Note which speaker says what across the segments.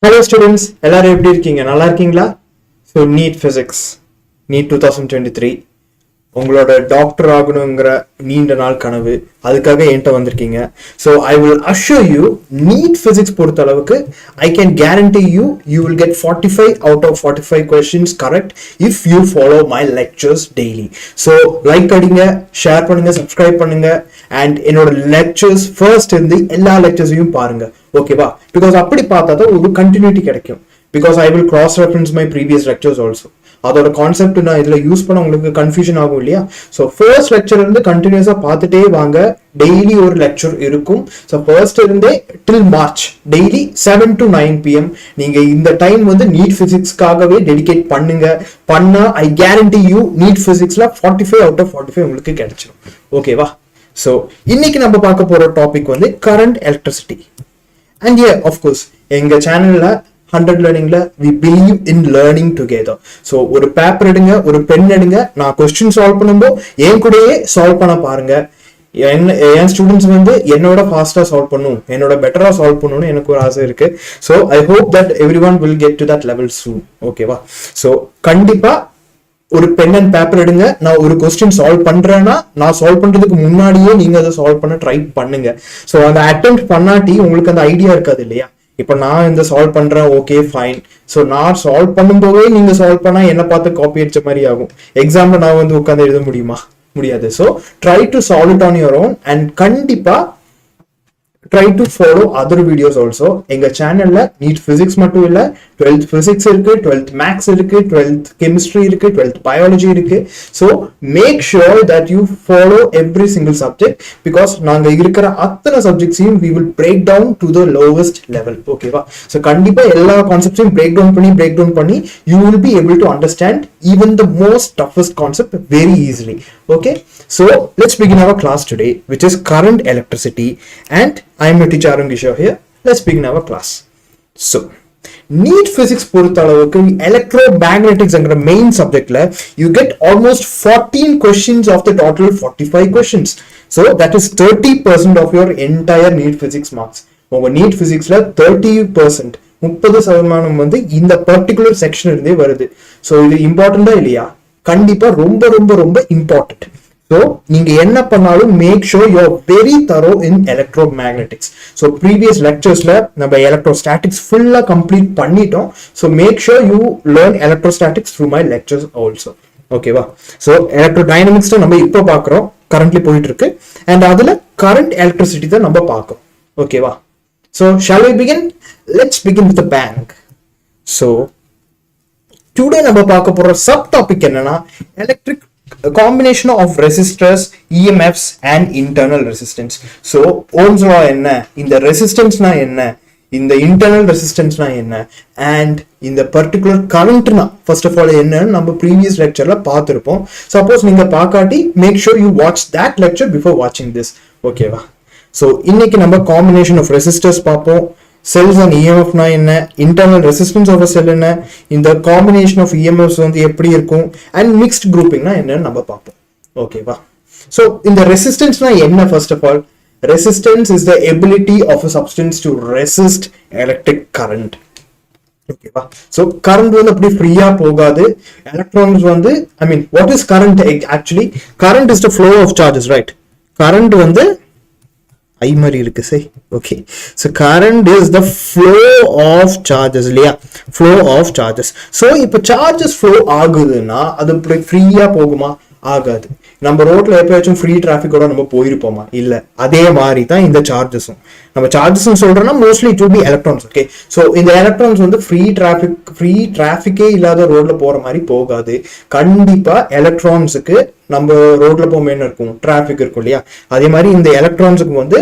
Speaker 1: Hello students, எல்லாரும் எப்படி இருக்கீங்க? நல்லா இருக்கீங்களா? So NEET Physics, NEET 2023 உங்களோட டாக்டர் ஆகணுங்கிற நீண்ட நாள் கனவு அதுக்காக என்கிட்ட வந்திருக்கீங்க. So I will assure you NEET Physics பொறுத்த அளவுக்கு I can guarantee you will get 45 out of 45 questions correct if you follow my lectures daily. So like அடிங்க, ஷேர் பண்ணுங்க, சப்ஸ்கிரைப் பண்ணுங்க and என்னோட lectures first இருந்து எல்லா lecturesயும் பாருங்க. ஓகேவா? பிகாஸ் அப்படி பார்த்தா தான் ஒரு கண்டினியூட்டி கிடைக்கும். Because I will cross reference my previous lectures also. அதோட கான்செப்ட் நான் இதுல யூஸ் பண்ண உங்களுக்கு கன்ஃபியூஷன் ஆகும் இல்லையா? ஸோ ஃபர்ஸ்ட் லெக்சர் இருந்து கண்டினியூஸா பார்த்துட்டே வாங்க. டெய்லி ஒரு லெக்சர் இருக்கும். ஸோ ஃபர்ஸ்ட் இருந்தே டில் மார்ச் டெய்லி 7 to 9 PM நீங்க இந்த டைம் வந்து நீட் பிசிக்ஸ்க்காகவே டெடிகேட் பண்ணுங்க. பண்ணா ஐ கேரண்டி யூ நீட் பிசிக்ஸ்ல 45 out of 45 உங்களுக்கு கிடைச்சிடும். ஓகேவா? ஸோ இன்னைக்கு நம்ம பார்க்க போற டாபிக் வந்து current electricity. And yeah, of course, எங்க சேனல்ல 100 learningல we believe in learning together. So ஒரு பேப்பர் எடுங்க, ஒரு பென் எடுங்க, நான் கொஸ்டின் சால்வ் பண்ணும்போது என் கூடயே சால்வ் பண்ண பாருங்க. என் ஸ்டூடெண்ட்ஸ் வந்து என்னோட ஃபாஸ்டா சால்வ் பண்ணும், என்னோட பெட்டரா சால்வ் பண்ணணும்னு எனக்கு ஒரு ஆசை இருக்கு. So I hope that everyone will get to that level soon. ஓகேவா? ஸோ கண்டிப்பா ஒரு பென் அண்ட் பேப்பர் எடுங்க. நான் ஒரு கொஸ்டின் சால்வ் பண்றேன்னா நான் சால்வ் பண்றதுக்கு முன்னாடியே நீங்க அதை சால்வ் பண்ண ட்ரை பண்ணுங்க. ஸோ அந்த அட்டெம்ப்ட் பண்ணாட்டி உங்களுக்கு அந்த ஐடியா இருக்காது இல்லையா? இப்போ நான் இந்த சால்வ் பண்றேன், ஓகே ஃபைன். ஸோ நான் சால்வ் பண்ணும்போதே நீங்க சால்வ் பண்ணா என்ன பார்த்து காப்பி அடிச்ச மாதிரி ஆகும். எக்ஸாம்ல நான் வந்து உட்காந்து எழுத முடியுமா? முடியாது. So try to solve it on your own and கண்டிப்பா try to follow other videos also. எங்க சேனல்ல நீட் பிசிக்ஸ் மட்டும் இல்ல, 12th பிசிக்ஸ் இருக்கு, 12th மேக்ஸ் இருக்கு, 12th கெமிஸ்ட்ரி இருக்கு, 12th பயாலஜி இருக்கு. So make sure that you follow every single subject because நாங்க இருக்கிற அத்தனை சப்ஜெக்ட்ஸையும் we will break down to the lowest level. ஓகேவா? ஸோ கண்டிப்பா எல்லா கான்செப்ட்ஸையும் பிரேக் டவுன் பண்ணி you will be able to understand even the most toughest concept very easily. Okay, so let's begin our class today, which is current electricity, and I am your teacher Arun Kishor here. Let's begin our class. So NEET physics பொறுத்தளவுக்கு electromagnetics என்கிற main subjectல you get almost 14 questions of the total 45 questions. So that is 30% of your entire NEET physics marks. உங்க NEET physicsல 30% 30% வந்து இந்த particular section இருந்தே வருது. So இது இம்பார்ட்டண்டா இல்லையா? கண்டிப்பா ரொம்ப ரொம்ப ரொம்ப இம்பார்ட்டன்ட். ஸோ நீங்க என்ன பண்ணாலும் make sure you are very thorough in எலக்ட்ரோமேக்னெட்டிக்ஸ். So previous லெக்சர்ஸ்ல நம்ம எலக்ட்ரோஸ்டாட்டிக்ஸ் ஃபுல்லா கம்ப்ளீட் பண்ணிட்டோம். So make sure you learn electrostatics through my lectures also. ஓகேவா? ஸோ எலக்ட்ரோடைனமிக்ஸ் நம்ம இப்போ பார்க்குறோம், கரண்ட்லி போயிட்டு இருக்கு. அண்ட் அதுல கரண்ட் எலக்ட்ரிசிட்டி தான் நம்ம பார்க்கோம். ஓகேவா? So shall we begin? Let's begin with bang. So today நம்ம பார்க்க போற சப் டாபிக் என்னன்னா electric combination of resistors, EMFs and internal resistance. So ohms law என்ன, இந்த resistance na என்ன, இந்த internal resistance na என்ன, and இந்த particular current na first of all என்ன நம்ம previous lectureல பார்த்திருப்போம். Suppose நீங்க பார்க்காட்டி make sure you watch that lecture before watching this. ஓகேவா? So இன்னைக்கு நம்ம combination of resistors பார்ப்போம். cells and EMF na என்ன, internal resistance of a cell என்ன, இந்த combination of EMFs வந்து எப்படி இருக்கும், and mixed grouping na என்ன நம்ம பார்ப்போம். ஓகேவா? So இந்த resistance na என்ன? First of all, resistance is the ability of a substance to resist electric current. ஓகேவா? So current வந்து அப்படி ஃப்ரீயா போகாது. electrons வந்து I mean what is current actually? Current is the flow of charges, right? Current வந்து ஐ மாதிரி இருக்கு. சரி, okay. So current is the flow of charges இல்லையா? Flow of charges. ஸோ இப்போ சார்ஜஸ் ஃப்ளோ ஆகுதுன்னா அது இப்படி ஃப்ரீயா போகுமா? ஆகாது. நம்ம ரோட்ல எப்பயாச்சும் ஃப்ரீ டிராஃபிக்கோட நம்ம போயிருப்போமா? இல்ல. அதே மாதிரி தான் இந்த சார்ஜஸும். நம்ம சார்ஜஸ் சொல்றோம்னா mostly it will B electrons. Okay, so இந்த எலக்ட்ரான்ஸ் வந்து ஃப்ரீ டிராஃபிக்கே இல்லாத ரோட்ல போற மாதிரி போகாது. கண்டிப்பா எலக்ட்ரான்ஸுக்கு நம்ம ரோட்ல போகும்போது என்ன இருக்கும்? டிராஃபிக் இருக்கும் இல்லையா? அதே மாதிரி இந்த எலக்ட்ரான்ஸுக்கு வந்து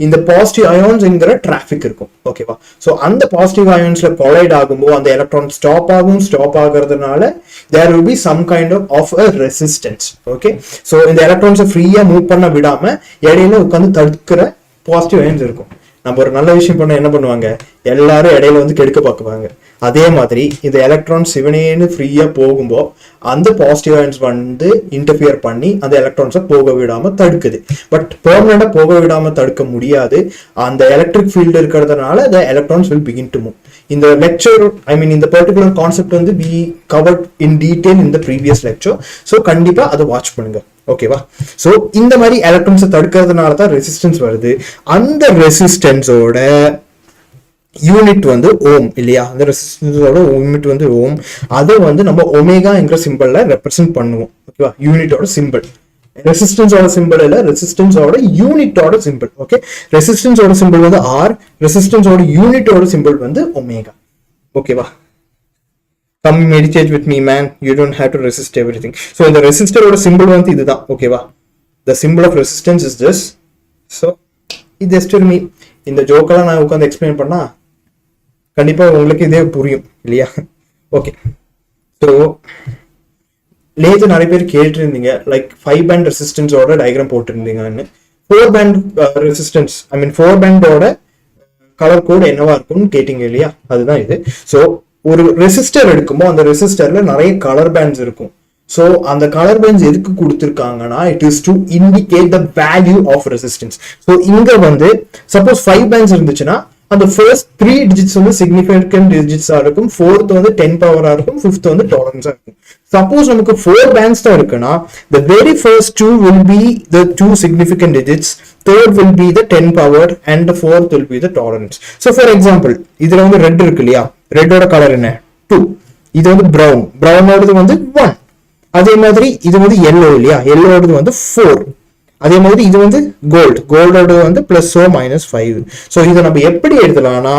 Speaker 1: இந்த பாசிட்டிவ் அயான்ஸ்ங்கிற டிராஃபிக் இருக்கும். ஓகேவா? ஸோ அந்த பாசிட்டிவ் அயான்ஸ்ல கொலைட் ஆகும்போது அந்த எலக்ட்ரான் ஸ்டாப் ஆகும். ஸ்டாப் ஆகுறதுனால there will be some kind of a resistance. Okay, so இந்த எலக்ட்ரான்ஸை ஃப்ரீயா மூவ் பண்ண விடாம இடையில உட்காந்து தடுக்கிற பாசிட்டிவ் அயான்ஸ் இருக்கும். நம்ம ஒரு நல்ல விஷயம் பண்ண என்ன பண்ணுவாங்க? எல்லாரும் இடையில வந்து கெடுக்க பார்க்குவாங்க. அதே மாதிரி இந்த எலக்ட்ரான்ஸ் சிவனேன்னு ஃப்ரீயா போகும்போது அந்த பாசிட்டிவ் அயன்ஸ் வந்து இன்டர்ஃபியர் பண்ணி அந்த எலக்ட்ரான்ஸை போக விடாம தடுக்குது. பட் பெர்மனண்டா போக விடாம தடுக்க முடியாது. அந்த எலக்ட்ரிக் ஃபீல்டு இருக்கிறதுனால the electrons will begin to move. இந்த லெக்சர் இந்த பர்டிகுலர் கான்செப்ட் வந்து we covered in detail in the previous lecture. So கண்டிப்பா அதை வாட்ச் பண்ணுங்க. ஓகேவா? ஸோ இந்த மாதிரி எலக்ட்ரான்ஸை தடுக்கிறதுனால தான் ரெசிஸ்டன்ஸ் வருது. அந்த ரெசிஸ்டன்ஸோட யூனிட் வந்து ஓம் இல்லையா? அந்த ரெசிஸ்டன்ஸோட யூனிட் வந்து ஓம். அதை வந்து நம்ம ஒமேகாங்கிற சிம்பிள்ல ரெப்ரசென்ட் பண்ணுவோம். ஓகேவா? யூனிட்டோட சிம்பிள், ரெசிஸ்டன்ஸோட சிம்பிள் இல்ல, ரெசிஸ்டன்ஸோட யூனிட்டோட சிம்பிள். ஓகே, ரெசிஸ்டன்ஸோட சிம்பிள் வந்து ஆர், ரெசிஸ்டன்ஸோட யூனிட்டோட சிம்பிள் வந்து ஒமேகா. ஓகேவா? Come meditate with me, man. You don't have to resist everything. So இந்த ரெசிஸ்டரோட சிம்பிள் வந்து இதுதான். ஓகேவா? The symbol of resistance is this. So இது just to me இந்த ஜோக்கெல்லாம் நான் உட்காந்து எக்ஸ்பிளைன் பண்ணா கண்டிப்பா உங்களுக்கு இதே புரியும் இல்லையா? ஓகே, ஸோ லேத்து நிறைய பேர் கேட்டிருந்தீங்க லைக் 5 பேண்ட் ரெசிஸ்டன்ஸோட டயக்ராம் போட்டிருந்தீங்கன்னு. 4 பேண்ட் ரெசிஸ்டன்ஸ் 4 பேண்டோட கலர் கோட் என்னவா இருக்கும்னு கேட்டீங்க இல்லையா? அதுதான் இது. ஸோ ஒரு ரெசிஸ்டர் எடுக்கும்போது அந்த ரெசிஸ்டர்ல நிறைய கலர் பேண்ட்ஸ் இருக்கும். ஸோ அந்த கலர் பேண்ட்ஸ் எதுக்கு கொடுத்துருக்காங்கன்னா it is to indicate the value of resistance. So இங்க வந்து சப்போஸ் 5 பேண்ட்ஸ் இருந்துச்சுன்னா அந்த ஃபர்ஸ்ட் 3 டிஜிட்ஸ் வந்து சிக்னிஃபிகன்ட் டிஜிட்ஸா இருக்கும், 4th வந்து 10 பவரா இருக்கும், 5th வந்து டாலரன்ஸா இருக்கும். சப்போஸ் நமக்கு 4 பேண்ட்ஸ் தான் இருக்குன்னா the very first 2 will be the 2 significant digits, third will be the 10 power and the fourth will be the tolerance. So for example இதுல வந்து ரெட் இருக்கு இல்லையா? ரெட்டோட கலர் என்ன? 2. இது வந்து பிரவுன், பிரவுனோடது வந்து 1. அதே மாதிரி இது வந்து yellow இல்லையா? yellowோடது வந்து 4. அதே மாதிரி இது வந்து கோல்டு, கோல்டோட வந்து பிளஸ் ஓ மைனஸ் 5. ஸோ இதை நம்ம எப்படி எழுதலாம்னா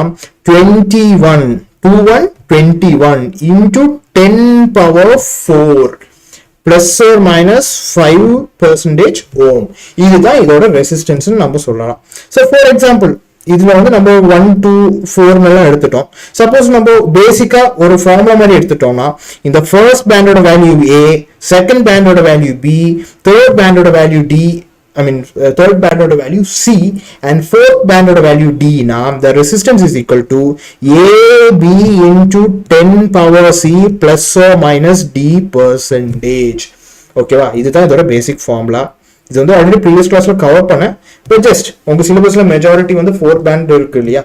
Speaker 1: 21 into 10 power 4 பிளஸ் ஓர் மைனஸ் 5% ஓம். இதுதான் இதோட ரெசிஸ்டன்ஸ் நம்ம சொல்லலாம். ஸோ ஃபார் எக்ஸாம்பிள் இதுல வந்து நம்ம 1 2 4 எல்லாம் எடுத்துட்டோம். சப்போஸ் நம்ம பேசிக்கா ஒரு ஃபார்முலா மாதிரி எடுத்துட்டோம்னா இந்த ஃபர்ஸ்ட் பேண்டோட வேல்யூ ஏ, செகண்ட் பேண்டோட வேல்யூ பி, தேர்ட் பேண்டோட value D, third band order value C, and fourth band order value D. Now the resistance is equal to AB into 10 power C plus or minus D percentage. Okay va? இதுதான் இதோட பேசிக் formula. இது வந்து already previous கிளாஸ்ல cover பண்ணேன். இப்போ just உங்க சிலபஸ்ல majority வந்து 4 pant இருக்கு இல்லையா?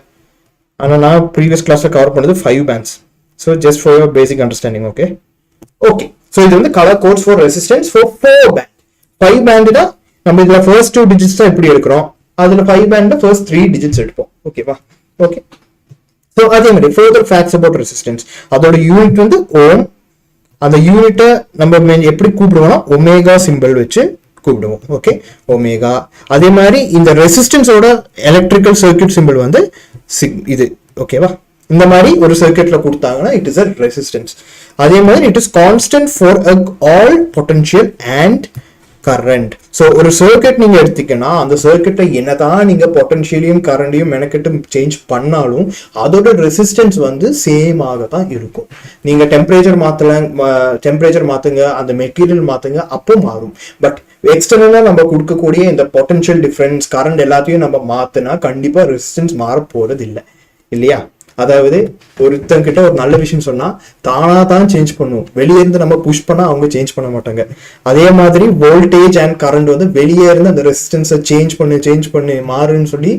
Speaker 1: ஆனா நான் ப்ரீவியஸ் கிளாஸ்ல கவர் பண்ணது 5 bands. So just for your basic understanding. Okay okay so இது வந்து colour codes for resistance for 4 band. 5 band தான் நம்ம இதுல ஃபர்ஸ்ட் 2 டிஜிட்ஸ் தான் எப்படி எடுக்கிறோம், அதுல 5 பேண்ட்ல ஃபர்ஸ்ட் 3 டிஜிட்ஸ் எடுப்போம். ஓகேவா? ஓகே, ஸோ அதே மாதிரி ஃபர்தர் ஃபேக்ட்ஸ் அபவுட் ரெசிஸ்டன்ஸ். அதோட யூனிட் வந்து ஓம். அந்த யூனிட்டை நம்ம எப்படி கூப்பிடுவோம்னா ஒமேகா சிம்பிள் வச்சு கூப்பிடுவோம். Okay, omega. அதே மாதிரி இந்த ரெசிஸ்டன்ஸோட எலக்ட்ரிக்கல் சர்க்யூட் சிம்பிள் வந்து இது. ஓகேவா? இந்த மாதிரி ஒரு சர்க்யூட்ல கொடுத்தாங்கன்னா இட் இஸ் அ ரெசிஸ்டன்ஸ். அதே மாதிரி it is constant for all potential and current. So ஒரு சர்க்யூட் நீங்க எடுத்தீங்கன்னா அந்த சர்க்யூட்டை என்னதான் நீங்க பொட்டன்ஷியலையும் கரண்டையும் மெனக்கெட்டு சேஞ்ச் பண்ணாலும் அதோட ரெசிஸ்டன்ஸ் வந்து சேம் ஆக தான் இருக்கும். நீங்க டெம்பரேச்சர் மாத்துங்க, அந்த மெட்டீரியல் மாத்துங்க, அப்போ மாறும். பட் எக்ஸ்டர்னலா நம்ம கொடுக்கக்கூடிய இந்த பொட்டன்ஷியல் டிஃபரன்ஸ், கரண்ட் எல்லாத்தையும் நம்ம மாத்தினா கண்டிப்பா ரெசிஸ்டன்ஸ் மாற போறது இல்லை இல்லையா? அதாவது ஒருத்தங்கிட்ட ஒரு நல்ல விஷயம் சொன்னா தானா தான் சேஞ்ச் பண்ணும், வெளியே இருந்து நம்ம புஷ் பண்ணா அவங்க சேஞ்ச் பண்ண மாட்டாங்க. அதே மாதிரி வோல்டேஜ் அண்ட் கரண்ட் வந்து வெளியே இருந்து அந்த ரெசிஸ்டன்ஸை சேஞ்ச் பண்ணு மாறுன்னு சொல்லி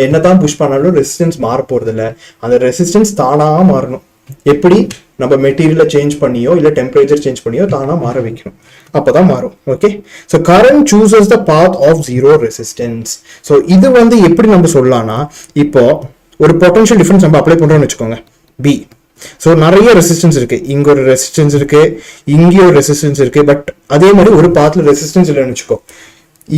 Speaker 1: என்னதான் புஷ் பண்ணாலும் ரெசிஸ்டன்ஸ் மாற போறது இல்லை. அந்த ரெசிஸ்டன்ஸ் தானா மாறணும். எப்படி? நம்ம மெட்டீரியலை சேஞ்ச் பண்ணியோ இல்ல டெம்பரேச்சர் சேஞ்ச் பண்ணியோ தானா மாற வைக்கணும், அப்பதான் மாறும். Okay, so current chooses the path of zero resistance. So இது வந்து எப்படி நம்ம சொல்லலாம்னா இப்போ ஒரு பொட்டன்ஷியல் டிஃபரன்ஸ் நம்ம அப்ளை பண்றோம்னு வச்சுக்கோங்க, பி. ஸோ நிறைய ரெசிஸ்டன்ஸ் இருக்கு, இங்க ஒரு ரெசிஸ்டன்ஸ் இருக்கு, இங்கேயும் ஒரு ரெசிஸ்டன்ஸ் இருக்கு. பட் அதே மாதிரி ஒரு பாத்ல ரெசிஸ்டன்ஸ் இல்லைன்னு வச்சுக்கோ.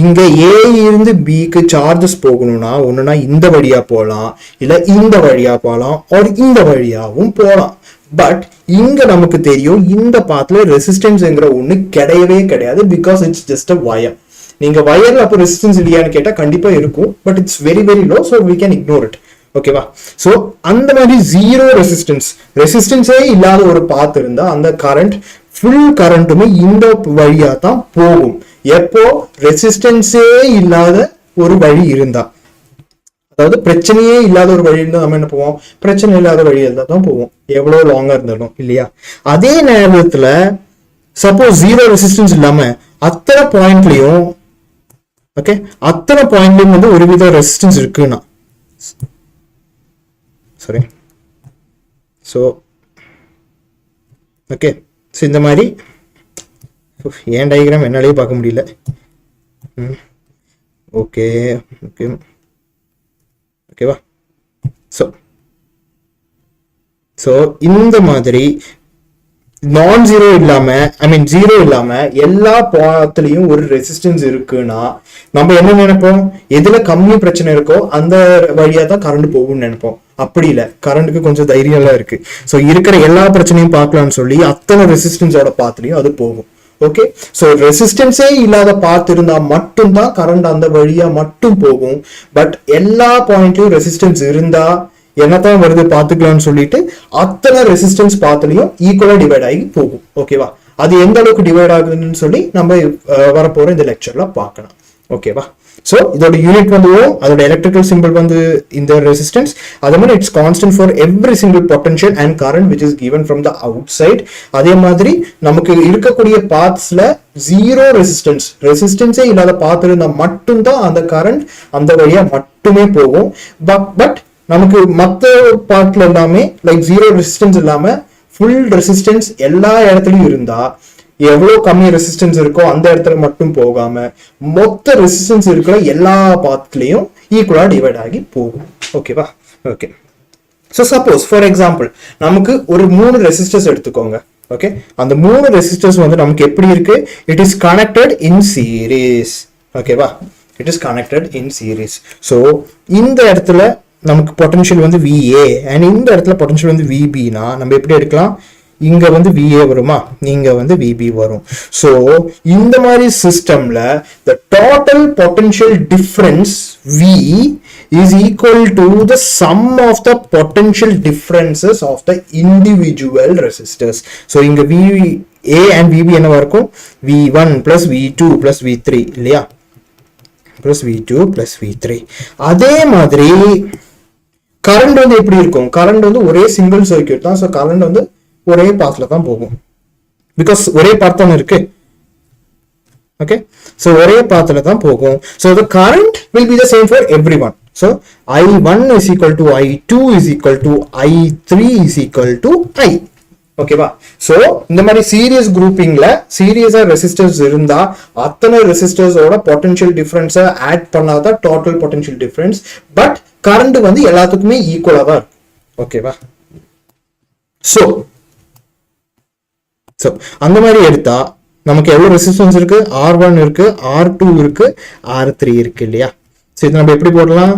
Speaker 1: இங்க ஏ இருந்து பிக்கு சார்ஜஸ் போகணும்னா ஒண்ணுனா இந்த வழியா போகலாம், இல்ல இந்த வழியா போகலாம், ஒரு இந்த வழியாவும் போகலாம். பட் இங்க நமக்கு தெரியும் இந்த பாத்ல ரெசிஸ்டன்ஸ்ங்கிற ஒண்ணு கிடையவே கிடையாது. Because it's just a wire. நீங்க வயர்ல அப்போ ரெசிஸ்டன்ஸ் இல்லையான்னு கேட்டா கண்டிப்பா இருக்கும், but it's very very low. So we can ignore it. ஓகேவா? சோ அந்த மாதிரி ஜீரோ ரெசிஸ்டன்ஸே இல்லாத ஒரு பாத் இருந்தா அந்த கரண்ட் ஃபுல் கரண்ட்டுமே இந்த வழியா தான் போகும். எப்போ ரெசிஸ்டன்ஸே இல்லாத ஒரு வழி இருந்தா, அதாவது பிரச்சனையே இல்லாத ஒரு வழி இருந்தால் நம்ம என்ன போவோம், பிரச்சனை இல்லாத வழி இருந்தால் தான் போவோம், எவ்வளோ லாங்கா இருந்தாலும் இல்லையா. அதே நேரத்துல சப்போஸ் ஜீரோ ரெசிஸ்டன்ஸ் இல்லாம அத்தனை பாயிண்ட்லயும் ஓகே, அத்தனை பாயிண்ட்லயும் வந்து ஒரு வித ரெசிஸ்டன்ஸ் இருக்குன்னா சாரி ஸோ ஓகே. ஸோ இந்த மாதிரி ஏன் டயக்ராம் என்னாலேயே பார்க்க முடியல. ஓகே ஓகே ஓகேவா. ஸோ இந்த மாதிரி நான் ஜீரோ இல்லாம ஜீரோ இல்லாம எல்லா பாத்துலயும் ஒரு ரெசிஸ்டன்ஸ் இருக்குன்னா நம்ம என்ன நினைப்போம், எதுல கம்மி பிரச்சனை இருக்கோ அந்த வழியா தான் கரண்ட் போகும்னு நினைப்போம். அப்படி இல்லை, கரண்ட்டுக்கு கொஞ்சம் தைரியம் எல்லாம் இருக்கு. ஸோ இருக்கிற எல்லா பிரச்சனையும் பார்க்கலாம்னு சொல்லி அத்தனை ரெசிஸ்டன்ஸோட பாத்துலயும் அது போகும். ஓகே, ஸோ ரெசிஸ்டன்ஸே இல்லாத பாத் இருந்தா மட்டும்தான் கரண்ட் அந்த வழியா மட்டும் போகும். பட் எல்லா பாயிண்ட்லயும் ரெசிஸ்டன்ஸ் இருந்தா என்னத்தான் வருது பாத்துக்கலாம்னு சொல்லிட்டு அத்தனை ரெசிஸ்டன்ஸ் பாத்துலயும் ஈக்குவலா டிவைட் ஆகி போகும். ஓகேவா, அது எந்த அளவுக்கு டிவைட் ஆகுதுன்னு சொல்லி நம்ம வரப்போற இந்த லெக்சர்ல பார்க்கலாம். ஓகேவா. ஸோ இதோட யூனிட் வந்து அதோட எலக்ட்ரிக்கல் சிம்பிள் வந்து இந்த ரெசிஸ்டன்ஸ். அதே மாதிரி it's constant for every single potential and current which is given from the outside. அதே மாதிரி நமக்கு இருக்கக்கூடிய பாத்ஸ்ல ஜீரோ ரெசிஸ்டன்ஸே இல்லாத பாத் இருந்தா மட்டும்தான் அந்த கரண்ட் அந்த வழியா மட்டுமே போகும். பட் நமக்கு மற்ற பார்ட்ல எல்லாமே லைக் ஜீரோ ரெசிஸ்டன்ஸ் இல்லாம ஃபுல் ரெசிஸ்டன்ஸ் எல்லா இடத்துலயும் இருந்தா எவ்வளவு கம்மி ரெசிஸ்டன்ஸ் இருக்கோ அந்த இடத்துல மட்டும் போகாம மொத்த ரெசிஸ்டன்ஸ் இருக்கிற எல்லா பாத்லயும் ஈக்குவலா டிவைட் ஆகி போகும். ஓகேவா. Okay, so suppose for example நமக்கு ஒரு 3 ரெசிஸ்டர்ஸ் எடுத்துக்கோங்க. ஓகே, அந்த 3 ரெசிஸ்டர்ஸ் வந்து நமக்கு எப்படி இருக்கு, it is connected in series. ஓகேவா, it is connected in series. So இந்த இடத்துல நமக்கு பொட்டன்ஷியல் வந்து VA அண்ட் இந்த இடத்துல பொட்டன்ஷியல் வந்து VBனா நம்ம எப்படி எடுக்கலாம், இங்க வந்து VA வருமா, இங்க வந்து VB வரும். ஸோ இந்த மாதிரி சிஸ்டம்ல the total potential difference V is equal to the sum of the potential differences of the individual resistors. So இங்க VA and VB என்னவா இருக்கும், V1 plus V2 plus V3 இல்லையா, plus V2 plus V3. அதே மாதிரி current வந்து எப்படி இருக்கும், current வந்து ஒரே சிங்கிள் சர்க்யூட் தான். ஸோ கரண்ட் வந்து ஒரே பாத்ல தான் போகும், பிகாஸ் ஒரே பாத் தானே இருக்கு. ஓகே, ஸோ ஒரே பாத்ல தான் போகும். So the current will be the same for everyone. So I1 is equal to I2 is equal to I3 is equal to I. ஓகேவா. ஸோ இந்த மாதிரி சீரியஸ் குரூப்பிங்ல சீரியஸா ரெசிஸ்டர்ஸ் இருந்தா அத்தனை ரெசிஸ்டர்ஸோட பொட்டன்ஷியல் டிஃபரன்ஸை ஆட் பண்ணாதான் total potential difference. But current வந்து எல்லாத்துக்குமே ஈக்குவலா தான் இருக்கும். ஓகேவா. ஸோ அந்த மாதிரி எடுத்தா நமக்கு எவ்வளவு ரெசிஸ்டன்ஸ் இருக்கு, R1 இருக்கு, R2 இருக்கு, R3 இருக்கு இல்லையா. ஸோ இது நம்ம எப்படி போடலாம்,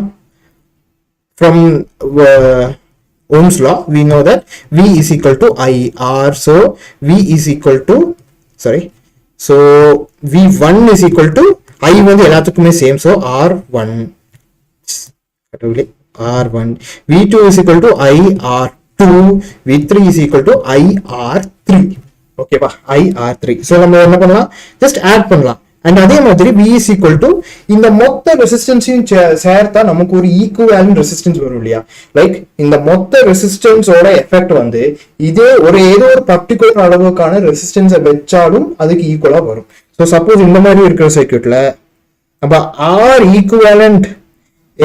Speaker 1: from Ohm's law we know that V is equal to IR. So V is equal to so V1 is equal to I வந்து எல்லாத்துக்குமே same. So R1 V2 is equal to IR2, V3 is equal to IR3. ஓகேவா, IR3. So நம்ம என்ன பண்ணலாம், just add பண்ணலாம். And அதே மாதிரி V is equal to இந்த மொத்த ரெசிஸ்டன்ஸையும் சேர்த்தா நமக்கு ஒரு ஈக்குவலன்ட் ரெசிஸ்டன்ஸ் வரும் இல்லையா. லைக் இந்த மொத்த ரெசிஸ்டன்ஸோட எஃபெக்ட் வந்து இதே ஏதோ ஒரு பர்டிகுலர் அளவுக்கான ரெசிஸ்டன்ஸை வச்சாலும் அதுக்கு ஈக்குவலா வரும். ஸோ சப்போஸ் இந்த மாதிரி இருக்கிற சர்க்யூட்ல நம்ம R ஈக்குவலன்ட்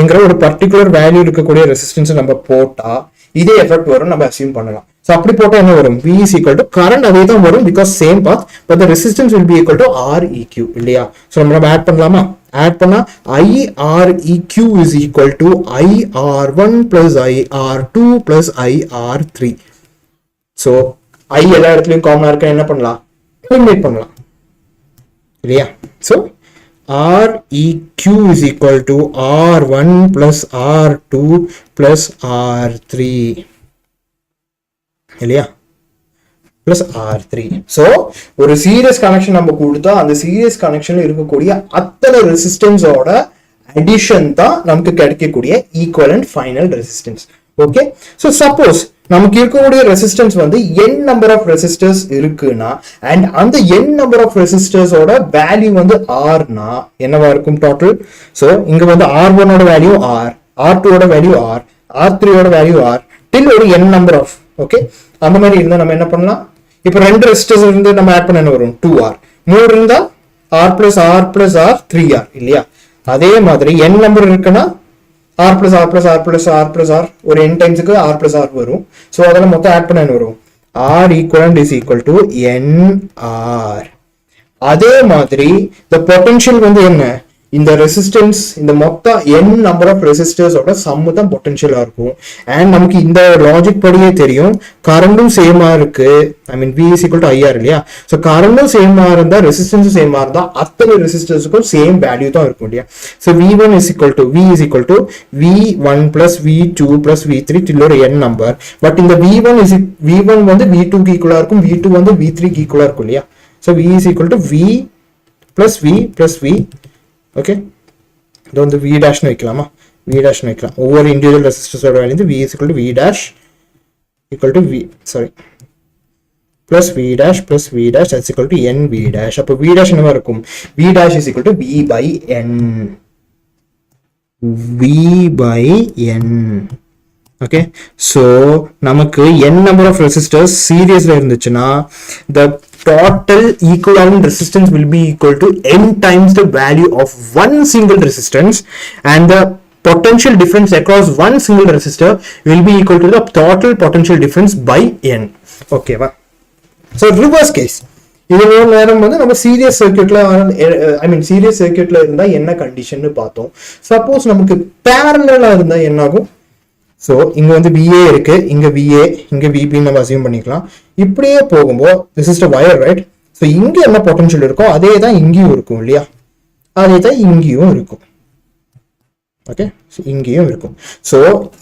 Speaker 1: என்கிற ஒரு பர்டிகுலர் வேல்யூ இருக்கக்கூடிய ரெசிஸ்டன்ஸை நம்ம போட்டா இதே எஃபெக்ட் வரும் நம்ம அசியூம் பண்ணலாம். ஸோ அப்படி போட்டா என்ன வரும், V is equal to current அதே தான் வரும் because same path, but the resistance will be equal to Req இல்லையா. ஸோ நம்ம ஆட் பண்ணலாமா, ஆட் பண்ணா IReq is equal to IR1 plus IR2 plus IR3. So I எல்லா இடத்துலையும் காமனா இருக்க என்ன பண்ணலாம், எலிமினேட் பண்ணலாம் இல்லையா. So Req is equal to R1 plus R2 plus R3 இல்லையா, பிளஸ் R3. ஸோ ஒரு சீரியஸ் கனெக்ஷன் நம்ம கொடுத்தா அந்த சீரியஸ் கனெக்ஷன்ல இருக்கக்கூடிய அத்தனை ரெசிஸ்டன்ஸோட அடிஷன் தான் நமக்கு கிடைக்கக்கூடிய equivalent final resistance. Okay, so suppose நமக்கு இருக்கக்கூடிய ரெசிஸ்டன்ஸ் வந்து n நம்பர் ஆஃப் ரெசிஸ்டர்ஸ் இருக்குன்னா அண்ட் அந்த n நம்பர் ஆஃப் ரெசிஸ்டர்ஸோட வேல்யூ வந்து Rனா என்னவா இருக்கும் டோட்டல். ஸோ இங்க வந்து R1ஓட வேல்யூ R, R2 ஓட வேல்யூ R, R3 ஓட வேல்யூ R till ஒரு n number of, ஓகே அந்த மாதிரி இருந்தா நம்ம என்ன பண்ணலாம், இப்போ ரெண்டு ரெசிஸ்டர்ஸ் இருந்து நம்ம ஆட் பண்ண என்ன வரும் 2R, 3 இருந்தா R plus R plus R 3R இல்லையா. அதே மாதிரி n நம்பர் இருக்குன்னா R plus R plus R plus R plus R ஒரு n டைம்ஸ்க்கு R plus R வரும். ஸோ அதெல்லாம் மொத்தம் ஆட் பண்ண என்ன வரும், R equivalent is equal to NR. அதே மாதிரி the potential வந்து என்ன, இந்த ரெசிஸ்டன்ஸ் இந்த மொத்த n நம்பர் ஆஃப் ரெசிஸ்டர்ஸோட சம்மு தான் பொட்டன்ஷியலா இருக்கும். அண்ட் நமக்கு இந்த லாஜிக் படியே தெரியும், கரண்டும் சேமா இருக்கு, ஐ மீன் V is equal to IR இல்லையா. ஸோ கரண்டும் சேமா இருந்தா ரெசிஸ்டன்ஸும் சேமா இருந்தா அத்தனை ரெசிஸ்டர்ஸுக்கும் சேம் வேல்யூ தான் இருக்கும் இல்லையா. So V1 is equal to V is equal to V1 plus V2 plus V3 till ஒரு n நம்பர். பட் இந்த V1 வந்து V2 க்கு ஈக்குவலா இருக்கும், V2 வந்து V3 க்கு ஈக்குவலா இருக்கும் இல்லையா. So V is equal to V plus V plus V. ஓகே, இது வந்து V டேஷ்னு வைக்கலாமா, V டேஷ்னு வைக்கலாம். ஒவ்வொரு இண்டிவிஜுவல் ரெசிஸ்டர்ஸோட value V is equal to V dash equal to V, sorry, plus V dash plus V dash that's equal to N V dash. அப்போ V dash என்னவா இருக்கும், V dash is equal to V by N, V by N. Okay, so நமக்கு n number of resistors சீரியஸ்ல இருந்துச்சுன்னா the total equivalent resistance will be equal to n times the value of one single resistance, and the potential difference across one single resistor will be equal to the total potential difference by n. ஓகேவா. So reverse case, இது நேரம் வந்து நம்ம serious சர்க்யூட்ல ஐ மீன் serious சர்க்யூட்ல இருந்தா என்ன condition பார்த்தோம். Suppose நமக்கு பேரலா இருந்தா என்ன ஆகும், ஸோ இங்க வந்து VA இருக்கு, இங்க VA இங்க VB நம்ம அசியூம் பண்ணிக்கலாம். இப்படியே போகும்போது this is the wire right. So இங்க என்ன பொட்டன்ஷியல் இருக்கோ அதே தான் இங்கேயும் இருக்கும் இல்லையா, அதே தான் இங்கேயும் இருக்கும். ஓகே, இங்கேயும் இருக்கும். ஸோ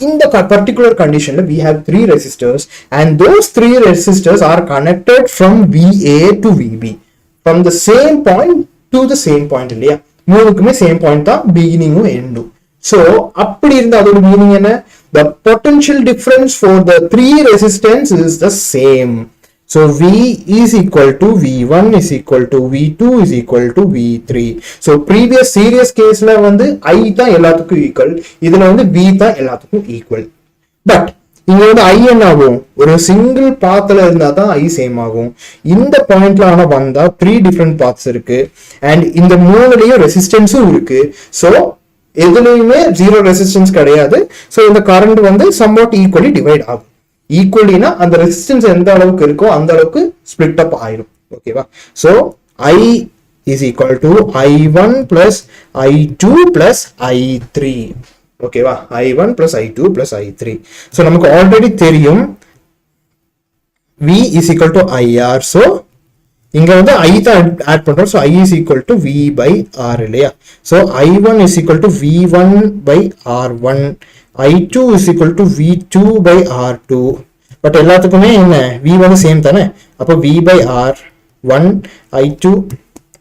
Speaker 1: இந்த பர்டிகுலர் கண்டிஷன்ல we have 3 resistors and those 3 resistors are connected from VA to VB from the same point to the same point இல்லையா. மூணுக்குமே சேம் பாயிண்ட் தான் பிகினிங்கும் எண்டும். ஸோ அப்படி இருந்த அதோட மீனிங் என்ன, the potential difference for the 3 resistance is the same. So V is equal to V1 is equal to V2 is equal to V3. So previous series case la வந்து I தான் எல்லாத்துக்கும் equal, இதுல வந்து V தான் எல்லாத்துக்கும் equal. But இங்க வந்து I என்ன ஆகும், ஒரு சிங்கிள் பாத்ல இருந்தா தான் I சேம் ஆகும். இந்த பாயிண்ட்ல ஆனா வந்தா 3 டிஃபரெண்ட் பாத்ஸ் இருக்கு அண்ட் இந்த மூணுலயும் ரெசிஸ்டன்ஸும் இருக்கு. ஸோ எதுலையுமே ஜீரோ ரெசிஸ்டன்ஸ் கிடையாது. ஸோ இந்த கரண்ட் வந்து சம்வாட் ஈக்குவலி டிவைட் ஆகும். ஈக்குவலினா அந்த ரெசிஸ்டன்ஸ் எந்த அளவுக்கு இருக்கோ அந்த அளவுக்கு ஸ்பிளிட் அப் ஆயிடும். ஓகேவா. So I is equal to I1 plus I2 plus I3. ஓகேவா, I1 plus I2 plus I3. So நமக்கு ஆல்ரெடி தெரியும் V is equal to IR. So இங்க வந்து I தான் ஆட் பண்றோம். So I is equal to V by R இல்லையா. So I1 is equal to V1 by R1, I2 is equal to V2 by R2. But எல்லாத்துக்குமே என்ன V வந்து same தானே, அப்போ V by R1 I2,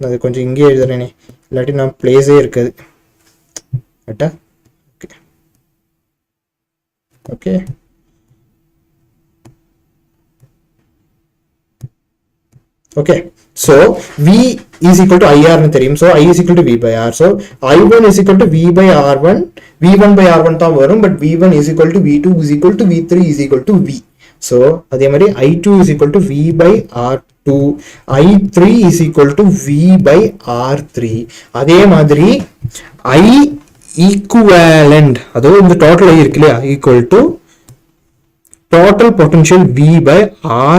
Speaker 1: அது கொஞ்சம் இங்கே எழுதுறேனே இல்லாட்டி நான் பிளேஸே இருக்காது. கரெக்டா. Okay okay okay, so V is equal to IR னு தெரியும். so I is equal to V by R. so I1 is equal to V by R1, V1 by R1 தான் வரும். but V1 is equal to V2 is equal to V3 is equal to V. so அதே மாதிரி I2 is equal to V by R2, I3 is equal to V by R3. அதே மாதிரி I equivalent, அதுவும் இந்த total I இருக்கு இல்லையா, equal to total potential V by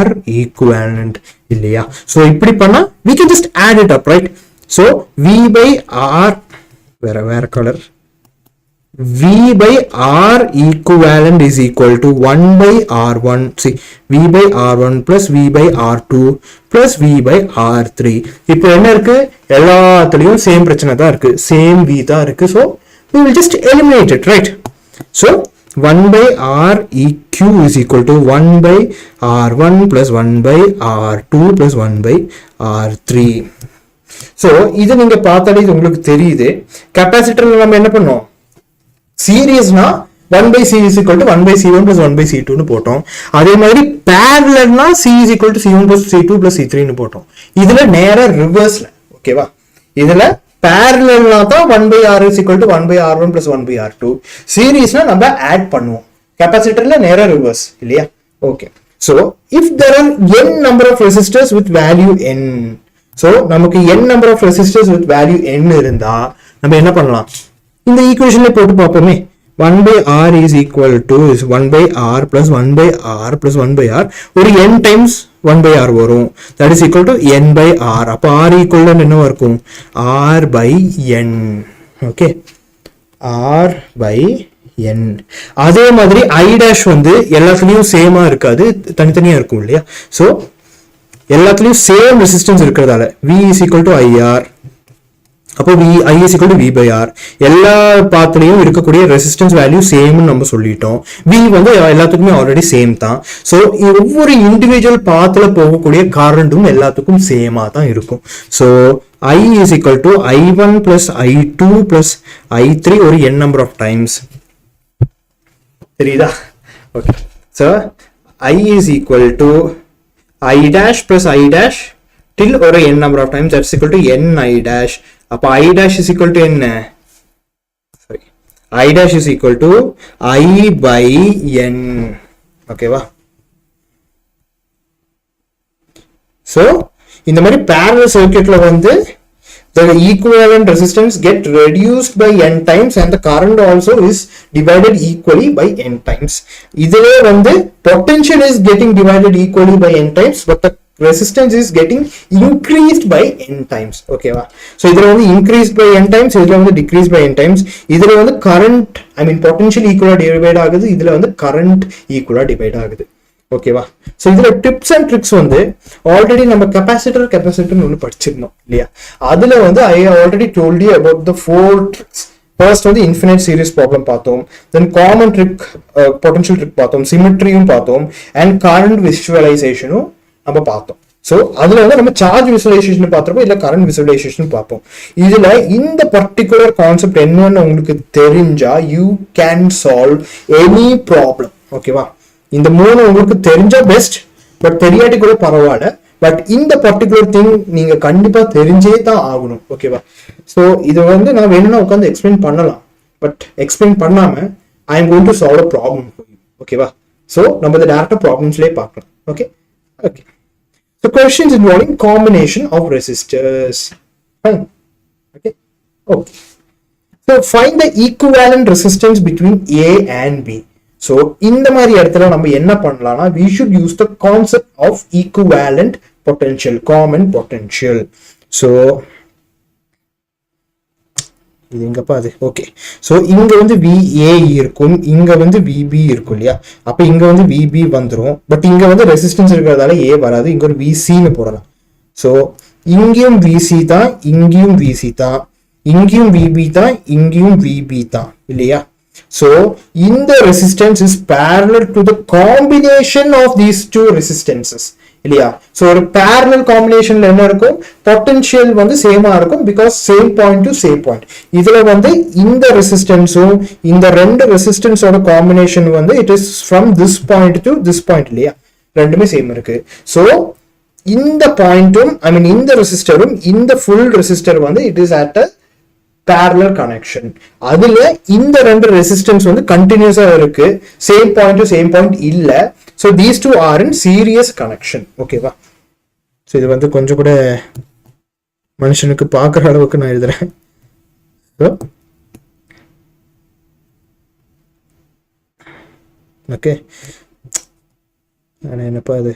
Speaker 1: R equivalent இல்லையா. so இப்படி பண்ணா we can just add it up, right. so V by R வேற colour, V by R equivalent is equal to 1 by R1. see V by R1 plus V by R2 plus V by R3. இப்போ என்ன இருக்கு, எல்லாத்துலயும் same பிரச்சனை தான் இருக்கு, same V தான் இருக்கு. so we will just eliminate it, right. so 1 by R EQ is equal to 1 by R1 plus 1 by R2 plus 1 by R3. so இது நீங்க பார்த்தாலே இது உங்களுக்கு தெரியுது. கெபாசிட்டர்ல நம்ம என்ன பண்ணோம், சீரியஸ்னா 1 by C is equal to 1 by C1 plus 1 by C2 னு போட்டோம். அதே மாதிரி parallelனா C is equal to C1 plus C2 plus C3 னு போட்டோம். இதுல நேரா ரிவர்ஸ்ல, ஓகேவா. இதுல parallel தான் 1 by R is equal to 1 by R1 plus 1 by R2. Series நம்ம add பண்ணுவோம். Capacitorல நேரா reverse இல்லையா? Okay. So if there are n number of resistors with value n, so நமக்கு n number of resistors with value n இருந்தா நம்ம என்ன பண்ணலாம்? இந்த ஈக்குவேஷன்ல போட்டு பார்ப்போமே. 1 by R is equal to is 1 by R plus 1 by R plus 1 by R ஒரு n times 1 by R வரும். That is equal to n by R. அப்ப R equal to என்ன இருக்கும்? R by n. Okay. R by n. அதே மாதிரி I dash வந்து எல்லாத்துலயும் சேமா இருக்காது, தனித்தனியா இருக்கும் இல்லையா? So எல்லாத்துலயும் சேம் ரெசிஸ்டன்ஸ் இருக்கிறதால V is equal to IR. அப்போ I is equal to V by R. எல்லா பாத்லயும் இருக்கக்கூடிய ரெசிஸ்டன்ஸ் வேல்யூ சேம்னு நம்ம சொல்லிட்டோம். V வந்து எல்லாத்துக்குமே ஆல்ரெடி சேம் தான். ஸோ ஒவ்வொரு இண்டிவிஜுவல் பாத்ல போகக்கூடிய கரண்டும் எல்லாத்துக்கும் சேமா தான் இருக்கும். So I is equal to I1 plus I2 plus I3 ஒரு n number of times. தெரியுதா? Okay. So I is equal to I dash plus I dash till ஒரு n number of times, that's equal to n I dash. அப்ப I dash is equal to என்ன? Sorry. I dash is equal to I by n. ஓகேவா? So இந்த மாதிரி parallel circuitல வந்து the equivalent resistance get reduced by n times and the current also is divided equally by n times. இதுல வந்து potential is getting divided equally by n times, but the resistance is getting increased by n times. Okay va? So idhula vandu increased by n times, idhula vandu decreased by n times. Idhula vandu current, I mean potential equal divide agudhu, idhula vandu current equal divide agudhu. Okay va? So idhula tips and tricks vandu already நம்ம capacitor ஒன்னு படிச்சிருந்தோம் இல்லையா? அதுல வந்து I already told you about the 4 tricks. First வந்து infinite series problem பார்த்தோம், then common trick, potential trick பார்த்தோம், symmetry பார்த்தோம், and current visualization நம்ம பார்த்தோம். ஸோ அதுல வந்து நம்ம சார்ஜ் விசுவலைசேஷன் பார்த்துருப்போம், இல்லை கரண்ட் விசுவலைசேஷன் பார்ப்போம். இதுல இந்த பர்டிகுலர் கான்செப்ட் என்னன்னு உங்களுக்கு தெரிஞ்சா you can solve any problem. ஓகேவா? இந்த 3 உங்களுக்கு தெரிஞ்சா பெஸ்ட், பட் தெரியாட்டி கூட பரவாயில்ல. பட் இந்த பர்டிகுலர் திங் நீங்க கண்டிப்பா தெரிஞ்சே தான் ஆகணும். ஓகேவா? ஸோ இது வந்து நான் வேணும்னா உட்காந்து எக்ஸ்பிளைன் பண்ணலாம், பட் எக்ஸ்பிளைன் பண்ணாம I am going to solve a problem. ஓகேவா? ஸோ நம்ம இந்த டேரக்டா ப்ராப்ளம்ஸ்லேயே பார்க்கலாம். Okay. Okay. So questions involving combination of resistors. Fine. Okay. Okay. So find the equivalent resistance between A and B. So இந்த மாதிரி இடத்துல நம்ம என்ன பண்ணலாம்னா we should use the concept of equivalent potential, common potential. So இது எங்கப்பா அது? Okay. So இங்க வந்து VA இருக்கும், இங்க வந்து VB இருக்கும் இல்லையா? அப்ப இங்க வந்து VB வந்துடும், பட் இங்க வந்து ரெசிஸ்டன்ஸ் இருக்கிறதால A வராது, இங்க ஒரு VCன்னு போடலாம். ஸோ இங்கேயும் VC தான், இங்கேயும் VC தான், இங்கேயும் VB தான், இங்கேயும் VB தான் இல்லையா? ஸோ இந்த resistance is parallel to the combination of these two resistances இல்லையா? ஸோ ஒரு parallel combinationல என்ன இருக்கும்? பொட்டன்ஷியல் வந்து சேமா இருக்கும், because same point to same point. இதுல வந்து இந்த ரெசிஸ்டன்ஸும் இந்த ரெண்டு ரெசிஸ்டன்ஸோட காம்பினேஷன் வந்து it is from this point to this point இல்லையா? ரெண்டுமே சேம் இருக்கு. ஸோ இந்த பாயிண்ட்டும் ஐ மீன் இந்த ரெசிஸ்டரும் இந்த ஃபுல் ரெசிஸ்டர் வந்து it is at a parallel connection. அதுல இந்த ரெண்டு ரெசிஸ்டன்ஸ் வந்து கண்டினியூஸா இருக்கு, same point to same point இல்ல. So these two are in series connection. ஓகேவா? ஸோ இது வந்து கொஞ்சம் கூட மனுஷனுக்கு பார்க்குற அளவுக்கு நான் எழுதுறேன். ஓகே. என்னப்பா அது?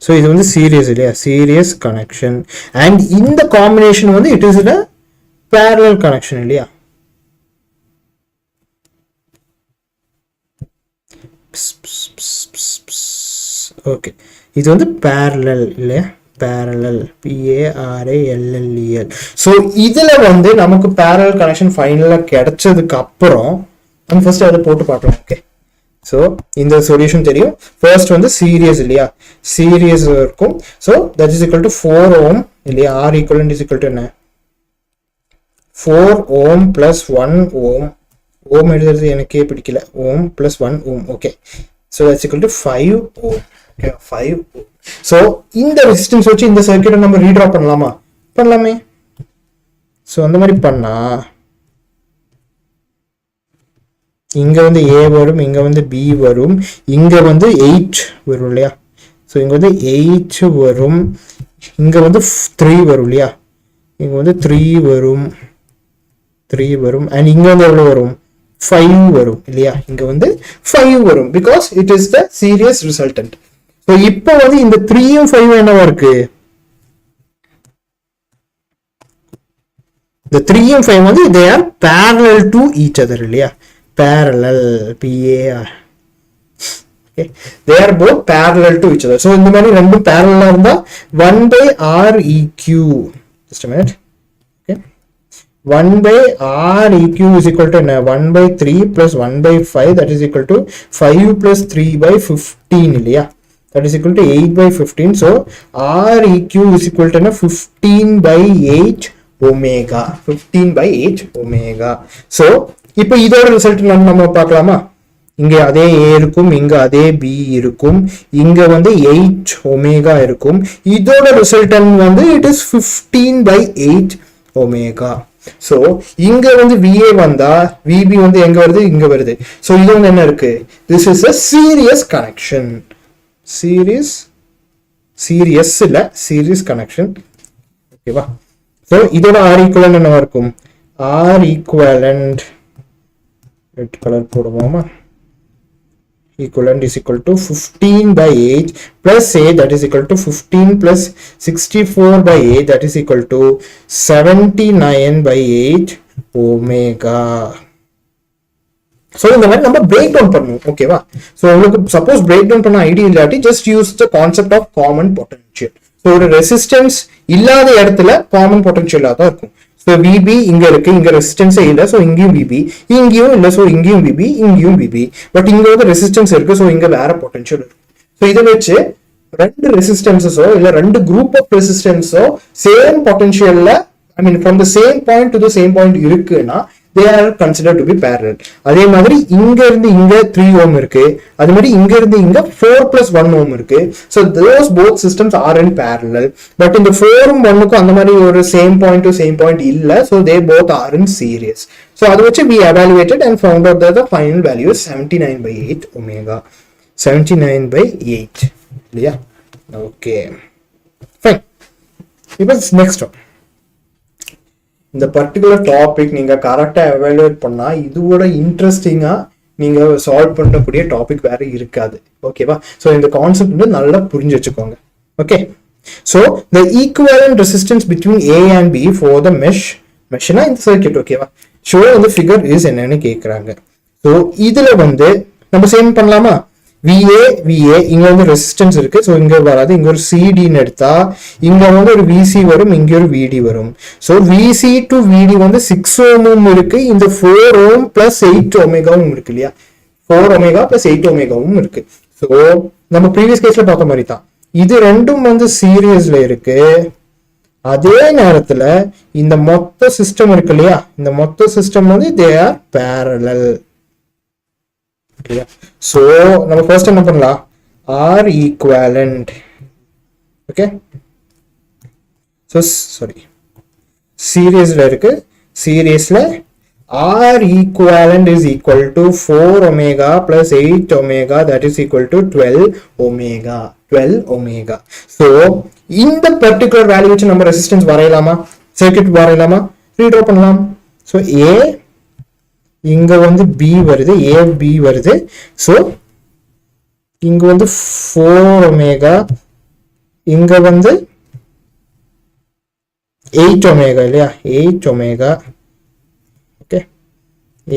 Speaker 1: ஸோ இது வந்து சீரியஸ் இல்லையா? Serious connection. அண்ட் இந்த காம்பினேஷன் வந்து it is a parallel connection இல்லையா? ஓகே. இது வந்து parallel இல்லையா? parallel PARALLEL. ஸோ இதுல வந்து நமக்கு parallel connection ஃபைனலா கிடைச்சதுக்கு அப்புறம் நம்ம ஃபர்ஸ்ட் அதை போட்டு பார்க்கலாம். ஓகே. ஸோ இந்த சொல்யூஷன் தெரியும். ஃபர்ஸ்ட் வந்து சீரியஸ் இல்லையா? சீரியஸ் இருக்கும். So that is equal to 4 ohm இல்லையா? R equivalent is equal to என்ன? 4 ohm plus 1 ohm. Ohm எழுதுறது எனக்கே பிடிக்கல. Ohm plus 1 ohm. Okay. So that's equal to 5 ohm. Okay, 5. So இந்த ரெசிஸ்டன்ஸ் வச்சு இந்த சர்க்யூட்டை நம்ம ரீட்ரா பண்ணலாமா? பண்ணலாமே. ஸோ அந்த மாதிரி பண்ணா இங்க வந்து A வரும், இங்க வந்து B வரும், இங்க வந்து 8 வரும் இல்லையா? ஸோ இங்க வந்து 8 வரும், இங்க வந்து 3 வரும் இல்லையா? இங்க வந்து 3 வரும், 3 வரும், அண்ட் இங்க வந்து எவ்வளவு வரும்? 5 வரும் இல்லையா? இங்க வந்து 5 வரும், because it is the series resultant. So இப்போ வந்து இந்த 3யும் 5 என்னவா இருக்கு? இந்த 3யும் 5 வந்து they are parallel to each other இல்லையா? parallel PAR. Okay, they are both parallel to each other. So இந்த மாதிரி ரெண்டும் parallel இருந்தா 1 by R EQ, just a minute. Okay, 1 by R EQ is equal to 1 by 3 plus 1 by 5, that is equal to 5 plus 3 by 15 இல்லையா? That is equal to 8 by 15. So R EQ is equal to 15 by 8 omega. 15 by 8 omega. So இப்போ இதோட result நம்ம பார்க்கலாமா? இங்க அதே A இருக்கும், இங்க அதே B இருக்கும், இங்க வந்து 8 ஒமேகா இருக்கும். இதோட ரிசல்டன் வந்து it is 15 by 8 omega. So இங்க வந்து VA வந்தா VB வந்து எங்க வருது? இங்க வருது. ஸோ இது வந்து என்ன இருக்கு? This is a serious connection. Serious இல்ல, சீரியஸ் கனெக்ஷன். ஓகேவா? ஸோ இதோட R ஈக்குவலன்ட் என்னவா இருக்கும்? R ஈக்குவலன்ட் ரெட் கலர் போடுவோமா? Equivalent is equal to 15 by 8 plus A, that is equal to 15 plus 64 by 8, that is equal to 79 by 8 omega. So இந்த மாதிரி நம்ம break down பண்ணணும். ஓகேவா? ஸோ உங்களுக்கு சப்போஸ் பிரேக் டவுன் பண்ண ஐடியா இல்லாட்டி just use the concept of common potential. So ஒரு resistance இல்லாத இடத்துல காமன் பொட்டன்ஷியலா தான் இருக்கும். ஸோ VB இங்க இருக்கு, இங்க ரெசிஸ்டன்ஸே இல்லை, ஸோ இங்கேயும் VB, இங்கேயும் இல்லை, ஸோ இங்கேயும் VB, இங்கேயும் VB. பட் இங்க வந்து ரெசிஸ்டன்ஸ் இருக்கு, ஸோ இங்க வேற பொட்டன்ஷியல் இருக்கு. ஸோ இதை வச்சு ரெண்டு ரெசிஸ்டன்ஸஸோ இல்ல ரெண்டு குரூப் ஆஃப் ரெசிஸ்டன்ஸோ சேம் பொட்டன்ஷியல்ல, I mean from the same point to the same point இருக்குன்னா they are considered to be parallel. அதே மாதிரி இங்க இருந்து இங்க 3 ohm இருக்கு, அதே மாதிரி இங்க இருந்து இங்க 4 plus 1 ohm இருக்கு. So those both systems are in parallel. But இந்த 4ம் 1க்கும் அந்த மாதிரி ஒரு same point to same point இல்ல, so they both are in series. So அது வச்சு we evaluated and found out that the final value is 79 by 8 omega. 79 by 8 இல்லையா? Okay, fine. இப்போ next one. இந்த பர்டிகுலர் டாபிக் நீங்க கரெக்டா evaluate பண்ணா இதுவோட இன்ட்ரெஸ்டிங்கா நீங்க சால்வ் பண்ணக்கூடிய டாபிக் வேற இருக்காது. ஓகேவா? ஸோ இந்த கான்செப்ட் வந்து நல்லா புரிஞ்சு வச்சுக்கோங்க. Okay, so the equivalent resistance between A and B for the மெஷ்னா இந்த சர்க்யூட். ஓகேவா? ஷோ இந்த ஃபிகர் இஸ் என்னன்னு கேட்குறாங்க. ஸோ இதுல வந்து நம்ம சேம் பண்ணலாமா? VA இங்க வந்து ரெசிஸ்டன்ஸ் இருக்கு, ஸோ இங்க வராது, இங்க ஒரு CDன்னு எடுத்தா இங்க வந்து ஒரு VC வரும், இங்க ஒரு VD வரும். ஸோ VC டு VD வந்து 6 ஓமும் இருக்கு, இந்த 4 ohm plus 8 ஒமேகாவும் இருக்கு இல்லையா? 4 omega plus 8 ஒமேகாவும் இருக்கு. ஸோ நம்ம ப்ரீவியஸ் கேஸ்ல பார்த்த மாதிரி தான் இது ரெண்டும் வந்து சீரியஸ்ல இருக்கு. அதே நேரத்துல இந்த மொத்த சிஸ்டம் இருக்கு இல்லையா? இந்த மொத்த சிஸ்டம் வந்து they are parallel. So நம்ம ஃபர்ஸ்ட் என்ன பண்ணலாம்? R equivalent. Okay, so sorry சீரியஸ்ல இருக்கு, சீரியஸ்ல R equivalent is equal to 4 omega plus 8 omega, that is equal to 12 omega. 12 omega. So இந்த பர்டிகுலர் வேல்யூ வச்சு நம்ம ரெசிஸ்டன்ஸ் வரையலாமா? சர்க்யூட் வரையலாமா? ரீட்ரா பண்ணலாம். ஸோ A இங்க வந்து B வருது, AB வருது. ஸோ இங்க வந்து 4 omega, இங்க வந்து 8 omega இல்லையா? 8 omega. ஓகே,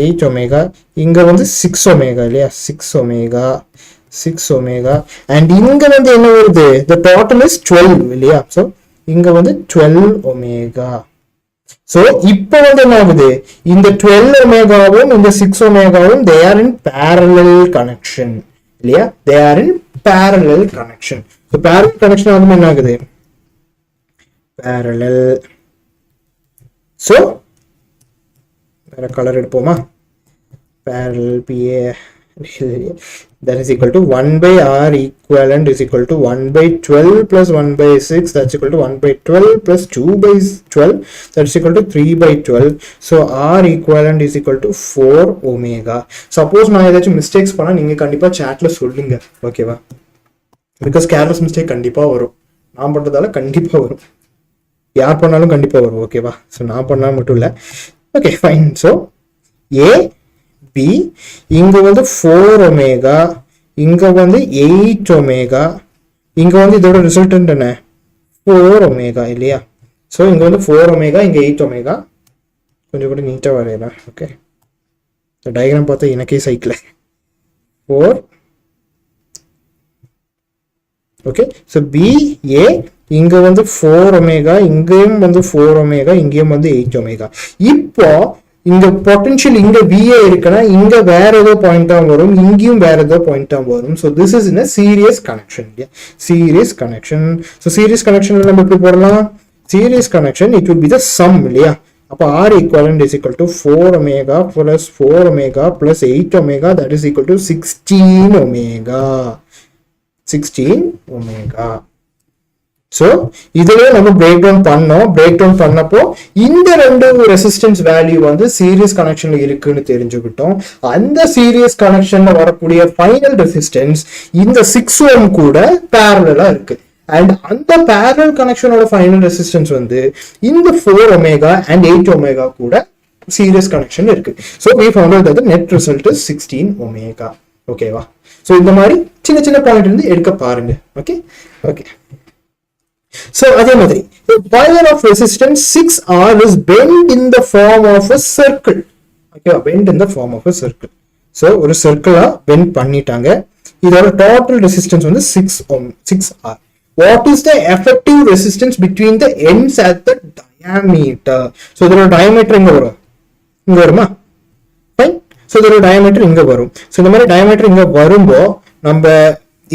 Speaker 1: 8 omega, இங்க வந்து 6 omega இல்லையா? 6 omega, 6 omega, and இங்க வந்து என்ன வருது? the total is 12 இல்லையா? ஸோ இங்க வந்து 12 omega. So இப்போ வந்து என்ன ஆகுது? இந்த 12 ஒமேகாவும் இந்த 6 ஒமேகாவும் they are in parallel connection இல்லையா? they are in parallel connection. So parallel connection ஆகுது என்ன ஆகுது? parallel. So வேற colour எடுப்போமா? parallel PA that is equal to 1 by R equivalent is equal to 1 by 12 plus 1 by 6, that's equal to 1 by 12 plus 2 by 12, that's equal to 3 by 12. So R equivalent is equal to 4 omega. Suppose நான் ஏதாச்சும் mistakes பண்ணா நீங்க கண்டிப்பா chatல சொல்லுங்க, ஓகேவா? Because careless mistake கண்டிப்பா வரும், நான் பண்றதால கண்டிப்பா வரும், யார் பண்ணாலும் கண்டிப்பா வரும், ஓகேவா? ஸோ நான் பண்ணா மட்டும் இல்லை. Okay fine. So A B இங்க வந்து 4 omega, இங்க வந்து 8 omega, இங்க வந்து இதோட ரிசல்டன்ட் என்ன 4 omega இல்லையா? ஸோ இங்க வந்து 4 omega, இங்க 8 omega. கொஞ்சம் கூட நீட்டா வரையலாம். ஓகே, இந்த டயக்ராம் பார்த்தா எனக்கே cycle 4. Okay, so B A இங்க வந்து 4 omega, இங்கேயும் வந்து 4 omega, இங்கேயும் வந்து 8 omega. இப்போ இங்க பொட்டன்ஷியல் இங்க VA இருக்குன்னா இங்க வேற ஏதோ பாயிண்டா வரும், இங்கேயும் வேற ஏதோ பாயிண்டா வரும். So this is in serious connection இல்லையா? Serious connection. ஸோ சீரியஸ் கனெக்ஷன்ல நம்ம எப்படி போடலாம்? Serious connection it will be the sum இல்லையா? அப்போ R equivalent is equal to 4 omega plus 4 omega plus 8 omega, that is equal to 16 omega. 16 omega. So இதுவே நம்ம break down பண்ணோம். பிரேக் டவுன் பண்ணப்போ இந்த ரெண்டு ரெசிஸ்டன்ஸ் வேல்யூ வந்து சீரியஸ் கனெக்ஷன்ல இருக்குன்னு தெரிஞ்சுக்கிட்டோம். அந்த சீரியஸ் கனெக்ஷன்ல வரக்கூடிய ஃபைனல் ரெசிஸ்டன்ஸ் இந்த 6 ohm கூட பேரலா இருக்கு. அண்ட் அந்த பேரல் கனெக்ஷனோட ஃபைனல் ரெசிஸ்டன்ஸ் வந்து இந்த 4 omega and 8 omega கூட சீரியஸ் கனெக்ஷன் இருக்கு. So we found out that the net result is 16 omega. ஓகேவா? ஸோ இந்த மாதிரி சின்ன சின்ன பாயிண்ட் இருந்து எடுக்க பாருங்க. Okay okay. So அதே மாதிரி a wire of resistance 6R is bent in the form of a circle. Okay, bent in the form of a circle. So ஒரு சர்க்கிளா பெண்ட் பண்ணிட்டாங்க. இதோட டோட்டல் ரெசிஸ்டன்ஸ் வந்து 6 ohm 6R. What is the effective resistance between the ends at the diameter? So இதோட diameter இங்க வரும், இங்க வருமா? Fine. So இதோட diameter இங்க வரும். So இந்த மாதிரி diameter இங்க வரும்போ நம்ம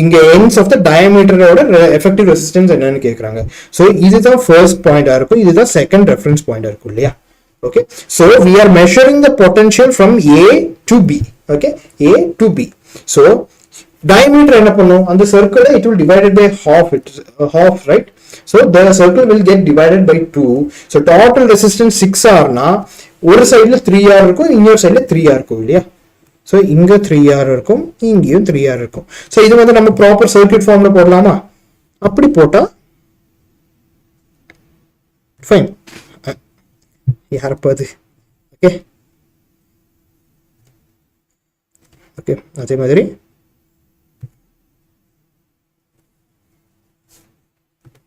Speaker 1: இங்க ends of the diameter ஓட effective resistance என்னன்னு கேக்குறாங்க. So இதுதான் first point ஆ இருக்கும், இதுதான் second reference point ஆ இருக்கும் இல்லையா? Okay, so we are measuring the potential from A to B. Okay, A to B. So diameter என்ன பண்ணும்? அந்த circle it will divided by half, half, right? So the circle will get divided by 2. So total resistance 6R னா ஒரு சைடுல 3R இருக்கும், இன்னொரு சைடுல 3R இருக்கும் இல்லையா? ஸோ இங்கே 3R இருக்கும், இங்கேயும் 3R இருக்கும். ஸோ இது வந்து நம்ம ப்ராப்பர் சர்க்யூட் ஃபார்ம்ல போடலாமா? அப்படி போட்டா ஃபைன். யாரப்பா அது? Okay okay. அதே மாதிரி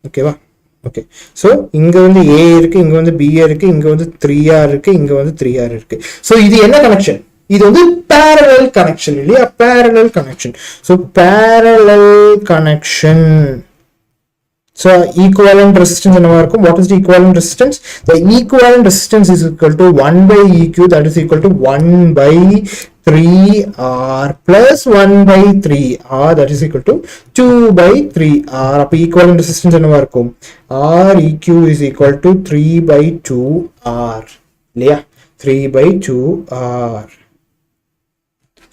Speaker 1: ஓகேவா? ஓகே. ஸோ இங்க வந்து A இருக்கு, இங்க வந்து B இருக்கு, இங்க வந்து 3R இருக்கு, இங்க வந்து 3R இருக்கு. ஸோ இது என்ன கனெக்ஷன்? இது வந்து parallel connection இல்லையா? parallel connection. So parallel connection. So equivalent resistance என்னவா இருக்கும்? What is the equivalent resistance? The equivalent resistance is equal to 1 by EQ, that is equal to 1 by 3R plus 1 by 3R, that is equal to 2 by 3R. அப்ப equivalent resistance என்னவா இருக்கும்? R EQ is equal to 3 by 2R இல்லையா? 3 by 2R.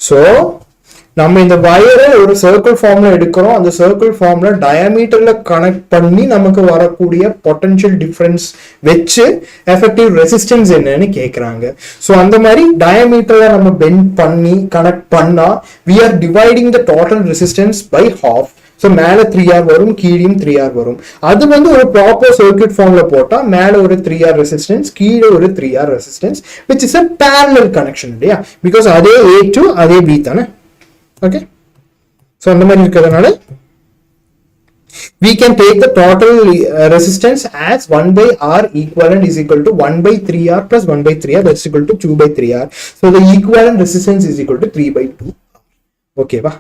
Speaker 1: So நம்ம இந்த வயரை ஒரு circle ஃபார்ம்ல எடுக்கிறோம். அந்த சர்க்கிள் ஃபார்ம்ல டயாமீட்டர்ல கனெக்ட் பண்ணி நமக்கு வரக்கூடிய பொட்டன்ஷியல் டிஃபரன்ஸ் வச்சு எஃபெக்டிவ் ரெசிஸ்டன்ஸ் என்னன்னு கேட்குறாங்க. ஸோ அந்த மாதிரி டயாமீட்டர்ல நம்ம பெண்ட் பண்ணி கனெக்ட் பண்ணா we are dividing the total resistance by half. So மேலே 3R வரும், கீழேயும் 3R வரும். அது வந்து ஒரு ப்ராப்பர் சர்க்யூட் ஃபார்ம்ல போட்டா மேலே ஒரு 3R ரெசிஸ்டன்ஸ், கீழே ஒரு 3R resistance, which is a parallel connection இல்லையா? பிகாஸ் அதே A to அதே B தானே. ஓகே, ஸோ அந்த மாதிரி இருக்கிறதுனால we can take the total resistance as 1 by R equivalent is equal to 1 by 3R plus 1 by 3R, that's equal to 2 by 3R. So the equivalent resistance is equal to 3 by 2. Okay va?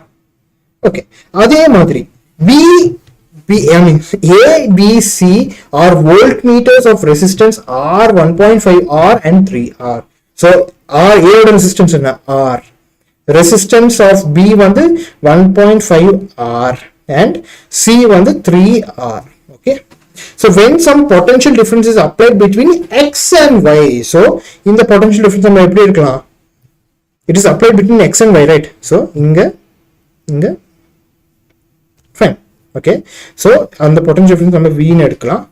Speaker 1: Okay, அதே மாதிரி I mean A, B, C are voltmeters of resistance R, 1.5 R and 3R. So R A ஓட resistance என்ன? R. Resistance of B வந்து 1.5 R and C வந்து 3R. Okay, so when some potential difference is applied between X and Y, so இந்த potential difference நம்ம எப்படி இருக்கலாம்? It is applied between x and y, right? So inga fine. Okay, so and the potential difference நம்ம v ன்னு எடுக்கலாம்.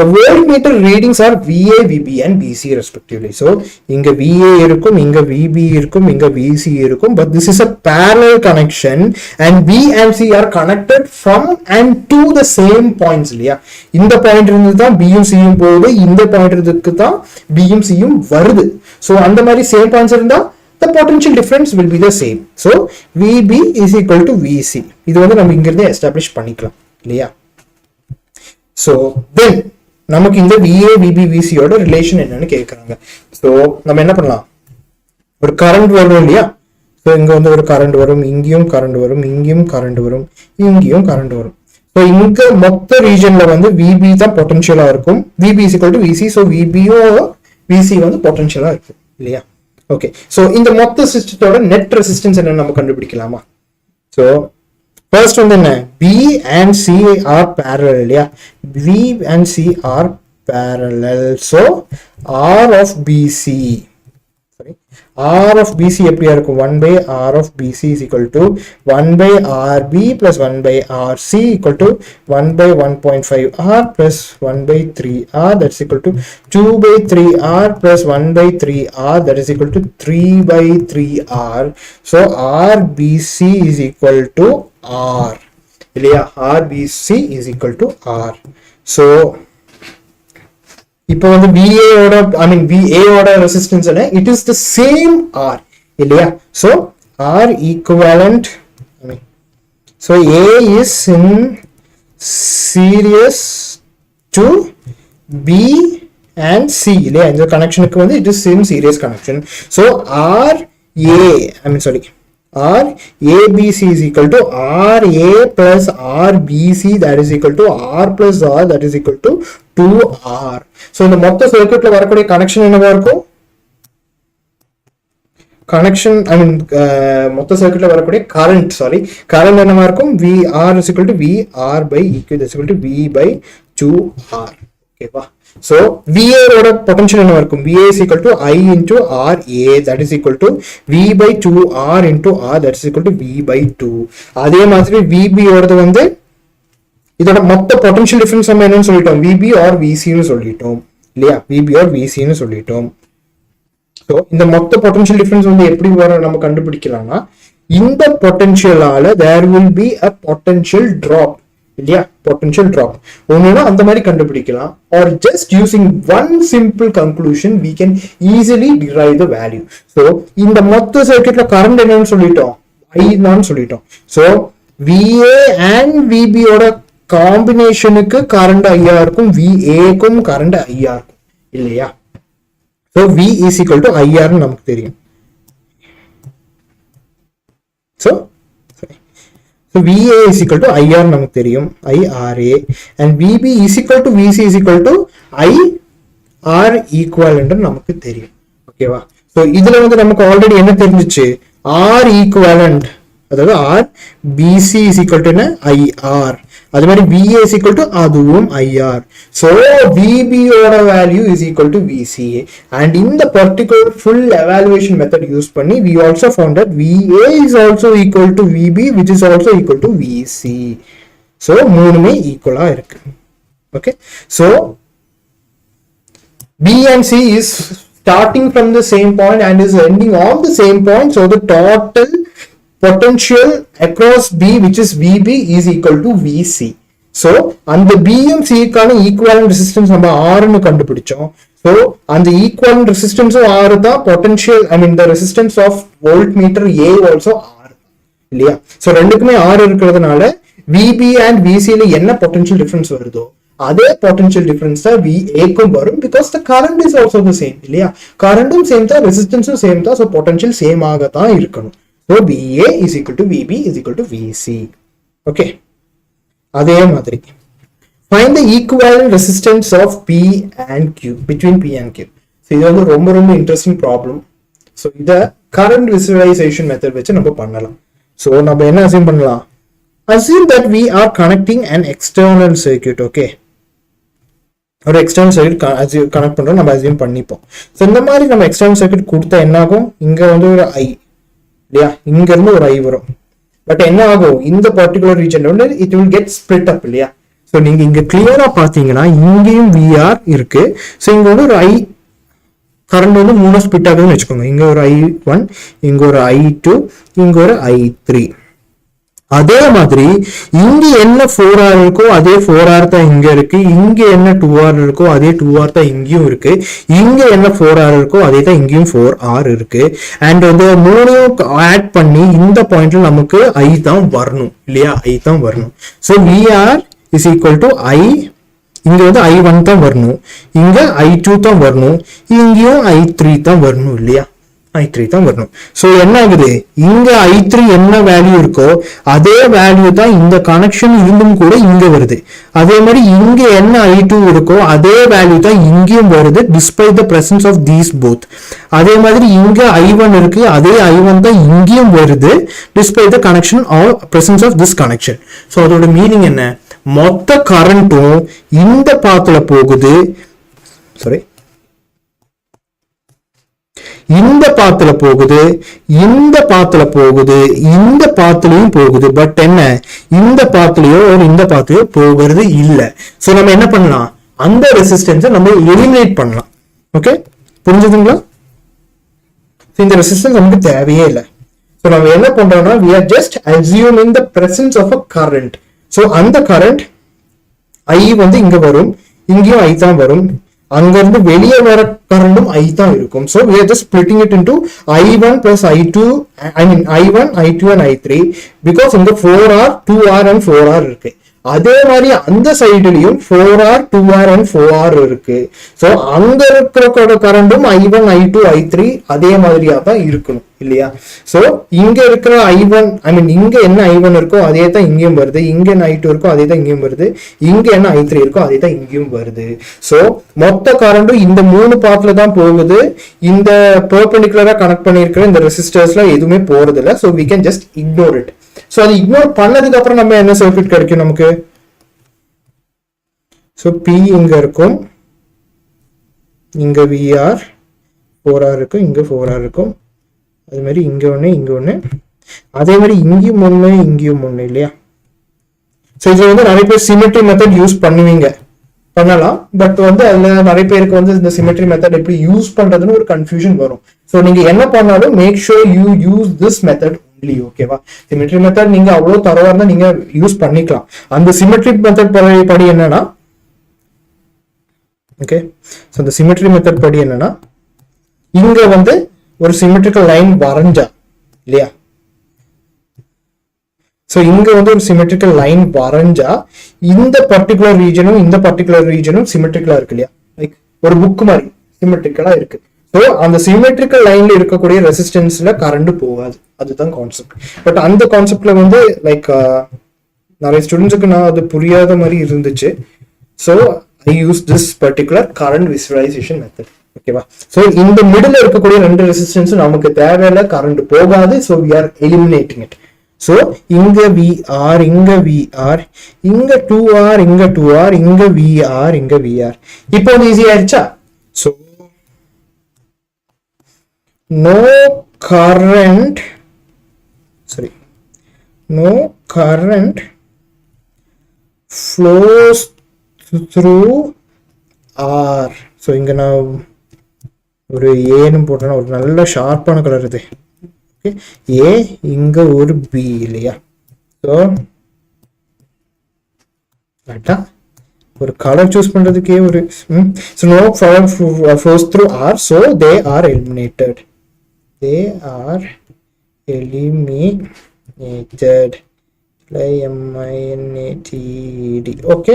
Speaker 1: The voltmeter readings are VA, VB and VC respectively. So inga VA irukum, inga VB irukum, inga VC irukum, but this is a parallel connection and V and C are connected from and to the same points இல்லையா? இந்த point இருந்து தான் B யும் C யும் போகுது, இந்த point இருக்கு தான் B யும் C யும் வருது. So அந்த மாதிரி சேம் பாயிண்ட்ஸ் இருந்தா the potential difference will be the same. So VB is equal to VC. இது வந்து நம்ம இங்க இருந்து எஸ்டாப்லிஷ் பண்ணிக்கலாம் இல்லையா? So then நமக்கு இந்த VA, VB, VC ஓட ரிலேஷன் என்னன்னு கேட்கறாங்க. ஸோ நம்ம என்ன பண்ணலாம், ஒரு கரண்ட் வரும் இல்லையா? ஸோ இங்க வந்து ஒரு கரண்ட் வரும், இங்கேயும் கரண்ட் வரும், இங்கேயும் கரண்ட் வரும், இங்கேயும் கரண்ட் வரும். ஸோ இங்க மொத்த ரீஜன்ல வந்து VB தான் பொட்டன்ஷியலா இருக்கும், VB is equal to VC. So VBயும் VC வந்து பொட்டன்ஷியலா இருக்கும் இல்லையா? ஓகே, ஸோ இந்த மொத்த சிஸ்டத்தோட நெட் ரெசிஸ்டன்ஸ் என்னன்னு நம்ம கண்டுபிடிக்கலாமா? So first one then B and C are parallel, yeah. B and C are parallel. So R of BC, sorry, R of BC எப்படி இருக்கும்? 1 by R of BC is equal to 1 by RB plus 1 by RC equal to 1 by 1.5 R plus 1 by 3 R, that's equal to 2 by 3 R plus 1 by 3 R, that is equal to 3 by 3 R. So RBC is equal to R இல்லையா? RBC is equal to R. So இப்போ வந்து VA ஓட VA ஓட resistance என்ன? It is the same R இல்லையா? So R equivalent, so A is in series to B and C இல்லையா? இந்த கனெக்ஷனுக்கு வந்து it is in series connection. So R ABC is equal to RA plus RBC, that is equal to R plus R, that is equal to 2R. So இந்த மொத்த சர்க்யூட்ல வரக்கூடிய connection என்னவா இருக்கும்? Connection மொத்த சர்க்யூட்ல வரக்கூடிய கரண்ட் என்னவா இருக்கும்? VR is equal to VR by EQ, that is equal to V by 2R. ஓகேவா? So VA ஓட பொட்டன்ஷியல் என்ன இருக்கும்? VA is equal to I into RA, that is equal to V by 2R into R, that is equal to V by 2. அதே மாதிரி VB ஓடது வந்து இதோட மொத்த potential difference நம்ம என்னன்னு சொல்லிட்டோம்? VB or VC ன்னு சொல்லிட்டோம் இல்லையா? VB or VC ன்னு சொல்லிட்டோம். ஸோ இந்த மொத்த பொட்டன்ஷியல் டிஃபரன்ஸ் வந்து எப்படி வரும் நம்ம கண்டுபிடிக்கலாம்னா, இந்த பொட்டன்ஷியலால there will be a potential drop இல்லையா? பொட்டன்ஷியல் ட்ராப் ஒண்ணுனா அந்த மாதிரி கண்டுபிடிக்கலாம். or just using one simple conclusion we can easily derive the value. so இந்த மொத்த சர்க்யூட்ல கரண்ட் என்னன்னு சொல்லிட்டோம்? I ன்னு சொல்லிட்டோம். so VA and VB ஓட காம்பினேஷனுக்கு கரண்ட் ஐயா இருக்கும், VA க்கும் கரண்ட் ஐயா இருக்கும் இல்லையா? so V is equal to IR ன்னு நமக்கு தெரியும். so VA is equal to IR நமக்கு தெரியும், IRA, and VB is equal to VC is equal to IR equivalent நமக்கு தெரியும். ஓகேவா? ஸோ இதுல வந்து நமக்கு ஆல்ரெடி என்ன தெரிஞ்சிச்சு? R equivalent, அதாவது R BC is equal to IR, அது மாதிரி VA is equal to அதுவும் IR. So VB ஓட value is equal to VCA, and in the particular full evaluation method use பண்ணி we also found that VA is also equal to VB, which is also equal to VC. So மூணுமே ஈக்குவலா இருக்கு. Okay, so B and C is starting from the same point and is ending on the same point. So the total potential across B, which is VB, is equal to VC. So and the B and C கான equivalent resistance நம்ம R னு கண்டுபிடிச்சோம். So and the equivalent resistance of R தான் potential, the resistance of voltmeter A also R இல்லையா? So ரெண்டுக்குமே R இருக்கிறதுனால VB and VC ல என்ன potential difference வருதோ அதே potential difference தான் VA க்கும் வரும், because the current is also the same இல்லையா? கரண்டும் சேம் தான், ரெசிஸ்டன்ஸும் சேம் தான், so potential சேம் ஆக தான் இருக்கணும். So VA is equal to VB is equal to VC. Okay, அதே மாதிரி find the equivalent resistance of P and Q, between P and Q. So இது வந்து ரொம்ப இன்ட்ரெஸ்டிங் ப்ராப்ளம். ஸோ இதை கரண்ட் விசுவலைசேஷன் மெத்தட் வச்சு நம்ம பண்ணலாம். ஸோ நம்ம என்ன அசியூம் பண்ணலாம்? assume that we are connecting an external circuit. Okay, ஒரு எக்ஸ்டர்னல் சர்க்யூட் கனெக்ட் பண்றோம், நம்ம அசியூம் பண்ணிப்போம். ஸோ இந்த மாதிரி நம்ம எக்ஸ்டர்னல் சர்க்யூட் கொடுத்தா என்ன ஆகும், இங்க வந்து ஒரு ஐ இல்லையா, இங்க இருந்து ஒரு ஐ வரும். பட் என்ன ஆகும், இந்த பர்டிகுலர் ரீஜன் வந்து இட் வில் கெட் ஸ்பிளிட் அப் இல்லையா. ஸோ நீங்க இங்க கிளியரா பாத்தீங்கன்னா இங்கேயும் விஆர் இருக்கு. ஸோ இங்க வந்து ஒரு ஐ கரண்ட் வந்து 3 ஸ்பிளிட் ஆகுதுன்னு வச்சுக்கோங்க. இங்க ஒரு I1, இங்க ஒரு I2, இங்க ஒரு I3. அதே மாதிரி இங்க என்ன 4R இருக்கோ அதே 4R தான் இங்க இருக்கு. இங்க என்ன 2R இருக்கோ அதே 2R தான் இங்கேயும் இருக்கு. இங்க என்ன 4R இருக்கோ அதே தான் இங்கேயும் 4R இருக்கு. அண்ட் வந்து 3 ஆட் பண்ணி இந்த பாயிண்ட்ல நமக்கு I தான் வரணும் இல்லையா, I தான் வரணும். So VR is equal to I, இங்க வந்து I1 தான் வரணும், இங்க I2 தான் வரணும், இங்கேயும் I3 தான் வரணும் இல்லையா, I3 தான் வரணும். ஸோ என்ன ஆகுது, இங்க I3 என்ன வேல்யூ இருக்கோ அதே வேல்யூ தான் இந்த கனெக்ஷன் இருந்தும் கூட இங்க வருது. அதே மாதிரி இங்க என்ன I2 இருக்கோ அதே வேல்யூ தான் இங்கேயும் வருது despite the presence of these both. அதே மாதிரி இங்க I1 இருக்கு, அதே I1 தான் இங்கேயும் வருது despite the connection or presence of this connection. So அதோட மீனிங் என்ன, மொத்த கரண்ட்டும் இந்த பாத்துல போகுது, சாரி இந்த பாத்துல போகுது, இந்த பாத்துல போகுது, இந்த பாத்துலயும் போகுது. பட் என்ன, இந்த பாத்துலயோ இந்த பாத்துலயோ போகிறது இல்ல. சோ நம்ம என்ன பண்ணலாம், அந்த ரெசிஸ்டன்ஸை நம்ம எலிமினேட் பண்ணலாம். ஓகே, புரிஞ்சுதுங்களா? இந்த ரெசிஸ்டன்ஸ் நமக்கு தேவையே இல்லை. ஸோ நம்ம என்ன பண்றோம்னா we are just assuming the presence of a current. So அந்த கரண்ட் ஐ வந்து இங்க வரும், இங்கேயும் ஐ தான் வரும், அங்க இருந்து வெளியே வர கரண்டும் ஐ தான் இருக்கும். So we are just splitting it into I1 plus I2, I mean I1, I2 and I3 because இந்த 4R, 2R and 4R இருக்கு. அதே மாதிரி அந்த சைடுலயும் 4R, 2R and 4R இருக்கு. ஸோ அங்க இருக்கிற கரண்டும் I1, I2, I3 அதே மாதிரியா தான் இருக்கணும் இல்லையா. ஸோ இங்க இருக்கிற I1, ஐ மீன் இங்க என்ன I1 இருக்கோ அதே தான் இங்கேயும் வருது, இங்க என்ன I2 இருக்கோ அதே தான் இங்கேயும் வருது, இங்க என்ன I3 இருக்கோ அதே தான் இங்கேயும் வருது. ஸோ மொத்த கரண்டும் இந்த 3 பார்ட்ல தான் போகுது. இந்த பெர்பெண்டிகுலரா கனெக்ட் பண்ணிருக்கிற இந்த ரெசிஸ்டர்ஸ்ல எதுவுமே போறது இல்லை. So we can just ignore it. So அது இக்னோர் பண்ணதுக்கு அப்புறம் நம்ம என்ன சர்க்யூட் கிடைக்கும் நமக்கு, ஸோ P இங்க இருக்கும், இங்க VR 4R இருக்கும், இங்க 4R இருக்கும், அது மாதிரி இங்க ஒண்ணு இங்க ஒண்ணு, அதே மாதிரி இங்கேயும் ஒண்ணு இங்கேயும் ஒண்ணு இல்லையா. ஸோ இதுல வந்து நிறைய பேர் சிமெட்ரி மெத்தட் யூஸ் பண்ணுவீங்க, பண்ணலாம். பட் வந்து அதுல நிறைய பேருக்கு வந்து இந்த சிமெட்ரி மெத்தட் எப்படி யூஸ் பண்றதுன்னு ஒரு கன்ஃபியூஷன் வரும். ஸோ நீங்க என்ன பண்ணாலும் make sure you use this method only. ஓகேவா, சிமெட்ரி மெத்தட் நீங்க அவ்வளவு தரவா இருந்தா நீங்க யூஸ் பண்ணிக்கலாம். அந்த சிமெட்ரி மெத்தட் படி என்னன்னா, ஓகே, ஸோ அந்த சிமெட்ரி மெத்தட் படி என்னன்னா, இங்க வந்து ஒரு சிமெட்ரிக்கல் லைன் வரைஞ்சா இல்லையா, ஸோ இங்க வந்து ஒரு சிமெட்ரிக்கல் லைன் வரைஞ்சா இந்த பர்டிகுலர் ரீஜனும் இந்த பர்டிகுலர் ரீஜனும் சிமெட்ரிக்கலா இருக்கு இல்லையா, லைக் ஒரு புக் மாதிரி சிமெட்ரிக்கலா இருக்கு. ஸோ அந்த சிமெட்ரிக்கல் லைன்ல இருக்கக்கூடிய ரெசிஸ்டன்ஸ்ல கரண்ட் போகாது, அதுதான் கான்செப்ட். பட் அந்த கான்செப்ட்ல வந்து லைக் நிறைய ஸ்டூடெண்ட்ஸுக்கு நான் அது புரியாத மாதிரி இருந்துச்சு. So I use this particular current visualisation method. ஓகேவா, ஸோ இந்த மிடில் இருக்கக்கூடிய 2 ரெசிஸ்டன்ஸும் நமக்கு தேவையில்ல, கரண்ட் போகாது. So we are eliminating it. So இங்க VR, இங்க VR, இங்க 2R, இங்க 2R, இங்க VR, இங்க VR. இப்போ அது ஈஸி ஆயிடுச்சா? So no current flows through R. So இங்க நான் ஒரு ஏன்னு போட்டேன்னா ஒரு நல்ல ஷார்ப்பான கலர் இது. ஓகே, ஏ இங்க ஒரு பி இல்லையா. ஸோ கரெக்டா ஒரு கலர் சூஸ் பண்றதுக்கே ஒரு so no current flows through R, so they are eliminated. MINATED. Okay,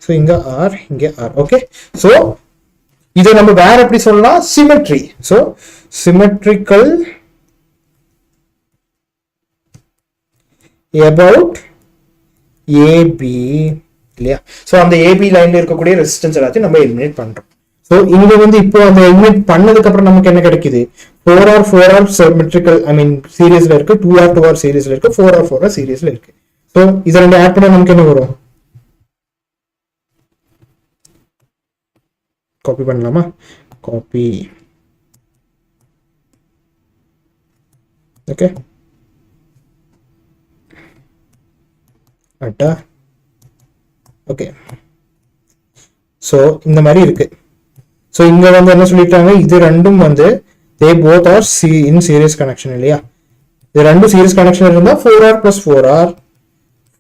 Speaker 1: so இங்க R, இங்க R. ஓகே, ஸோ இதை நம்ம வேற எப்படி சொல்லலாம், symmetry. So symmetrical about AB இல்லையா. ஸோ அந்த ஏபி லைன்ல இருக்கக்கூடிய ரெசிஸ்டன்ஸ் எல்லாத்தையும் நம்ம எலிமினேட் பண்றோம். ஸோ இங்க வந்து இப்போ அந்த எலிமினேட் பண்ணதுக்கு அப்புறம் நமக்கு என்ன கிடைக்குது, 4R சிமெட்ரிக்கல், ஐ மீன் சீரீஸ்ல இருக்கு, 2R சீரீஸ்ல இருக்கு, 4R சீரீஸ்ல இருக்கு. ஸோ இதை 2 ஆட் பண்ணா நமக்கு என்ன வரும், காப்பி பண்ணலாமா? காப்பி. ஓகே, அட்டா. ஓகே, ஸோ இந்த மாதிரி இருக்கு. ஸோ இங்க வந்து என்ன சொல்லிட்டாங்க, இது ரெண்டும் வந்து they both are in serious connection இல்லையா? இது ரெண்டும் சீரியஸ் கனெக்ஷன் இருந்தால் 4R + 4R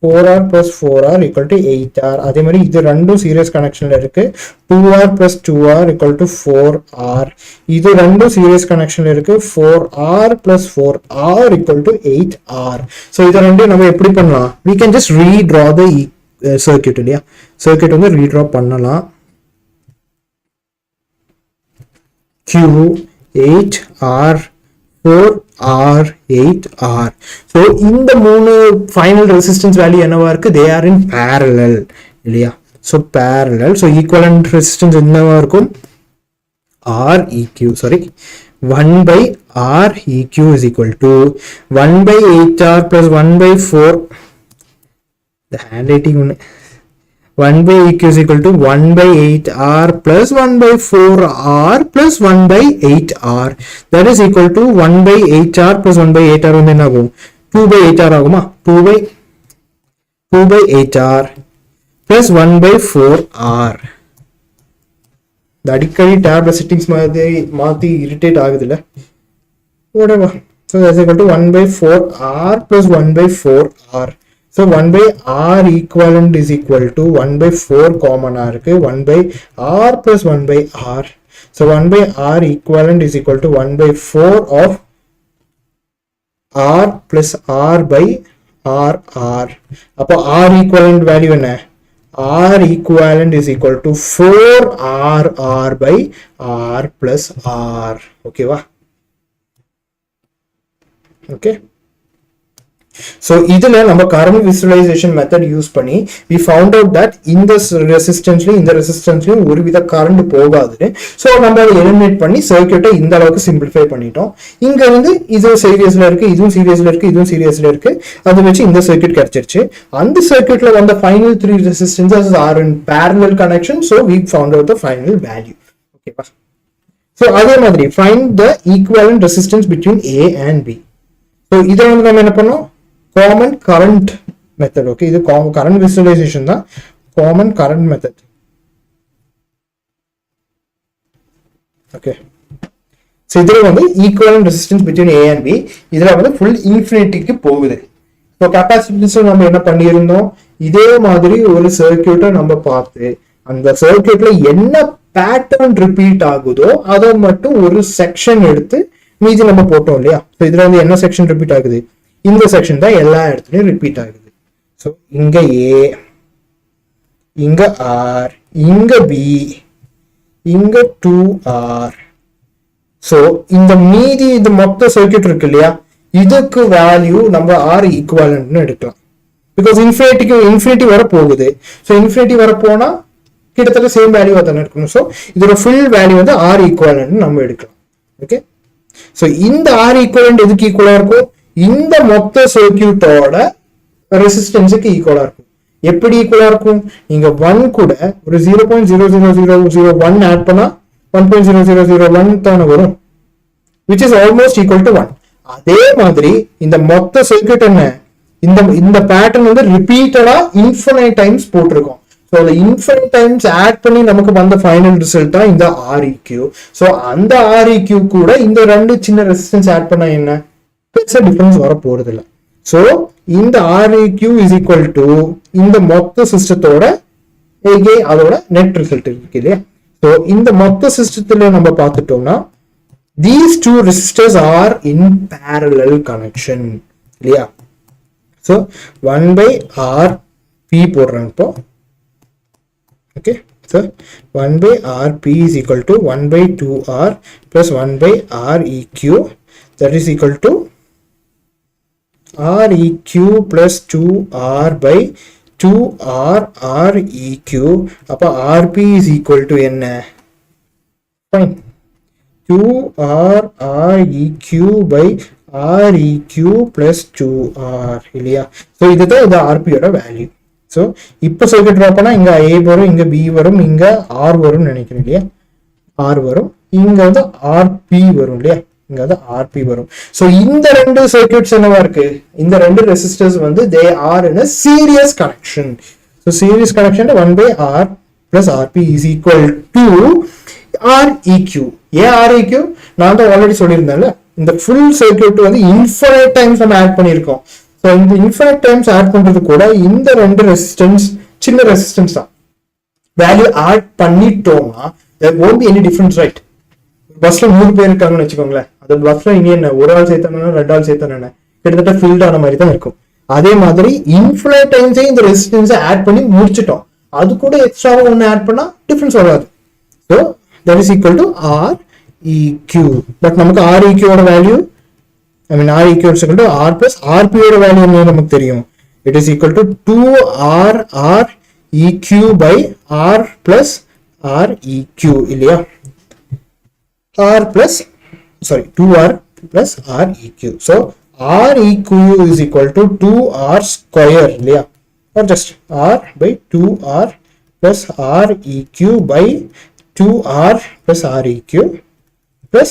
Speaker 1: 4R + 4R = 8R. அதே மாதிரி இது ரெண்டும் சீரியஸ் கனெக்ஷன்ல இருக்கு. 2R + 2R = 4R. இது ரெண்டும் சீரியஸ் கனெக்ஷன்ல இருக்கு. 4R + 4R = 8R. ஸோ இதை ரெண்டும் நம்ம எப்படி பண்ணலாம்? we can just redraw the circuit இல்லையா? சர்க்யூட் வந்து ரீட்ரா பண்ணலாம். Q 8R 4R 8R. So இந்த மூணு ஃபைனல் ரெசிஸ்டன்ஸ் வேல்யூ என்னவா இருக்கு? தே ஆர் இன் பேரலல் இல்லையா? So parallel. So equivalent resistance என்னவா இருக்கும்? Req, sorry, 1/Req is equal to 1/8R + 1/4. The handwriting 1/Eq is equal to 1/8R + 1/4R + 1/8R. That is equal to 1/8R + 1/8R வந்து என்ன ஆகும்? 2/8R ஆகுமா? 2/8R + 1/4R. அடிக்கடி டேப்ல settings மாத்தி irritate ஆகுதுல்ல. whatever. So that's equal to 1/4R + 1/4R. So 1/R equivalent is equal to 1/4 common இருக்கு, 1/R + 1/R. So 1/R equivalent is equal to 1/4 of R plus R/RR. அப்போ R equivalent value என்ன? R equivalent is equal to 4RR/R plus R. ஓகேவா? Okay, so இதுல நம்ம current visualisation method use பண்ணி we found out that இந்த ரெசிஸ்டன்ஸ்லயும் ஒருவித current போகாதுன்னு. So நம்ம அதை எலிமினேட் பண்ணி சர்க்யூட்டை இந்த அளவுக்கு சிம்பிளிஃபை பண்ணிட்டோம். இங்க வந்து இது சீரியஸ்ல இருக்கு, இதுவும் சீரியஸ்ல இருக்கு, இதுவும் சீரியஸ்ல இருக்கு. அதை வச்சு இந்த சர்க்யூட் கிடைச்சிருச்சு. அந்த சர்க்யூட்ல வந்த final 3 resistances R in parallel connection. So we found out the final value. ஓகேவா? ஸோ அதே மாதிரி find the equivalent resistance between A and B. So இதை வந்து நம்ம என்ன பண்ணோம்? Common current method. ஓகே, இது கரண்ட் விசுவலைசேஷன் தான், common current method. Okay, so இதுல வந்து equivalent resistance between A and B. இதுல வந்து ஃபுல் இன்ஃபினிட்டிக்கு போகுது. ஸோ கெப்பாசிட்டன்ஸ் நம்ம என்ன பண்ணியிருந்தோம்? இதே மாதிரி ஒரு சர்க்யூட்டை நம்ம பார்த்து அந்த சர்க்யூட்ல என்ன பேட்டர்ன் ரிப்பீட் ஆகுதோ அதை மட்டும் ஒரு செக்ஷன் எடுத்து மீதி நம்ம போட்டோம் இல்லையா? ஸோ இதுல வந்து என்ன செக்ஷன் ரிப்பீட் ஆகுது? இந்த செக்ஷன் தான் எல்லா இடத்துலயும் ரிப்பீட் ஆகுது. ஸோ இங்க A, இங்க R, இங்க B, இங்க 2R. ஸோ இந்த மீதி இந்த மொத்த சர்க்யூட் இருக்கு இல்லையா, இதுக்கு வேல்யூ நம்ம R ஈக்குவலன்ட்னு எடுக்கலாம். பிகாஸ் இன்ஃபினிட்டி வர போகுது. ஸோ இன்ஃபினிட்டி வர போனா கிட்டத்தட்ட சேம் வேல்யூ தானே இருக்கணும். ஸோ இதோட ஃபுல் வேல்யூ வந்து R ஈக்குவலன்ட் நம்ம எடுக்கலாம். ஓகே, ஸோ இந்த R ஈக்குவலன்ட் எதுக்கு ஈக்குவலா இருக்கும்? இந்த மொத்த சர்க்யூட்டோட ரெசிஸ்டன்ஸுக்கு ஈக்குவலா இருக்கும். எப்படி ஈக்குவலா இருக்கும்? நீங்க 1 கூட ஒரு 0.00001 ஆட் பண்ணா 1.0001 தானே வரும், which is almost equal to 1. அதே மாதிரி இந்த மொத்த சர்க்யூட் என்ன, இந்த பேட்டர்ன் வந்து ரிப்பீட்டடா இன்ஃபினைட் டைம்ஸ் போட்டிருக்கோம். ஸோ அந்த இன்ஃபினைட் டைம்ஸ் ஆட் பண்ணி நமக்கு வந்த ஃபைனல் ரிசல்ட் தான் இந்த Req. ஸோ அந்த Req கூட இந்த ரெண்டு சின்ன ரெசிஸ்டன்ஸ் ஆட் பண்ணா என்ன பெருசா டிஃபரன்ஸ் வர போறது இல்லை. ஸோ இந்த Req இஸ் ஈக்குவல் டு இந்த மொத்த சிஸ்டத்தோட அதோட நெட் ரிசல்ட் இருக்கு இல்லையா? ஸோ இந்த மொத்த சிஸ்டத்துல நம்ம பார்த்துட்டோம்னா these two resistors are in parallel connection இல்லையா? ஸோ 1/Rp போடுறாங்க இப்போ. Okay, so 1/Rp is equal to 1/2R plus 1/Req. That is equal to Req plus 2R/2R Req. அப்போ Rp is equal to என்ன? Fine, 2R Req plus 2R இல்லையா? So இதுதான் இந்த ஆர்பியோட value. So இப்போ circuit draw பண்ணா இங்க A வரும், இங்க B வரும், இங்க R வரும்னு நினைக்கிறேன் இல்லையா? R வரும், இங்க வந்து RP வரும் இல்லையா, இங்க வந்து RP வரும். சோ இந்த ரெண்டு சர்க்யூட்ஸ் என்னவா இருக்கு, இந்த ரெண்டு ரெசிஸ்டர்ஸ் வந்து they are in a series connection. So series connection 1 by R plus RP is equal to Req. ஏன் Req? நான் தான் ஆல்ரெடி சொல்லியிருந்தேன்ல, இந்த ஃபுல் சர்க்யூட் வந்து இன்ஃபினிட் டைம்ஸ் நம்ம ஆட் பண்ணியிருக்கோம். ஸோ இந்த இன்ஃபினிட் டைம்ஸ் ஆட் பண்றது கூட இந்த ரெண்டு ரெசிஸ்டன்ஸ் சின்ன ரெசிஸ்டன்ஸ் தான். வேல்யூ ஆட் பண்ணிட்டோம்னா there won't be any difference, right? பஸ்ல 100 பேர் இருக்காங்கன்னு வச்சுக்கோங்களேன், அந்த பஸ்ல இங்க என்ன ஒரு ஆள் சேர்த்தானே 2 ஆள் சேர்த்தானே கிட்டத்தட்ட ஃபில்ட் ஆன மாதிரி தான் இருக்கும். அதே மாதிரி இன்ஃபினிட் டைம்ஸே இந்த ரெசிஸ்டன்ஸை ஆட் பண்ணி முடிச்சிட்டோம், அது கூட எக்ஸ்ட்ராவா ஒன்று ஆட் பண்ணா டிஃபரன்ஸ் வராது. So that is equal to Req. But நமக்கு Req ஓட value, I mean Req is equal to R plus RP ஓட வேல்யூ என்ன நமக்கு தெரியும். It is equal to 2R Req by R plus Req இல்லையா, R plus, sorry, 2R plus Req. So Req is equal to 2R square இல்லையா, or just R by 2R plus Req by 2R plus Req plus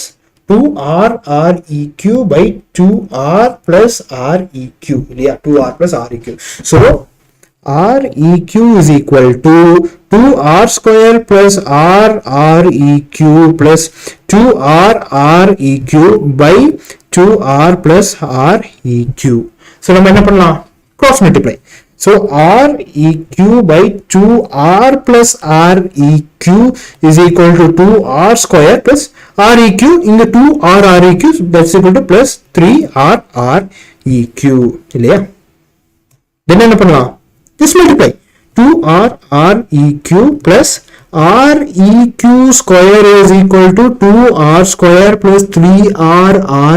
Speaker 1: 2R Req by 2R plus Req இல்லையா, 2R plus Req. So Req is equal to 2R square plus Req plus 2R Req by 2R plus Req. So நம்ம என்ன பண்ணலாம், cross multiply. So Req by 2R plus Req is equal to 2R square plus Req, in the 2R Req that's equal to plus 3R Req இல்லையா. then என்ன பண்ணலாம், just multiply 2R Req plus Req square is equal to 2R square plus 3R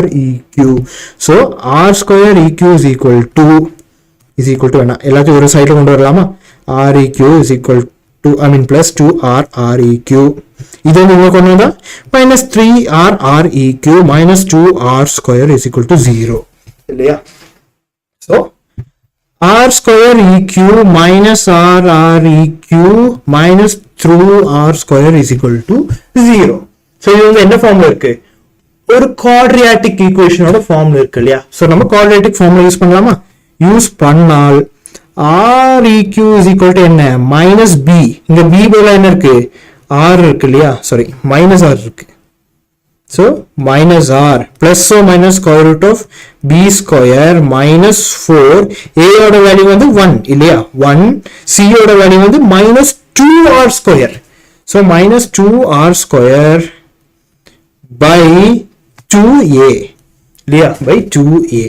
Speaker 1: Req. So R square Req is equal to என்ன, எல்லாத்தையும் ஒரு சைடுல கொண்டு வரலாமா, Req is equal to, I mean plus 2R Req, இது நீங்க கொண்டு வந்தா minus 3R Req minus 2R square is equal to 0 இல்லையா. So R square Req minus R Req minus 2R square is equal to 0. So இது வந்து என்ன ஃபார்ம்ல இருக்கு, ஒரு குவாட்ரியாட்டிக் ஈக்குவேஷனோட ஃபார்ம்ல இருக்கு இல்லையா. சோ நம்ம குவாட்ரியாட்டிக் ஃபார்ம்ல யூஸ் பண்ணலாமா, யூஸ் பண்ணால் Req is equal to என்ன, minus b, இங்க b பதிலா என்ன இருக்கு, r இருக்கு இல்லையா, சாரி minus r இருக்கு. So minus r plus or minus square root of b square minus 4, a ஓட வேல்யூ வந்து 1 இல்லையா, 1, c ஓட வேல்யூ வந்து minus 2r square. So minus 2r square by 2a இல்லையா, by 2a.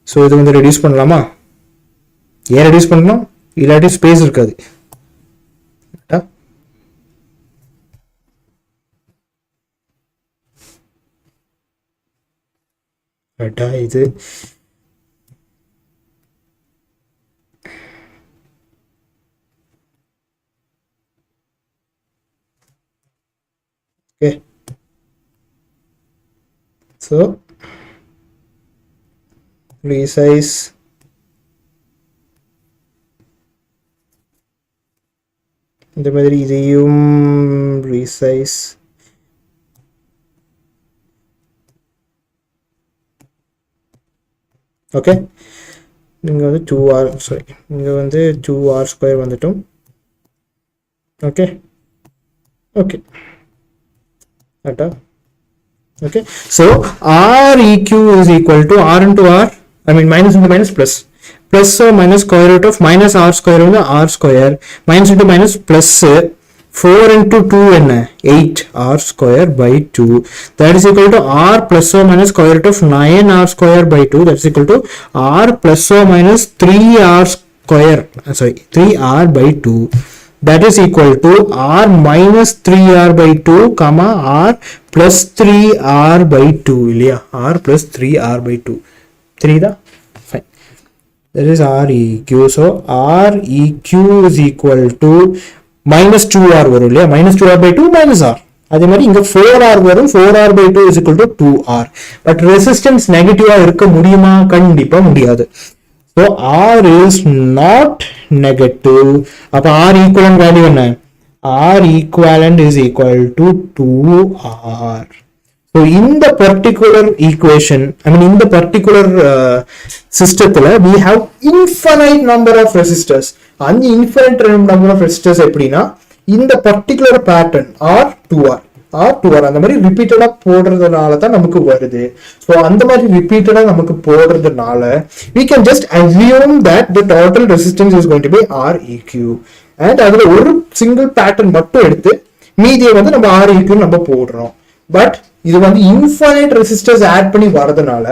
Speaker 1: So இது வந்து reduce பண்ணலாமா, ஏன் ரெடியூஸ் பண்ணலாம், இல்லாட்டி ஸ்பேஸ் இருக்காது. இது okay. So resize இந்த மாதிரி இதையும் resize ஓகே. இங்க வந்து 2R, சாரி இங்க வந்து 2R ஸ்கொயர் வந்துட்டோம். Okay okay atta okay. So Req is equal to R into R, I mean minus into minus plus, plus or minus square root of minus R square into R square minus into minus plus 4 into 2 என்ன 8 R square by 2, that is equal to R plus or minus square root of 9 R square by 2, that is equal to R plus or minus 3 R square, sorry 3 R by 2, that is equal to R minus 3R by 2 comma R plus 3R by 2 இல்லையா, R plus 3R by 2, 3 தான் fine, that is Req. So Req is equal to minus 2R வரும் இல்லையா, minus 2R by 2 minus R, அதே மாதிரி இங்க 4R வரும், 4R by 2 is equal to 2R. But resistance நெகட்டிவா இருக்க முடியுமா, கண்டிப்பா முடியாது. So R is not negative. அப்ப R equivalent value என்ன, R equivalent is equal to 2R. So in the particular equation, I mean in the particular system, we have infinite number of resistors. And the infinite number of resistors எப்படினா இந்த particular pattern R2R அந்த மாதிரி ரிப்பீட்டடா போடுறதுனால தான் நமக்கு வருது. So அந்த மாதிரி ரிப்பீட்டடா நமக்கு போடுறதுனால we can just assume that the total resistance is going to be Req. And அதுல ஒரு சிங்கிள் பேட்டர்ன் மட்டும் எடுத்து மீதியை வந்து நம்ம Req நம்ம போடுறோம். பட் இது வந்து இன்ஃபைனைட் ரெசிஸ்டர்ஸ் ஆட் பண்ணி வரதுனால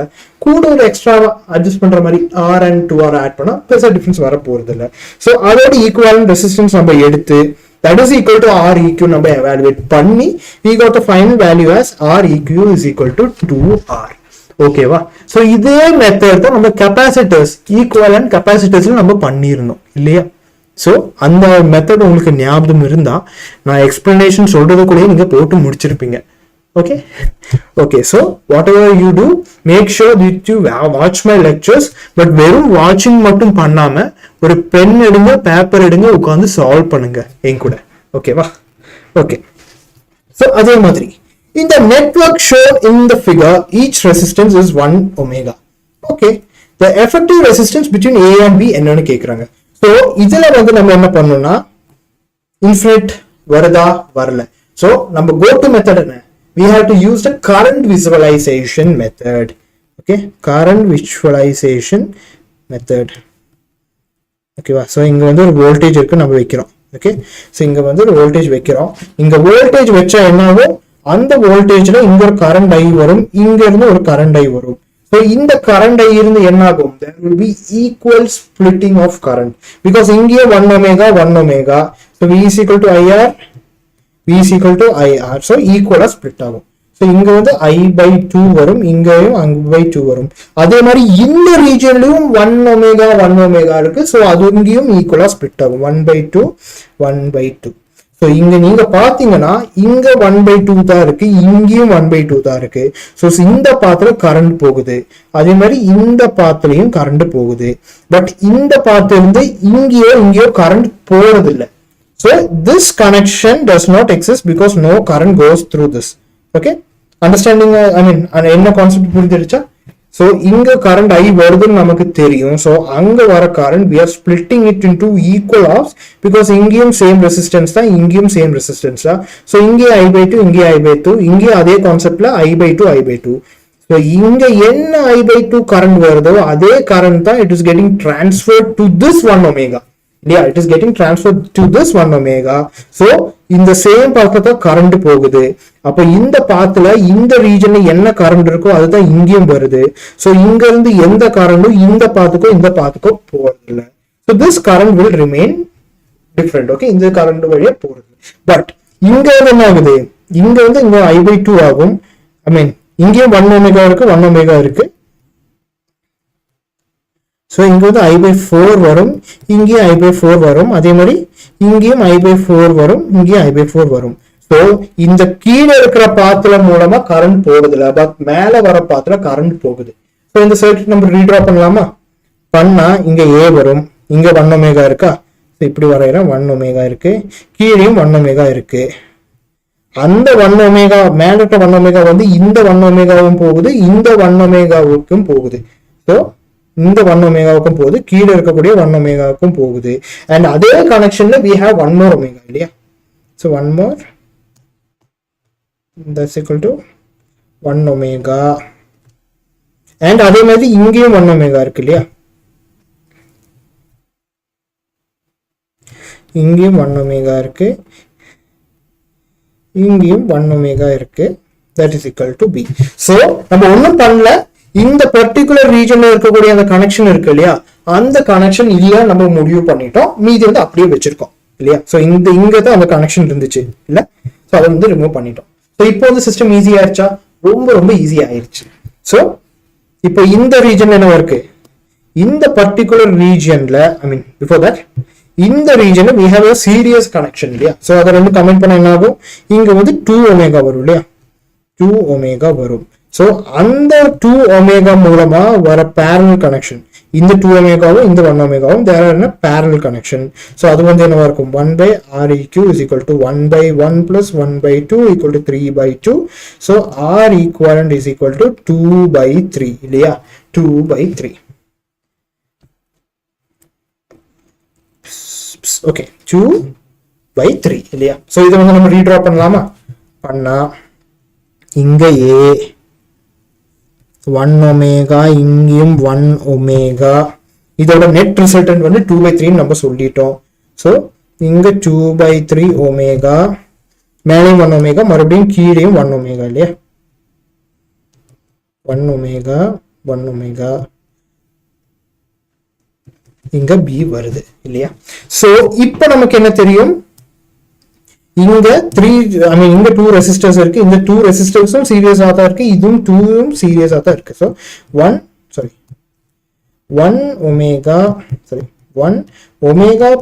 Speaker 1: கூட ஒரு எக்ஸ்ட்ரா அட்ஜஸ்ட் பண்ற மாதிரி R and 2R ஆட் பண்ணா பெருசா டிஃபரன்ஸ் வர போறது இல்லை. ஸோ அதோட ஈக்குவலன்ட் ரெசிஸ்டன்ஸ் நம்ம எடுத்து that is equal to Req நம்ம evaluate பண்ணி we got the final value as Req is equal to 2R. ஓகேவா? ஸோ இதே மெத்தட் தான் நம்ம கெப்பாசிட்டர்ஸ் ஈக்குவலன்ட் கெப்பாசிட்டர்ஸ்ல நம்ம பண்ணியிருந்தோம் இல்லையா? ஸோ அந்த மெத்தட் உங்களுக்கு ஞாபகம் இருந்தா நான் எக்ஸ்பிளனேஷன் சொல்றதுக்குள்ளேயே நீங்க போட்டு முடிச்சிருப்பீங்க. Okay, so whatever you do, make sure that you watch my lectures, but வெறும் வாட்சிங் மட்டும் பண்ணாம ஒரு பென் எடுங்க பேப்பர் எடுங்க உட்காந்து சால்வ் பண்ணுங்க என் கூட. ஓகேவா? ஓகே, ஸோ அதே மாதிரி in the network shown in the figure each resistance is 1 omega. Okay, the effective resistance between A and B என்னன்னு கேக்குறாங்க. ஸோ இதுல வந்து நம்ம என்ன பண்ணணும்னா இன்ஃபினிட் வருதா வரல. ஸோ நம்ம go to method என்ன, we have to use the current visualization method. Okay, current visualization method. Okay, so இங்க வந்து ஒரு வோல்டேஜ் இருக்கு நம்ம வைக்கிறோம். ஓகே, ஸோ இங்க வந்து ஒரு வோல்டேஜ் வைக்கிறோம். இங்க வோல்டேஜ் வச்சா என்னாகும், அந்த வோல்டேஜ்ல இங்க ஒரு கரண்ட் ஐ வரும், இங்க இருந்து ஒரு கரண்ட் ஐ வரும். ஸோ இந்த கரண்ட் ஐ இருந்து என்ன ஆகும், there will be equal splitting of current because இங்கே 1 omega 1 omega. So V is equal to IR, V is equal to IR. So equal split ஆகும். ஸோ இங்க வந்து I/2 வரும், இங்கேயும் I/2 வரும். அதே மாதிரி இந்த ரீஜன்லயும் 1 omega 1 omega இருக்கு. ஸோ அது இங்கேயும் ஈக்குவலா ஸ்பிளிட் ஆகும் 1/2 1/2. ஸோ இங்க நீங்க பாத்தீங்கன்னா இங்க 1/2 தான் இருக்கு, இங்கேயும் 1/2 தான் இருக்கு. ஸோ இந்த பாத்துல கரண்ட் போகுது, அதே மாதிரி இந்த பாத்துலயும் கரண்ட் போகுது. பட் இந்த பாத்துல இருந்து இங்கேயோ கரண்ட் போறது இல்லை. So this connection does not exist because no current goes through this. Okay, understanding? I mean, என்ன கான்செப்ட் புரிஞ்சிருச்சா? So இங்க current I வருதுன்னு நமக்கு தெரியும். So அங்க வர current we are splitting it into equal halves because இங்கேயும் same resistance தான், இங்கேயும் same resistance தான். So இங்கே I/2, இங்கே I/2, இங்கே அதே கான்செப்ட்ல I/2 I/2. So இங்க என்ன I/2 current வருதோ அதே current தான் it is getting transferred to this 1 omega. Yeah, it is getting transferred to this 1 omega. So இந்த சேம் பாத்ல தான் கரண்ட் போகுது. அப்ப இந்த பாத்ல இந்த ரீஜன்ல என்ன கரண்ட் இருக்கோ அதுதான் இங்கேயும் வருது. சோ இங்க இருந்து எந்த கரண்டும் இந்த பாத்துக்கோ போறது இல்ல. So this current will remain different. Okay, இந்த கரண்ட் வழியா போறது. பட் இங்க என்ன ஆகுது, இங்க வந்து இங்க I/2 ஆகும். I mean இங்கேயும் 1 omega இருக்கு 1 omega இருக்கு. ஸோ இங்க வந்து I/4 வரும், இங்கேயும் I/4 வரும், அதே மாதிரி இங்கேயும் I/4 வரும், இங்கேயும் I/4 வரும். ஸோ இந்த கீழே இருக்கிற பாத்துல மூலமா கரண்ட் போகுதுல, பட் மேல வர பாத்துல கரண்ட் போகுது. ஸோ இந்த சர்க்யூட் நம்ம ரீட்ரா பண்ணலாமா? பண்ணா இங்க A வரும், இங்க 1 omega இருக்கா, இப்படி வரையிறோம் 1 omega இருக்கு, கீழேயும் 1 omega இருக்கு. அந்த 1 omega மேல இருக்க 1 omega வந்து இந்த 1 omegaவும் போகுது, இந்த 1 omegaவுக்கும் போகுது. ஸோ இந்த 1 omegaவுக்கும் போகுது, கீழே இருக்கக்கூடிய 1 omegaவுக்கும் போகுது. அண்ட் அதே கனெக்ஷன்ல we have 1 more omega இல்லையா? So 1 more that's equal to 1 omega. And அதே மாதிரி இங்கேயும் 1 omega இருக்கு இல்லையா? இங்கேயும் 1 omega இருக்கு, இங்கேயும் 1 omega இருக்கு. That is equal to B. So நம்ம ஒன்றும் பண்ணல, இந்த பர்டிகுலர் ரீஜன்ல இருக்கக்கூடிய அந்த கனெக்ஷன் இருக்கு இல்லையா, அந்த கனெக்ஷன் இல்ல நம்ம முடிவு பண்ணிட்டோம், மீதி வந்து அப்படியே வச்சிருக்கோம் இல்லையா? ஸோ இங்க தான் அந்த கனெக்ஷன் இருந்துச்சு இல்ல, ஸோ அதை வந்து ரிமூவ் பண்ணிட்டோம். ஸோ இப்போ வந்து சிஸ்டம் ஈஸி ஆயிடுச்சா? ரொம்ப ஈஸி ஆயிடுச்சு. ஸோ இப்போ இந்த ரீஜன்ல என்ன இருக்கு, இந்த பர்டிகுலர் ரீஜன்ல ஐ மீன் பிஃபோர் தட் இந்த ரீஜன்ல we have a serious connection இல்லையா? ஸோ அதை ரெண்டு கமெண்ட் பண்ண என்ன ஆகும், இங்க வந்து 2 omega வரும் இல்லையா, 2 omega வரும். ஸோ அந்த 2 omega மூலமா வர parallel கனெக்ஷன் இந்த 2 ஒமேகாவும் இந்த 1 ஒமேகாவும் there are in parallel connection. So அது வந்து என்னவா இருக்கும் 1 by Req is equal to 1 by 1 plus 1 by 2 equal to 3 by 2. So R equivalent is equal to 2 by 3 இல்லையா, 2 by 3. ஓகே 2 by 3 இல்லையா. ஸோ இதை வந்து நம்ம ரீட்ரா பண்ணலாமா, பண்ணா இங்க A 1 ஒமேகா இங்கேயும் 1 ஒமேகா, இதோட நெட் ரிசல்டன்ட் வந்து 2 by 3 நம்ம சொல்லிட்டோம். ஸோ இங்க 2 by 3 ஒமேகா, மேலேயும் 1 ஒமேகா, மறுபடியும் கீழேயும் 1 ஒமேகா இல்லையா, 1 ஒமேகா 1 ஒமேகா, இங்க B வருது இல்லையா. ஸோ இப்போ நமக்கு என்ன தெரியும், இங்க 3 இங்க 2 ரெசிஸ்டர்ஸ் இருக்கு, இந்த 2 ரெசிஸ்டர்ஸும் சீரியஸா தான் இருக்கு, இதுவும் 2ம் சீரியஸா தான் இருக்கு. So 1 omega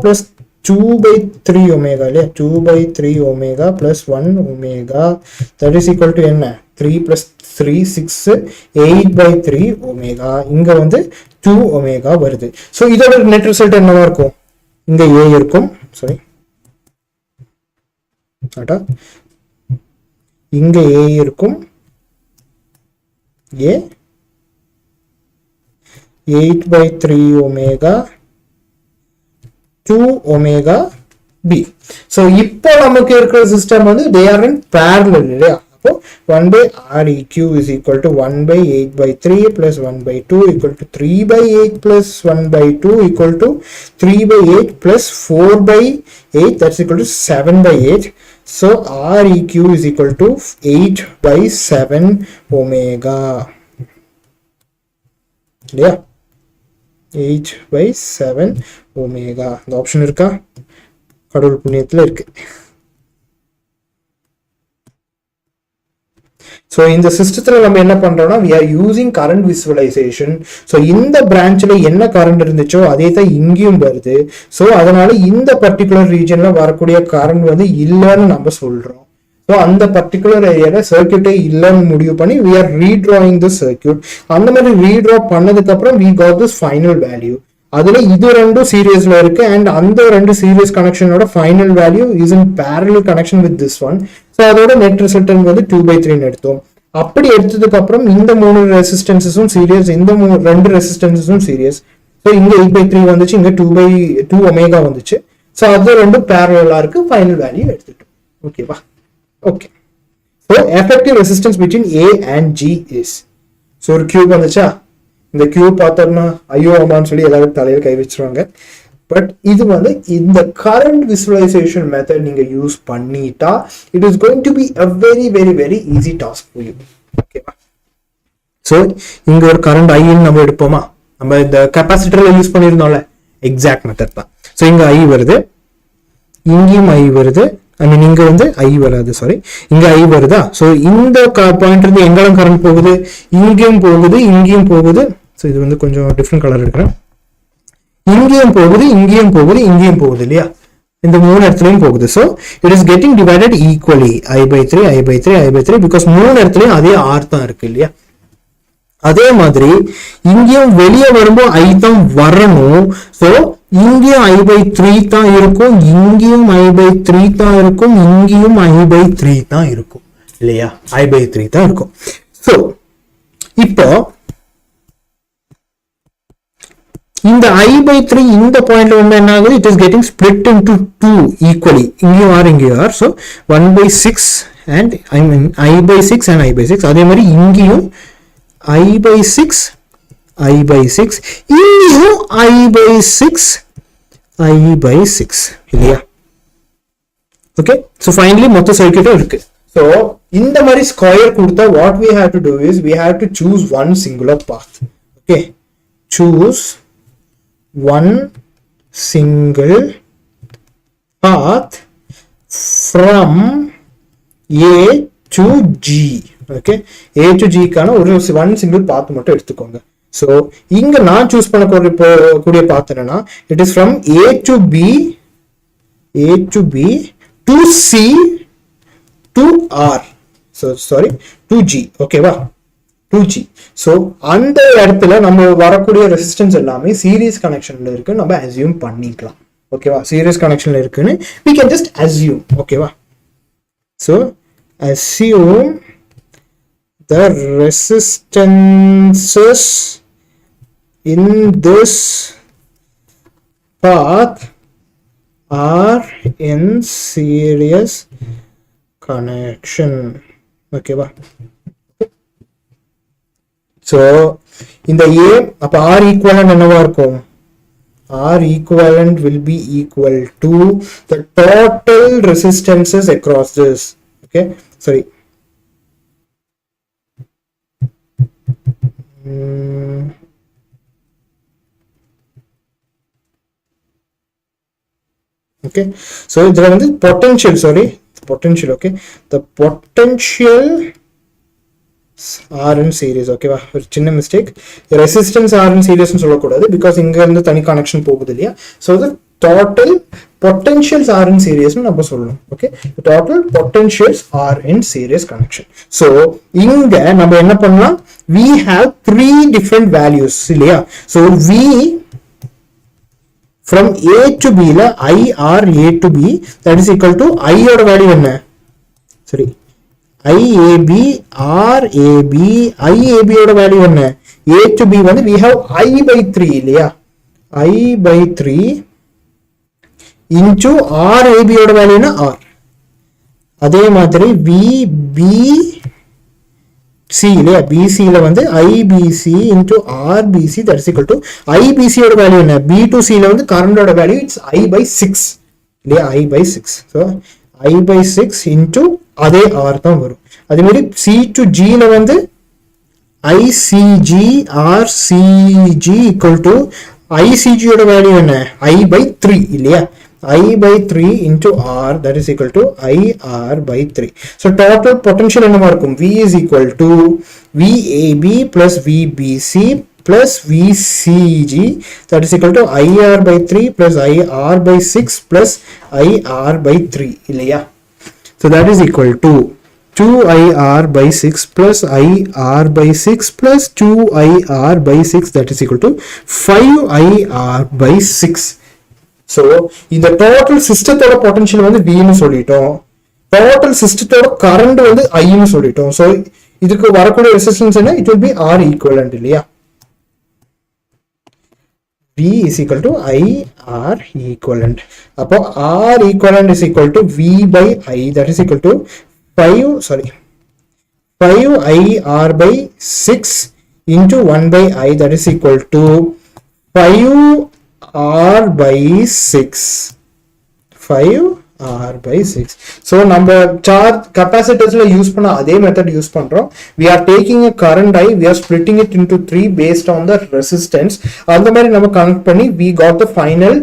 Speaker 1: plus 2 by 3 omega இல்லையா, 2 by 3 omega plus 1 omega, that is equal to என்ன 3 plus 3 6 8 by 3 ஒமேகா, இங்க வந்து 2 ஒமேகா வருது. ஸோ இதோட நெட் ரிசல்ட் என்னவா இருக்கும், இங்க A இருக்கும், சாரி இங்க A இருக்கும், A 8 by 3 omega 2 omega B. So இப்போ நமக்கு இருக்கிற சிஸ்டம் வந்து they are in parallel இல்லையா. அப்போ 1 by Req is equal to 1 by 8 by 3 plus 1 by 2 equal to 3 by 8 plus 1 by 2 equal to 3 by 8 plus 4 by 8, that's equal to 7 by 8. So Req is equal to 8 by 7 omega. Yeah, 8 by 7 omega. The option இருக்கா, கடவுள் புண்ணியத்துல இருக்கு. So இந்த சிஸ்டத்தில் நம்ம என்ன பண்றோம்னா we are using current visualization. So இந்த பிரான்ச்ல என்ன கரண்ட் இருந்துச்சோ அதே தான் இங்கேயும் வருது. ஸோ அதனால இந்த பர்டிகுலர் ரீஜன்ல வரக்கூடிய கரண்ட் வந்து இல்லைன்னு நம்ம சொல்றோம். ஸோ அந்த பர்டிகுலர் ஏரியால சர்க்கியூட்டே இல்லைன்னு முடிவு பண்ணி we are redrawing the circuit. அந்த மாதிரி ரீட்ரா பண்ணதுக்கு அப்புறம் we got this final value. அதுல இது ரெண்டும் சீரியஸ்ல இருக்கு அண்ட் அந்த ரெண்டு சீரியஸ் கனெக்ஷனோட final value is in parallel connection with this one. So அதோட நெட் ரிசல்டன் வந்து 2 by 3 எடுத்தோம். அப்படி எடுத்ததுக்கு அப்புறம் இந்த 3 ரெசிஸ்டன்சஸும் சீரியஸ், இந்த 2 ரெசிஸ்டன்சஸும் சீரியஸ். ஸோ இங்க 8 by 3 வந்துச்சு, இங்க 2 by 2 ஒமேகா வந்துச்சு. ஸோ அது ரெண்டும் பேரலா இருக்கு, ஃபைனல் வேல்யூ எடுத்துட்டோம். ஓகேவா, okay. So effective resistance between A and G is, so ஒரு கியூப் வந்துச்சா, இந்த கியூப் பார்த்தோம்னா ஐயோ அம்மான்னு சொல்லி எல்லாரும் தலையில கை வச்சிருவாங்க. பட் இது வந்து இந்த கரண்ட் விசுவலைசேஷன் மெத்தட் நீங்க யூஸ் பண்ணிட்டா it is going to be a very very very easy task for you. ஓகேவா, ஸோ இங்க ஒரு கரண்ட் ஐன்னு நம்ம எடுப்போமா, நம்ம இந்த கெப்பாசிட்டர்ல யூஸ் பண்ணியிருந்தோம்ல, எக்ஸாக்ட் மெத்தட் தான். ஸோ இங்க ஐ வருது, இங்கேயும் ஐ வருது, இங்க வந்து ஐ வராது, சாரி இங்க ஐ வருதா. ஸோ இந்த பாயிண்ட் இருந்து எங்கெல்லாம் கரண்ட் போகுது, இங்கேயும் போகுது இங்கேயும் போகுது. ஸோ இது வந்து கொஞ்சம் டிஃப்ரெண்ட் கலர் எடுக்கிறேன், இங்கேயும் போகுது இங்கேயும் போகுது இங்கேயும் போகுது இல்லையா, இந்த 3 இடத்துலயும் போகுது. So it is getting divided equally I/3 I/3 I/3 because 3 இடத்துலயும் அதே ஆர் தான் இருக்கு இல்லையா. அதே மாதிரி இங்கேயும் வெளியே வரும்போது ஐ தான் வரணும். ஸோ இங்கேயும் I/3 தான் இருக்கும், இங்கேயும் I/3 தான் இருக்கும், இங்கேயும் I/3 தான் இருக்கும் இல்லையா, I/3 தான் இருக்கும். ஸோ இப்போ இந்த I/3 இந்த பாயிண்ட்ல வந்து என்ன ஆகுது, it is getting split into 2 equally, இங்கேயும் ஆர் இங்கேயும் R. So 1/6 and I/6 and I/6. அதே மாதிரி இங்கேயும் I/6 I/6, இங்கேயும் I/6 I/6 இல்லையா. ஓகே, ஸோ ஃபைனலி மொத்த சர்க்யூட்டும் இருக்கு. ஸோ இந்த மாதிரி ஸ்கொயர் கொடுத்தா what we have to do is we have to choose one singular path. Okay, choose one single path from A to G. Okay, A to G கான ஒரு one single path மட்டும் எடுத்துக்கோங்க. So இங்க நான் choose பண்ணக்கூடிய பாத் என்னன்னா, it is from A to B to C to R. So sorry, to G. ஓகேவா, 2G. So அந்த இடத்துல நம்ம வரக்கூடிய ரெசிஸ்டன்ஸ் எல்லாமே சீரியஸ் கனெக்ஷன்ல இருக்கு நம்ம அசியூம் பண்ணிக்கலாம். ஓகேவா? சீரியஸ் கனெக்ஷன்ல இருக்குன்னு we can just assume. ஓகேவா? So assume the resistances in this path are in series connection. ஓகேவா? ஸோ இந்த A அப்ப R equivalent என்னவா இருக்கும்? R equivalent will be equal to the total resistances across this. Okay, sorry. Okay, so there is potential, sorry, potential. Okay, the potential are in series. Okay, ஒரு சின்ன mistake, resistance are in series னு சொல்லக்கூடாது because இங்க இருந்து தனி connection போகுது இல்லையா. so the total potentials are in series னு நம்ம சொல்லணும். okay, the total potentials are in series connection. so இங்க நம்ம என்ன பண்ணலாம், we have three different values இல்லையா. so v from a to b ல I r a to b that is equal to I ஓட வேல்யூ என்ன, sorry, IAB, RAB, IAB ஓட value என்ன, A to B வந்து we have I by 3 இல்லையா, I by 3 into RAB ஓட value என்ன R. அதே மாதிரி VBC இல்லையா, BC ல வந்து IBC into RBC that is equal to IBC ஓட வேல்யூ என்ன, B2C ல வந்து current ஓட வேல்யூ it's I by 6 இல்லையா, I by 6. so I by 6 into அதே R தான் வரும். அதே மாதிரி C to G ல வந்து ICG RCG equal to ICG ஓட வேல்யூ என்ன, I by 3 இல்லையா, I by 3 into R that is equal to IR by 3. so total potential என்னமா இருக்கும், V is equal to VAB plus VBC plus VCG that is equal to IR by 3 plus IR by 6 plus IR by 3 இல்லையா. so that is equal to 2IR by 6 plus IR by 6 plus 2IR by 6 that is equal to 5IR by 6. so இந்த total சிஸ்டத்தோட potential வந்து V னு சொல்லிட்டோம், total சிஸ்டத்தோட current வந்து I னு சொல்லிட்டோம். so இதுக்கு வரக்கூடிய ரெசிஸ்டன்ஸ் என்ன, it will be R equivalent இல்லையா. V is equal to IR equivalent. அப்போ R equivalent is equal to V by I that is equal to 5IR by 6 into 1 by I that is equal to 5R by 6. 5R by 6. so நம்ம charge capacitors ல use பண்ண அதே method use பண்றோம். we are taking a current I, we are splitting it into 3 based on the resistance. அந்த மாதிரி நம்ம connect பண்ணி we got the final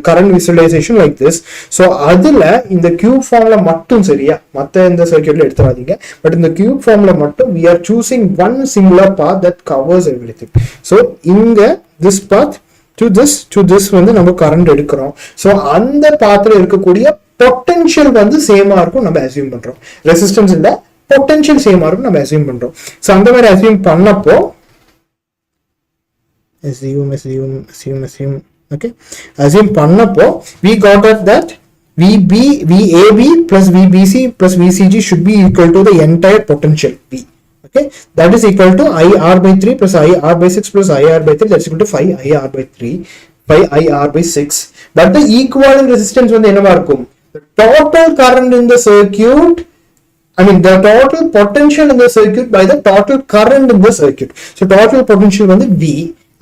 Speaker 1: current visualization like this. so அதுல இந்த cube formல மட்டும், சரியா, மத்த இந்த சர்க்யூட்ல எடுத்துறாதீங்க, பட் இந்த cube formல மட்டும் we are choosing one singular path that covers everything. so இங்க this path to this வந்து நம்ம கரண்ட் எடுக்கிறோம். சோ அந்த பாத்ல இருக்கக்கூடிய பொட்டன்ஷியல் வந்து சேமா இருக்கும் நம்ம அஸ்யூம் பண்றோம். ரெசிஸ்டன்ஸ் இல்ல, பொட்டன்ஷியல் சேமா இருக்கும் நம்ம அஸ்யூம் பண்றோம். சோ அந்த மாதிரி அஸ்யூம் பண்ணப்போ okay, assume பண்ணப்போ we got that VAB plus VBC plus VCG should be equal to the entire potential V. Okay, that is equal to IR by 3 plus IR by 6 plus IR by 3 that's equal to 5IR by 3 5IR by 6. but the equivalent resistance வந்து என்னவா இருக்கும், the total current in the circuit, I mean the total potential in the circuit by the total current in the circuit. so total potential வந்து V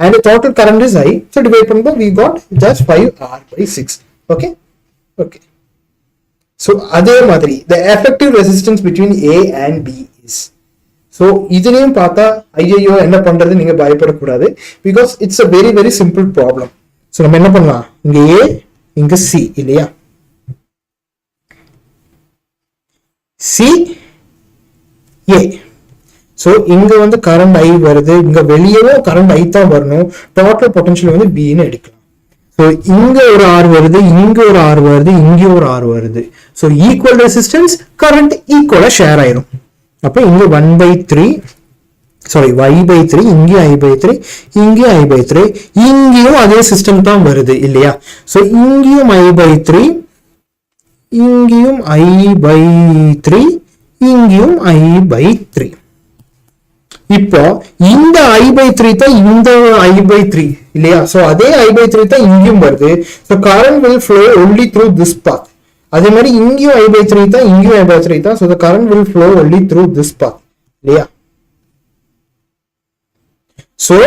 Speaker 1: and the total current is I, so divide பண்ணும்போது we got just 5R by 6. okay, so அதே மாதிரி the effective resistance between A and B is, so இதுலயும் பார்த்தா ஐயோ என்ன பண்றது நீங்க பயப்படக்கூடாது, because it's a very very simple problem. so நம்ம என்ன பண்ணலாம், இங்க A இங்க C இல்லையா, C A. so இங்க வந்து கரண்ட் I வருது, இங்க வெளியவே கரண்ட் I தான் வரணும், டோட்டல் பொட்டன்ஷியல் வந்து B ன்னு எடுக்கலாம். so இங்க ஒரு R வருது, இங்க ஒரு R வருது, இங்க ஒரு R வருது. so equal resistance, current equal share ஆயிரும். அப்ப இங்க 1 by 3 சாரி I/3, இங்கேயும் I/3, இங்கேயும் I/3, இங்கேயும் அதே சிஸ்டம் தான் வருது இல்லையா? ஸோ இங்கேயும் I/3, இங்கேயும் I/3, இங்கேயும் I/3. இப்போ இந்த I/3 தான் இந்த I/3 இல்லையா? ஸோ அதே I/3 தான் இங்கேயும் வருது. So current will flow only through this path. அதே மாதிரி இங்கேயும் I/3 தான், இங்கேயும் I/3 தான். So current will flow only through this path இல்லையா? ஸோ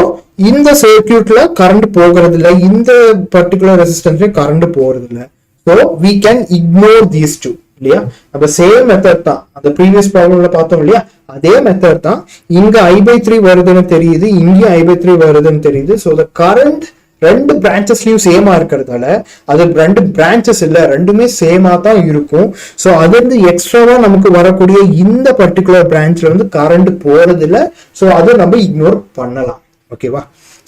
Speaker 1: இந்த சர்க்கியூட்ல கரண்ட் போகிறது இல்லை, இந்த பர்டிகுலர் ரெசிஸ்டன்ஸ்ல கரண்ட் போறது இல்லை. So we can ignore these two இல்லையா? அப்ப சேம் மெத்தட் தான் அந்த ப்ரீவியஸ் ப்ராப்ளம்ல பார்த்தோம் இல்லையா? அதே மெத்தட் தான். இங்க I/3 வருதுன்னு தெரியுது, இங்கேயும் I/3 வருதுன்னு தெரியுது. ஸோ த கரண்ட் ரெண்டு பிரான்ச்சஸ்லயும் சேமா இருக்கிறதால அது ரெண்டு பிரான்ச்சஸ் இல்ல, ரெண்டுமே சேமா தான் இருக்கும். ஸோ அது வந்து எக்ஸ்ட்ராவா நமக்கு வரக்கூடிய இந்த பர்டிகுலர் பிரான்ச்ல வந்து கரண்ட் போறது இல்லை. ஸோ அதை நம்ம இக்னோர் பண்ணலாம். ஓகேவா?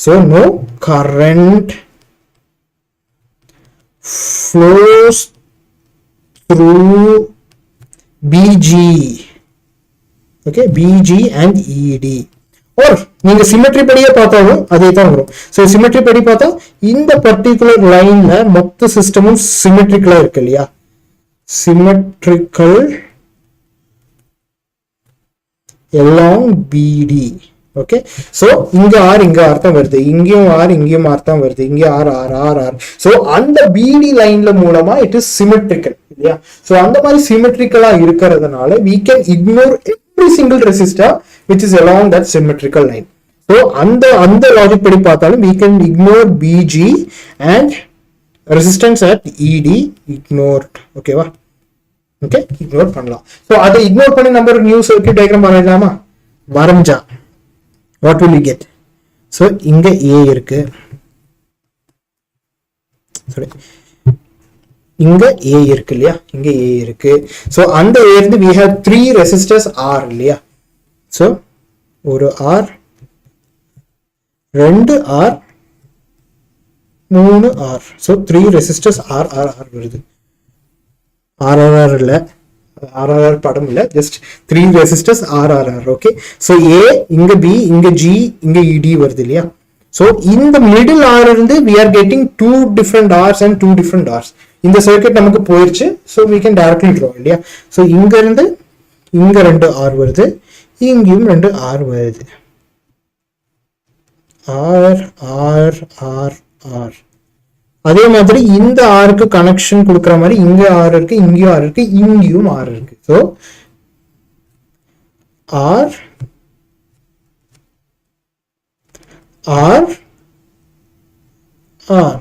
Speaker 1: So no current flows through BG. Okay, BG and ED. Or நீங்க சிமெட்ரி படியே பார்த்தாலும் அதே தான் வரும். ஸோ சிமெட்ரி படி பார்த்தா இந்த பர்டிகுலர் லைன்ல மொத்த சிஸ்டமும் சிமெட்ரிக்கலா இருக்கு இல்லையா? Symmetrical along BD. ஓகே, சோ இங்க ஆர் இங்க அர்த்தம் வருது, இங்கேயும் ஆர் இங்கேயும் அர்த்தம் வருது, இங்க R R R R. So அந்த பிடி லைன்ல மூலமா இட் இஸ் சிமெட்ரிக்கல் இல்லையா? சோ அந்த மாதிரி சிமெட்ரிக்கலா இருக்கிறதுனால we can ignore every single resistor which is along that symmetrical line. So அந்த லாஜிக் படி பார்த்தாலும் we can ignore BG and resistance at ED ignored. ஓகேவா? ஓகே, இக்னோர் பண்ணலாம். சோ அதை இக்னோர் பண்ணி நம்ம ஒரு நியூ சர்க்யூட் டயக்ராம் வரையலாமா? வரைஞ்சா what will you get? So இங்க A இருக்கு, sorry இங்க A இருக்கு இல்லையா? இங்க A இருக்கு. so அந்த A இருந்து we have 3 resistors R இல்லையா? so ஒரு R, 2 R, 3 R. so 3 resistors R R R வருது. RRR இல்ல, RRR படம் இல்ல, just 3 resistors RRR. okay, so A இங்க B இங்க G இங்க ED வருது இல்லையா? so in the middle R இருந்து we are getting 2 different R's and 2 different R's. இந்த சர்க்யூட் நமக்கு போயிடுச்சு. so we can directly draw இல்லையா? so இங்க இருந்து இங்க 2 R வருது, இங்கேயும் 2 R வருது. R R R R. அதே மாதிரி இந்த ஆருக்கு கனெக்ஷன் கொடுக்கிற மாதிரி இங்க ஆர் இருக்கு, இங்கேயும் ஆர் இருக்கு, இங்கேயும் ஆர் இருக்கு. ஸோ ஆர் ஆர் ஆர்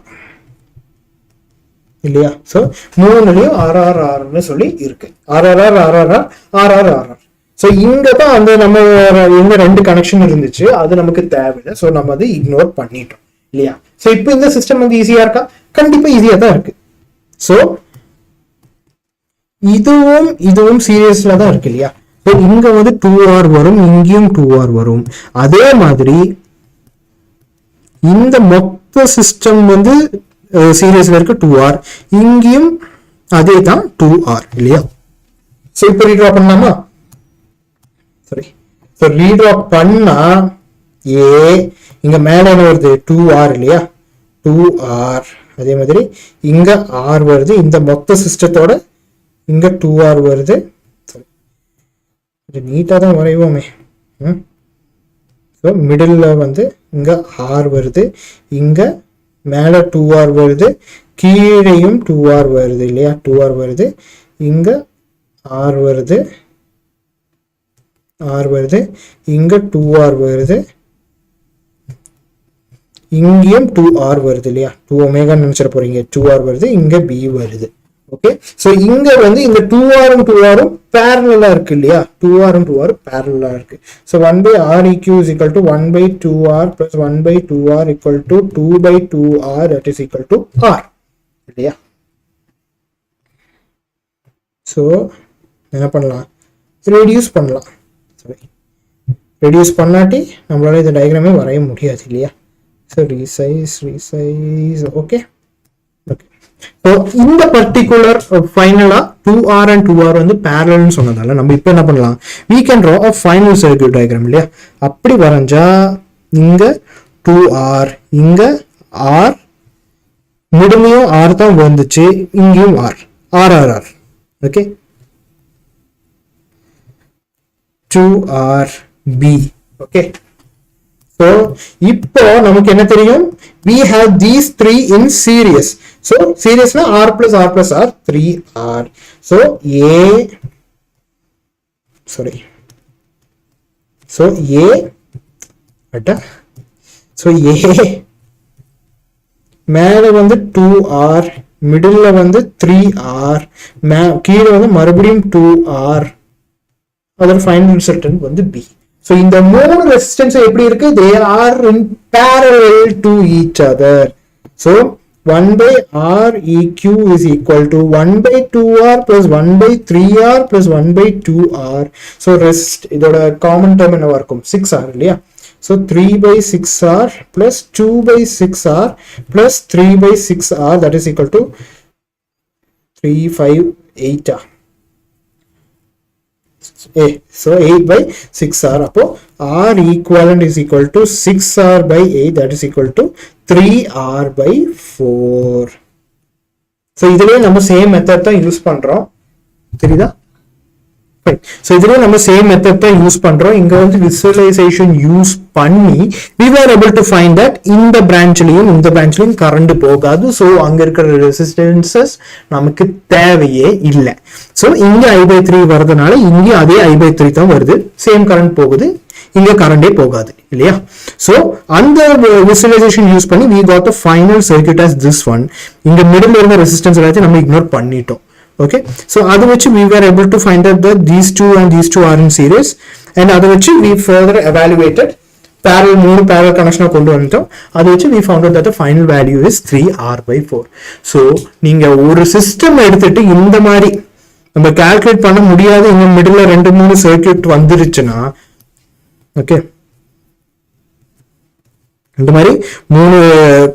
Speaker 1: இல்லையா? ஸோ மூணுலயும் ஆர் ஆர் ஆர்னு சொல்லி இருக்கு. RRR RRR RRR. ஸோ இங்க தான் அந்த நம்ம எங்க 2 கனெக்ஷன் இருந்துச்சு, அது நமக்கு தேவையில்லை. ஸோ நம்ம அதை இக்னோர் பண்ணிட்டோம் இல்லையா? ஸோ இப்போ இந்த சிஸ்டம் வந்து ஈஸியா இருக்கா? கண்டிப்பா ஈஸியா தான் இருக்கு. ஸோ இதுவும் சீரியஸ்ல தான் இருக்கு இல்லையா? ஸோ இங்க வந்து 2R வரும், இங்கேயும் 2R வரும். அதே மாதிரி இந்த மொத்த சிஸ்டம் வந்து சீரியஸ்ல இருக்கு 2R, இங்கேயும் அதே தான் 2R இல்லையா? ஸோ இப்போ ரீட்ரா பண்ணலாமா? சரி, ஸோ ரீட்ரா பண்ணா இங்க மேல என்ன வருது? 2R இல்லையா? 2R. அதே மாதிரி இங்க R வருது, இந்த மொத்த சிஸ்டத்தோட இங்க 2R வருது. நீட்டா தான் வரைவோமே. ஸோ மிடில் வந்து இங்க R வருது, இங்க மேல 2R வருது, கீழேயும் 2R வருது இல்லையா? 2R வருது, இங்க R வருது, R வருது, இங்க 2R வருது, இங்கேயும் 2R வருது இல்லையா? 2 ஒமேகா நினைச்சிட போறீங்க. 2R வருது, இங்க B வருது. ஓகே, சோ இங்க வந்து இந்த 2Rம் 2Rம் parallel-ஆ இருக்கு இல்லையா? 2Rம் 2Rம் parallel-ஆ இருக்கு. So 1/Req is equal to 1/2R plus 1/2R equal to 2/2R that is equal to R இல்லையா? சோ என்ன பண்ணலாம்? ரெடியூஸ் பண்ணலாம். சரி, ரெடியூஸ் பண்ணாட்டி நம்மளால இந்த டயக்ராமே வரைய முடியாது இல்லையா? So resize, okay. So இந்த பர்டிகுலர் ஃபைனலா 2R and 2R வந்து parallel சொன்னதால நம்ம இப்போ என்ன பண்ணலாம், we can draw a final circuit diagram இல்லையா. அப்படி வரைஞ்சா இங்க 2R, இங்க R, மிடிலையும் R தான் வந்துச்சு, இங்கேயும் R, RRR. Okay, 2RB. Okay, so இப்போ நமக்கு என்ன தெரியும், we have these three in series. So series na R plus R plus R, 3R. So A, sorry, so A atta, so A மேல வந்து 2R, மிடில்ல வந்து 3R, கீழே வந்து மறுபடியும் 2R, அதோட ஃபைனல் ரிசல்டன்ட் வந்து B. So இந்த மூணு ரெசிஸ்டன்ஸ் எப்படி இருக்கு, they are in parallel to each other. So 1 by R EQ is equal to 1 by 2R plus 1 by 3R plus 1 by 2R. So resist இதோட common term என்னவா இருக்கும், 6R இல்லையா. So 3 by 6R plus 2 by 6R plus 3 by 6R, that is equal to 3, 5, 8R. So 8 by 6R. அப்போ R equivalent is equal to 6R by 8, that is equal to 3R by 4. So இதுலயே நம்ம same method தான் use பண்றோம், தெரியுதா. So இதுலயே நம்ம same method தான் use பண்றோம். இங்க வந்து விசுவலைசேஷன் யூஸ் பண்ணி we were able to find that இந்த பிரான்ச்லயும் இந்த பிரான்ச்லயும் கரண்ட் போகாது. ஸோ அங்க இருக்கிற ரெசிஸ்டன்சஸ் நமக்கு தேவையே இல்லை. ஸோ இங்க I/3 வரதுனால இங்கே அதே I/3 தான் வருது, சேம் கரண்ட் போகுது, இங்க கரண்டே போகாது இல்லையா. சோ அந்த விசுவலைசேஷன் யூஸ் பண்ணி we got the final circuit as this one. இங்க மிடில் இருந்த ரெசிஸ்டன்ஸ் எல்லாத்தையும் நம்ம இக்னோர் பண்ணிட்டோம். Okay, so அதை வச்சு we were able to find out that these two and these two are in series, and அதை வச்சு we further evaluated parallel, மூணு parallel connection கொண்டு வந்துட்டோம். அதை வச்சு we found out that the final value is 3R by 4. so நீங்க ஒரு system எடுத்துட்டு இந்த மாதிரி நம்ம கால்குலேட் பண்ண முடியாத இந்த மிடில்ல 2-3 சர்க்யூட் வந்துருச்சுன்னா, ஓகே, இந்த மாதிரி மூணு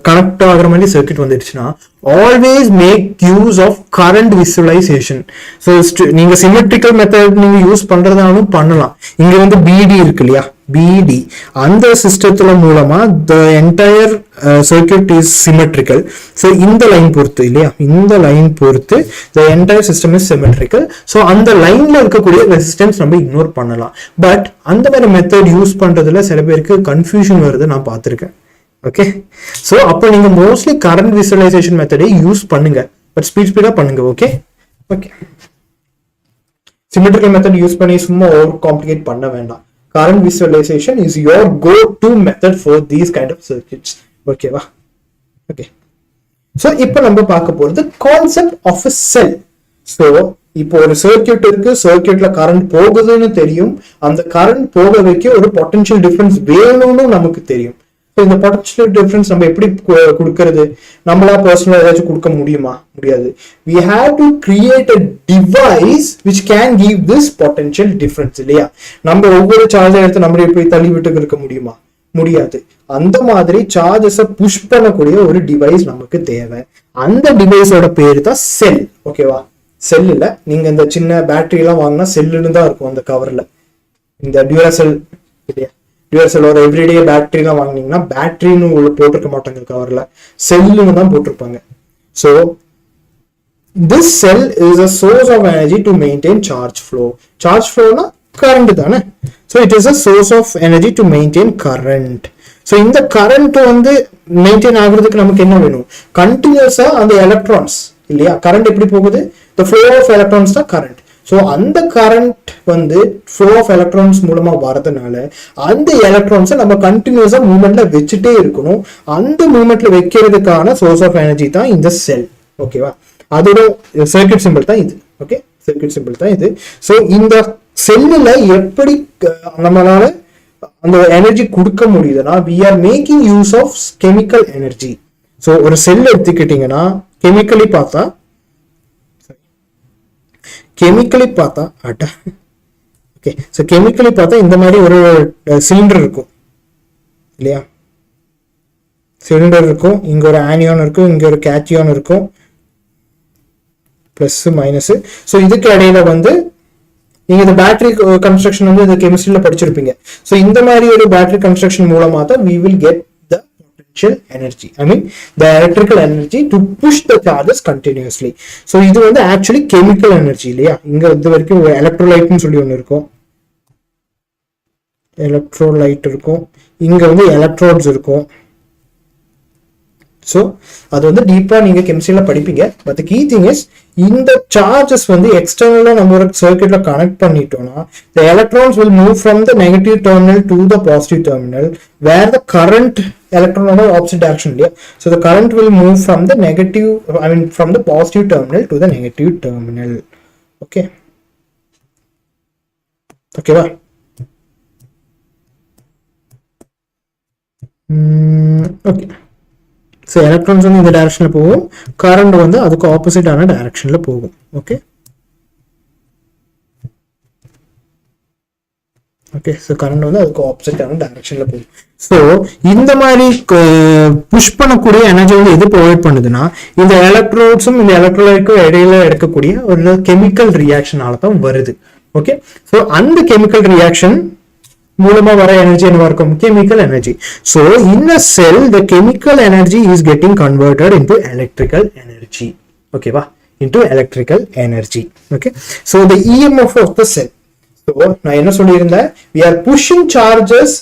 Speaker 1: கனெக்ட் ஆகிற மாதிரி சர்க்யூட் வந்துடுச்சுன்னா always make use of current visualization. So நீங்க சிமெட்ரிக்கல் மெத்தட் நீங்க யூஸ் பண்றதாலும் பண்ணலாம். இங்க வந்து பிடி இருக்கு இல்லையா, பிடி அந்த சிஸ்டத்துல மூலமா the entire circuit is symmetrical. So இந்த லைன் பொறுத்து இல்லையா, இந்த லைன் பொறுத்து the entire system is symmetrical. So அந்த லைன்ல இருக்கக்கூடிய ரெசிஸ்டன்ஸ் நம்ம இக்னோர் பண்ணலாம். பட் அந்த மாதிரி மெத்தட் யூஸ் பண்றதுல சில பேருக்கு கன்ஃபியூஷன் வருது, நான் பார்த்துருக்கேன். ஓகே, ஸோ அப்போ நீங்க மோஸ்ட்லி கரண்ட் விசுவலைசேஷன் மெத்தடை யூஸ் பண்ணுங்க, பட் ஸ்பீடா பண்ணுங்க. Okay okay, symmetrical method use பண்ணி சும்மா ஓவர் காம்ப்ளிகேட் பண்ண வேண்டாம். current visualization is your go-to method for these kind of circuits. Okay va, okay, so இப்போ நம்ம பார்க்க போறது concept of a cell. so இப்போ ஒரு சர்க்யூட் இருக்கு, சர்க்யூட்ல கரண்ட் போகுதுன்னு தெரியும், அந்த கரண்ட் போக வைக்க ஒரு பொட்டன்ஷியல் டிஃபரன்ஸ் வேணும்னு நமக்கு தெரியும். இந்த பொட்டன்ஷியல் டிஃபரன்ஸ் நம்ம எப்படி கொடுக்கிறது, நம்மளா பர்சனலா ஏதாச்சும் கொடுக்க முடியுமா, முடியாது. we have to create a device which can give this potential difference இல்லையா. நம்ம ஒவ்வொரு சார்ஜ் எடுத்து நம்ம எப்படி தள்ளி விட்டு இருக்க முடியுமா, முடியாது. அந்த மாதிரி சார்ஜஸை புஷ் பண்ணக்கூடிய ஒரு டிவைஸ் நமக்கு தேவை. அந்த டிவைஸோட பேரு தான் செல். ஓகேவா, செல் இல்ல, நீங்க இந்த சின்ன பேட்டரி எல்லாம் வாங்கினா செல்லுன்னு தான் இருக்கும் அந்த கவர்ல. இந்த டியூராசெல் இல்லையா, டியூராசெல்லோட எவ்ரிடே பேட்டரி எல்லாம் வாங்கினீங்கன்னா பேட்டரின்னு உள்ள போட்டிருக்க மாட்டாங்க கவர்ல, செல்லுன்னு தான் போட்டிருப்பாங்க. So this cell is a source of energy to maintain charge flow. charge flow na current தானே. so it is a source of energy to maintain current. so இந்த current வந்து மெயின்டைன் ஆகுறதுக்கு நமக்கு என்ன வேணும், கண்டினியூஸா அந்த எலக்ட்ரான்ஸ் இல்லையா. கரண்ட் எப்படி போகுது, the flow of electrons தான் கரண்ட். ஸோ அந்த கரண்ட் வந்து ஃப்ளோ ஆஃப் எலக்ட்ரான்ஸ் மூலமா வரதுனால அந்த எலக்ட்ரான்ஸை நம்ம கண்டினியூஸா மூவ்மெண்ட்ல வச்சுட்டே இருக்கணும். அந்த மூவ்மெண்ட்ல வைக்கிறதுக்கான சோர்ஸ் ஆஃப் எனர்ஜி தான் இந்த செல். ஓகேவா, அதோட சர்க்யூட் சிம்பிள் தான் இது. ஓகே, சர்க்யூட் சிம்பிள் தான் இது. ஸோ இந்த செல்லுல எப்படி நம்மளால அந்த எனர்ஜி கொடுக்க முடியுதுன்னா we are making use of chemical energy. So ஒரு செல் எடுத்துக்கிட்டீங்கன்னா கெமிக்கலி பார்த்தா ஓகே, ஸோ கெமிக்கலி பார்த்தா இந்த மாதிரி ஒரு சிலிண்டர் இருக்கும் இல்லையா, சிலிண்டர் இருக்கும், இங்க ஒரு ஆனியான் இருக்கும், இங்க ஒரு கேத்தியான் இருக்கும், ப்ளஸ் மைனஸ். ஸோ இதுக்கு இடையில வந்து நீங்க இந்த பேட்டரி கன்ஸ்ட்ரக்ஷன் வந்து இந்த கெமிஸ்ட்ரியில படிச்சிருப்பீங்க. ஸோ இந்த மாதிரி ஒரு பேட்டரி கன்ஸ்ட்ரக்ஷன் மூலமா தான் we will get the potential energy, I mean the electrical energy to push the charges continuously. So இது வந்து ஆக்சுவலி கெமிக்கல் எனர்ஜி இல்லையா. இங்க இது வரைக்கும் எலக்ட்ரோலைட்னு சொல்லி ஒன்று இருக்கும், எலக்ட்ரோலைட் இருக்கும், இங்க வந்து எலக்ட்ரோட்ஸ் இருக்கும். ஸோ அது வந்து டீப்பா நீங்க கெமிஸ்ட்ரியில படிப்பீங்க. But the key thing is இந்த சார்ஜஸ் வந்து எக்ஸ்டர்னலா நம்ம ஒரு சர்க்யூட்ல கனெக்ட் பண்ணிட்டோம்னா the electrons will move from the negative terminal to the positive terminal where the current electron on the opposite direction இல்லையா. So the current will move from the negative, I mean from the positive terminal to the negative terminal. Okay, ஓகேவா? Okay. So electrons வந்து இந்த டைரக்ஷனில் போகும், current வந்து அதுக்கு ஆப்போசிட்டான டைரக்ஷனில் போகும். ஓகே ஓகே ஸோ கரண்ட் வந்து அதுக்கு ஆப்போசிட்டான டைரக்ஷனில் போகும். ஸோ இந்த மாதிரி புஷ் பண்ணக்கூடிய எனர்ஜி வந்து எது ப்ரொவைட் பண்ணுதுன்னா இந்த எலக்ட்ரோட்ஸும் இந்த எலக்ட்ரோலைட்க்கும் இடையில எடுக்கக்கூடிய ஒரு கெமிக்கல் ரியாக்ஷனால தான் வருது. ஓகே, ஸோ அந்த கெமிக்கல் ரியாக்ஷன் மூலமா வர எனர்ஜி என்ன இருக்கும்? Chemical energy. So in a cell the chemical energy is getting converted into electrical energy. Okay va, into electrical energy. Okay, so the EMF of the cell. So நான் என்ன சொல்லியிருந்தேன், we are pushing charges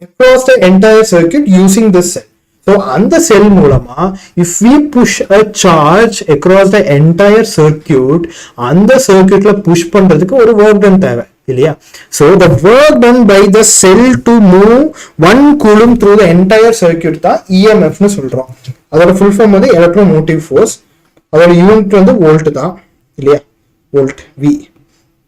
Speaker 1: across the entire circuit using this cell. So அந்த செல் மூலமா if we push a charge across the entire circuit, அந்த சர்க்யூட்ல push பண்றதுக்கு ஒரு work done தேவை இல்லையா. So the work done by the cell to move 1 coulomb through the entire circuit தான் EMF னு சொல்றோம். அதோட ஃபுல் ஃபார்ம் வந்து எலக்ட்ரோமோட்டிவ் ஃபோர்ஸ். அதோட யூனிட் வந்து வோல்ட் தான் இல்லையா, volt V.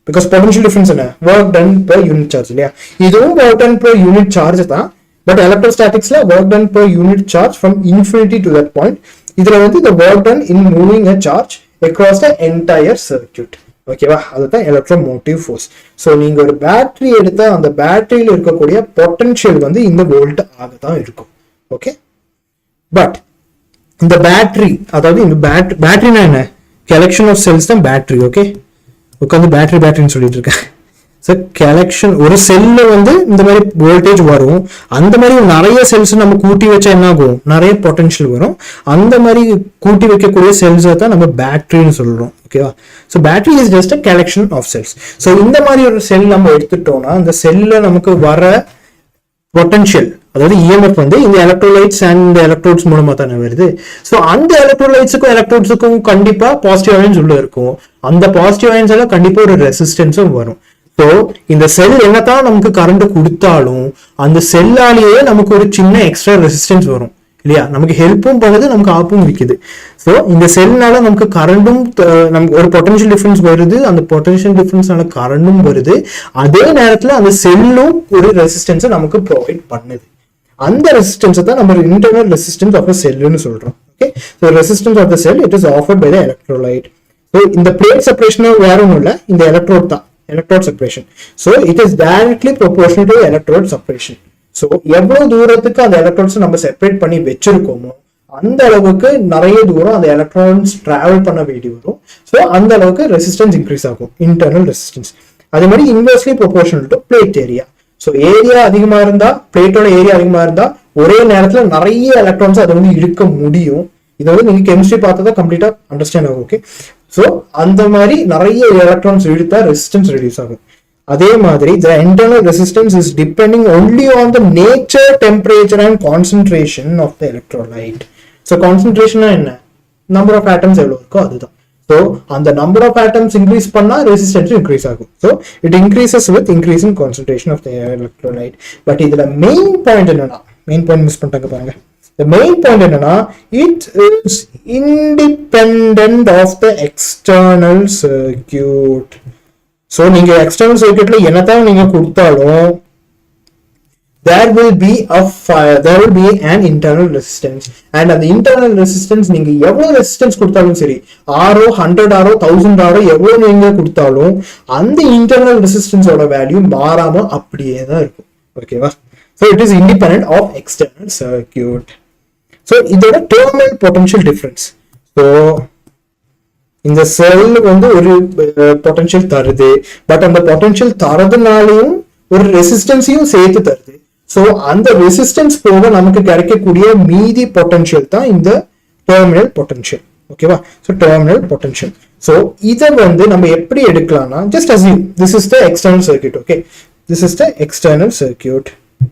Speaker 1: Because potential difference என்ன, work done per unit charge இல்லையா. இதுவும் work done per unit charge தான். பட் எலக்ட்ரோஸ்டாட்டிக்ஸ்ல work done per unit charge from infinity to that point. இதுல வந்து the work done in moving a charge across the entire circuit. ஓகேவா, அதுதான் electromotive force. So நீங்க ஒரு பேட்டரி எடுத்தா அந்த பேட்டரியில் இருக்கக்கூடிய பொட்டன்ஷியல் வந்து இந்த வோல்ட் ஆக தான் இருக்கும். ஓகே, பட் இந்த பேட்டரி, அதாவது இந்த பேட்டரினா என்ன, கலெக்ஷன் ஆஃப் செல்ஸ் தான் பேட்டரி. ஓகே, உட்காந்து பேட்டரின்னு சொல்லிட்டு இருக்கேன். ஸோ கலெக்ஷன், ஒரு செல்ல வந்து இந்த மாதிரி வோல்டேஜ் வரும். அந்த மாதிரி நிறைய செல்ஸ் நம்ம கூட்டி வச்சா என்ன ஆகும், நிறைய பொட்டன்ஷியல் வரும். அந்த மாதிரி கூட்டி வைக்கக்கூடிய செல்ஸை தான் நம்ம பேட்டரின்னு சொல்றோம். ஓகேவா, so battery is just a collection of cells. So இந்த மாதிரி ஒரு செல் நம்ம எடுத்துட்டோம்னா அந்த செல்ல நமக்கு வர பொட்டன்ஷியல், அதாவது இஎம்எஃப் வந்து இந்த எலக்ட்ரோலைட்ஸ் அண்ட் இந்த எலக்ட்ரோட்ஸ் மூலமா தானே வருது. ஸோ அந்த எலக்ட்ரோலைட்ஸுக்கும் எலக்ட்ரோட்ஸுக்கும் கண்டிப்பா பாசிட்டிவ் அயன்ஸ் உள்ள இருக்கும். அந்த பாசிட்டிவ் அயன்ஸ் எல்லாம் கண்டிப்பா ஒரு ரெசிஸ்டன்ஸும் வரும். ஸோ இந்த செல் என்னதான் நமக்கு கரண்ட் கொடுத்தாலும் அந்த செல்லாலேயே நமக்கு ஒரு சின்ன எக்ஸ்ட்ரா ரெசிஸ்டன்ஸ் வரும் இல்லையா. நமக்கு ஹெல்ப்பும் பண்ணுது, நமக்கு ஆப்பும் விற்குது. ஸோ இந்த செல்னால நமக்கு கரண்டும், நமக்கு ஒரு பொட்டன்ஷியல் டிஃபரன்ஸ் வருது, அந்த பொட்டன்ஷியல் டிஃபரன்ஸ்னால கரண்டும் வருது. அதே நேரத்தில் அந்த செல்லும் ஒரு ரெசிஸ்டன்ஸை நமக்கு ப்ரொவைட் பண்ணுது. அந்த ரெசிஸ்டன்ஸை தான் நம்ம இன்டர்னல் ரெசிஸ்டன்ஸ் ஆஃப் த செல்லுன்னு சொல்றோம். Okay, so resistance of the cell it is offered by the electrolyte. So இந்த பிளேட் செப்பரேஷன் வேற ஒன்றும் இல்லை, இந்த எலக்ட்ரோட் தான், electrode separation. So it is directly proportional to electrode separation. So எவ்வளவு தூரத்துக்கு அந்த எலக்ட்ரான்ஸ் நம்ம செப்பரேட் பண்ணி வச்சிருக்கோமோ அந்த அளவுக்கு நிறைய தூரம் அந்த எலக்ட்ரான்ஸ் டிராவல் பண்ண வேண்டி வரும். ஸோ அந்த அளவுக்கு ரெசிஸ்டன்ஸ் இன்க்ரீஸ் ஆகும், இன்டர்னல் ரெசிஸ்டன்ஸ். அதே மாதிரி inversely proportional to plate area. So area அதிகமா இருந்தா, பிளேட்டோட ஏரியா அதிகமா இருந்தா ஒரே நேரத்துல நிறைய எலக்ட்ரான்ஸ் அதை வந்து இழுக்க முடியும். இதை வந்து நீங்க கெமிஸ்ட்ரி பார்த்தா கம்ப்ளீட்டா அண்டர்ஸ்டாண்ட் ஆகும். ஓகே, ஸோ அந்த மாதிரி நிறைய எலக்ட்ரான்ஸ் இழுத்தா ரெசிஸ்டன்ஸ் ரெடியூஸ் ஆகும். அதே மாதிரி the internal resistance is depending only on the nature, temperature and concentration of the electrolyte. So concentration என்ன, number of atoms எவ்வளவு இருக்கோ அதுதான். So அந்த number of atoms increase பண்ணா resistance increase ஆகும். So it increases with increasing concentration of the electrolyte. But இதுல main point என்னன்னா, main point miss பண்ணிட்டாங்க பாருங்க. The main point என்னன்னா, it is independent of the external circuit. So நீங்க external சர்க்யூட்ல என்னதான் நீங்க கொடுத்தாலும் there will be an internal resistance. And அந்த internal resistance நீங்க எவ்வளவு ரெசிஸ்டன்ஸ் கொடுத்தாலும் சரி, ஆரோ 100 ஆரோ 1000 ஆரோ எவ்வளவு நீங்க கொடுத்தாலும் அந்த internal resistance ஓட வேல்யூ மாறாம அப்படியே தான் இருக்கும். ஓகேவா, so it is independent of external circuit. So இதோட terminal potential difference. So இந்த செல் வந்து ஒரு பொட்டன்ஷியல் தருது, பட் அந்த பொட்டன்ஷியல் தரதுனாலையும் ஒரு ரெசிஸ்டன்ஸையும் சேர்த்து தருது. ஸோ அந்த ரெசிஸ்டன்ஸ் போக நமக்கு கிடைக்கக்கூடிய மீதி பொட்டன்ஷியல் தான் இந்த டெர்மினல் பொட்டன்ஷியல். ஓகேவா? So terminal potential. ஸோ இதை வந்து நம்ம எப்படி எடுக்கலாம்னா, just assume this is the external circuit. Okay, this is the external circuit.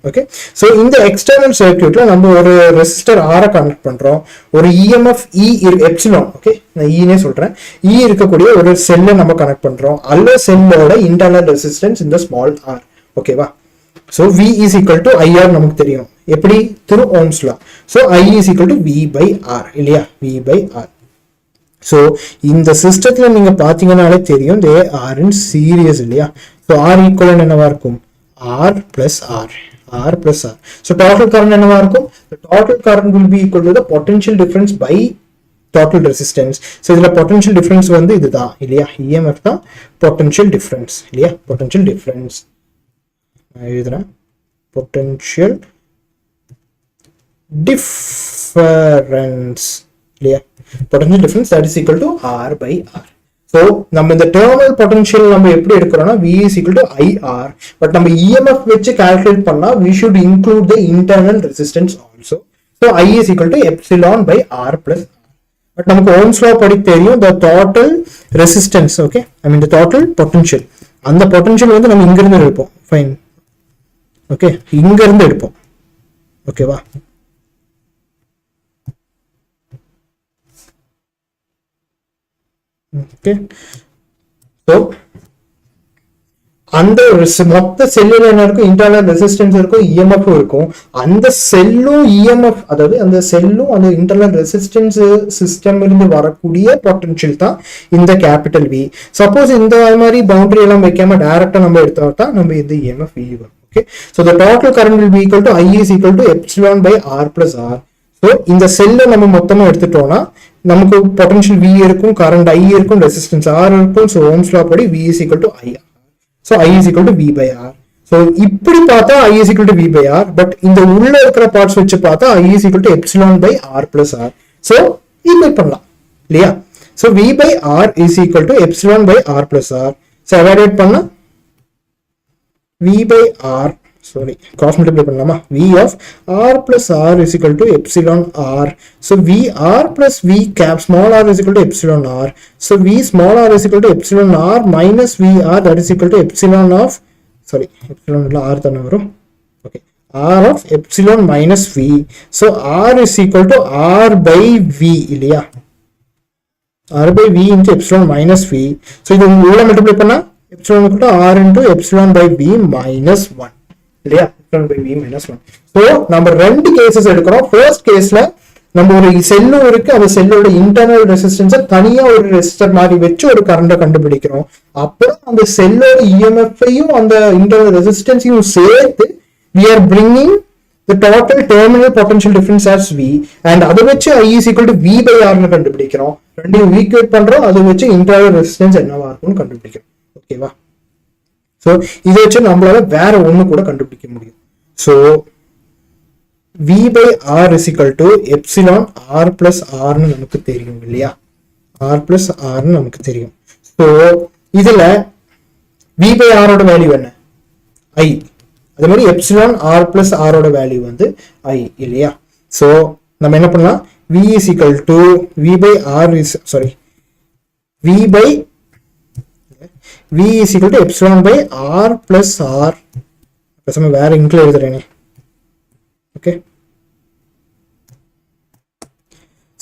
Speaker 1: Okay, so இந்த எக்ஸ்டர்னல் சர்க்யூட்ல நம்ம ஒரு ரெசிஸ்டர் ஆரை கனெக்ட் பண்றோம், ஒரு இஎம்எஃப் இ எப்சிலான், ஓகே நான் ஈனே சொல்றேன், இ இருக்கக்கூடிய ஒரு செல்லை நம்ம கனெக்ட் பண்றோம், அல்ல செல்லோட இன்டர்னல் ரெசிஸ்டன்ஸ் இந்த ஸ்மால் ஆர். ஓகேவா? So V is equal to IR நமக்கு தெரியும், எப்படி? through Ohm's law. So I is equal to V by R இல்லையா? V by R. ஸோ இந்த சிஸ்டத்துல நீங்க பாத்தீங்கன்னாலே தெரியும் they are in series இல்லையா? ஸோ R equivalent என்னவா இருக்கும்? R plus R. R plus R. So total current என்னவா இருக்கும்? The total current will be equal to the potential difference by total resistance. So இதுல potential difference வந்து இதுதான் இல்லையா? EMF தான் potential difference இல்லையா? Potential difference எழுதுறேன், potential difference இல்லையா? Potential difference that is equal to R by R. So நம்ம இந்த டெர்மினல் பொட்டன்ஷியல் நம்ம எப்படி எடுக்கிறோம்னா V is equal to IR, but நம்ம EMF வச்சு கால்குலேட் பண்ணா we should include the internal resistance also. So I is equal to epsilon by R plus R. But நமக்கு Ohm's law படி தெரியும் the total resistance, okay, I mean the total potential, அந்த potential வந்து நம்ம இங்க இருந்து எடுப்போம். ஃபைன், ஓகே, இங்க இருந்து எடுப்போம். ஓகேவா? ஓகே, ஸோ அந்த மொத்த செல்லுல என்ன இருக்கும்? இன்டர்னல் ரெசிஸ்டன்ஸ் இருக்கும், இஎம்எஃப் இருக்கும். அந்த செல்லும் இஎம்எஃப், அதாவது அந்த செல்லும் அந்த இன்டர்னல் ரெசிஸ்டன்ஸ் சிஸ்டம் இருந்து வரக்கூடிய பொட்டன்ஷியல் தான் இந்த கேபிட்டல் வி. சப்போஸ் இந்த மாதிரி பவுண்டரி எல்லாம் வைக்காம டைரக்டா நம்ம எடுத்தா தான் நம்ம இந்த இஎம்எஃப் வி வரும். Okay, so the total current will be equal to I is equal to epsilon by R plus R. So இந்த செல்லை நம்ம மொத்தமா எடுத்துட்டோம்னா நமக்கு potential V இருக்கும், current I இருக்கும், resistance R இருக்கும். So Ohm's law படி V is equal to IR. So I is equal to V by R. So இப்படி பார்த்தா I is equal to V by R, but இந்த உள்ள இருக்கிற parts வச்சு பார்த்தா I is equal to epsilon by R plus R. So equate பண்ணலாம் இல்லையா? So V by R is equal to epsilon by R plus R. So evaluate பண்ணா V by R, sorry, cross multiply பண்ணலாமா? V of R plus R is equal to epsilon R. So VR plus V cap small r is equal to epsilon R. So V small r is equal to epsilon R minus VR, that is equal to epsilon of, sorry, epsilon R தான வரும். Okay, R of epsilon minus V. So R is equal to R by V இல்லையா? R by V into epsilon minus V. So இது உள்ள multiply பண்ணா epsilon equal to R into epsilon by V minus 1 இல்லையா? epsilon by V minus 1. So நம்ம ரெண்டு cases எடுக்கிறோம். First கேஸ்ல நம்ம ஒரு செல்லும் இருக்கு, அந்த செல்லோட இன்டர்னல் ரெசிஸ்டன்ஸை தனியா ஒரு ரெசிஸ்டர் மாதிரி வச்சு ஒரு கரண்ட்டை கண்டுபிடிக்கிறோம். அப்புறம் அந்த செல்லோட இஎம்எஃப்ஐயும் அந்த இன்டர்னல் ரெசிஸ்டன்ஸையும் சேர்த்து we are bringing the total terminal potential difference as V, and அதை வச்சு I is equal to V by R னு கண்டுபிடிக்கிறோம். ரெண்டையும் ஈக்குவேட் பண்றோம், அதை வச்சு இன்டர்னல் ரெசிஸ்டன்ஸ் என்னவா இருக்கும்னு கண்டுபிடிக்கிறோம். ஓகேவா? ஸோ இதை வச்சு நம்மளால வேற ஒண்ணு கூட கண்டுபிடிக்க முடியும். So V by R is equal to epsilon R plus R னு நமக்கு தெரியும் இல்லையா? R plus R னு நமக்கு தெரியும். ஸோ இதுல V by R ஓட வேல்யூ என்ன? I. அதே மாதிரி epsilon R plus R ஓட வேல்யூ வந்து I இல்லையா? ஸோ நம்ம என்ன பண்ணலாம்? V is equal to V by R is, sorry, V is equal to epsilon by R plus R. பேசாம வேற இன்க்ளூட் எழுதுறேனே. Okay,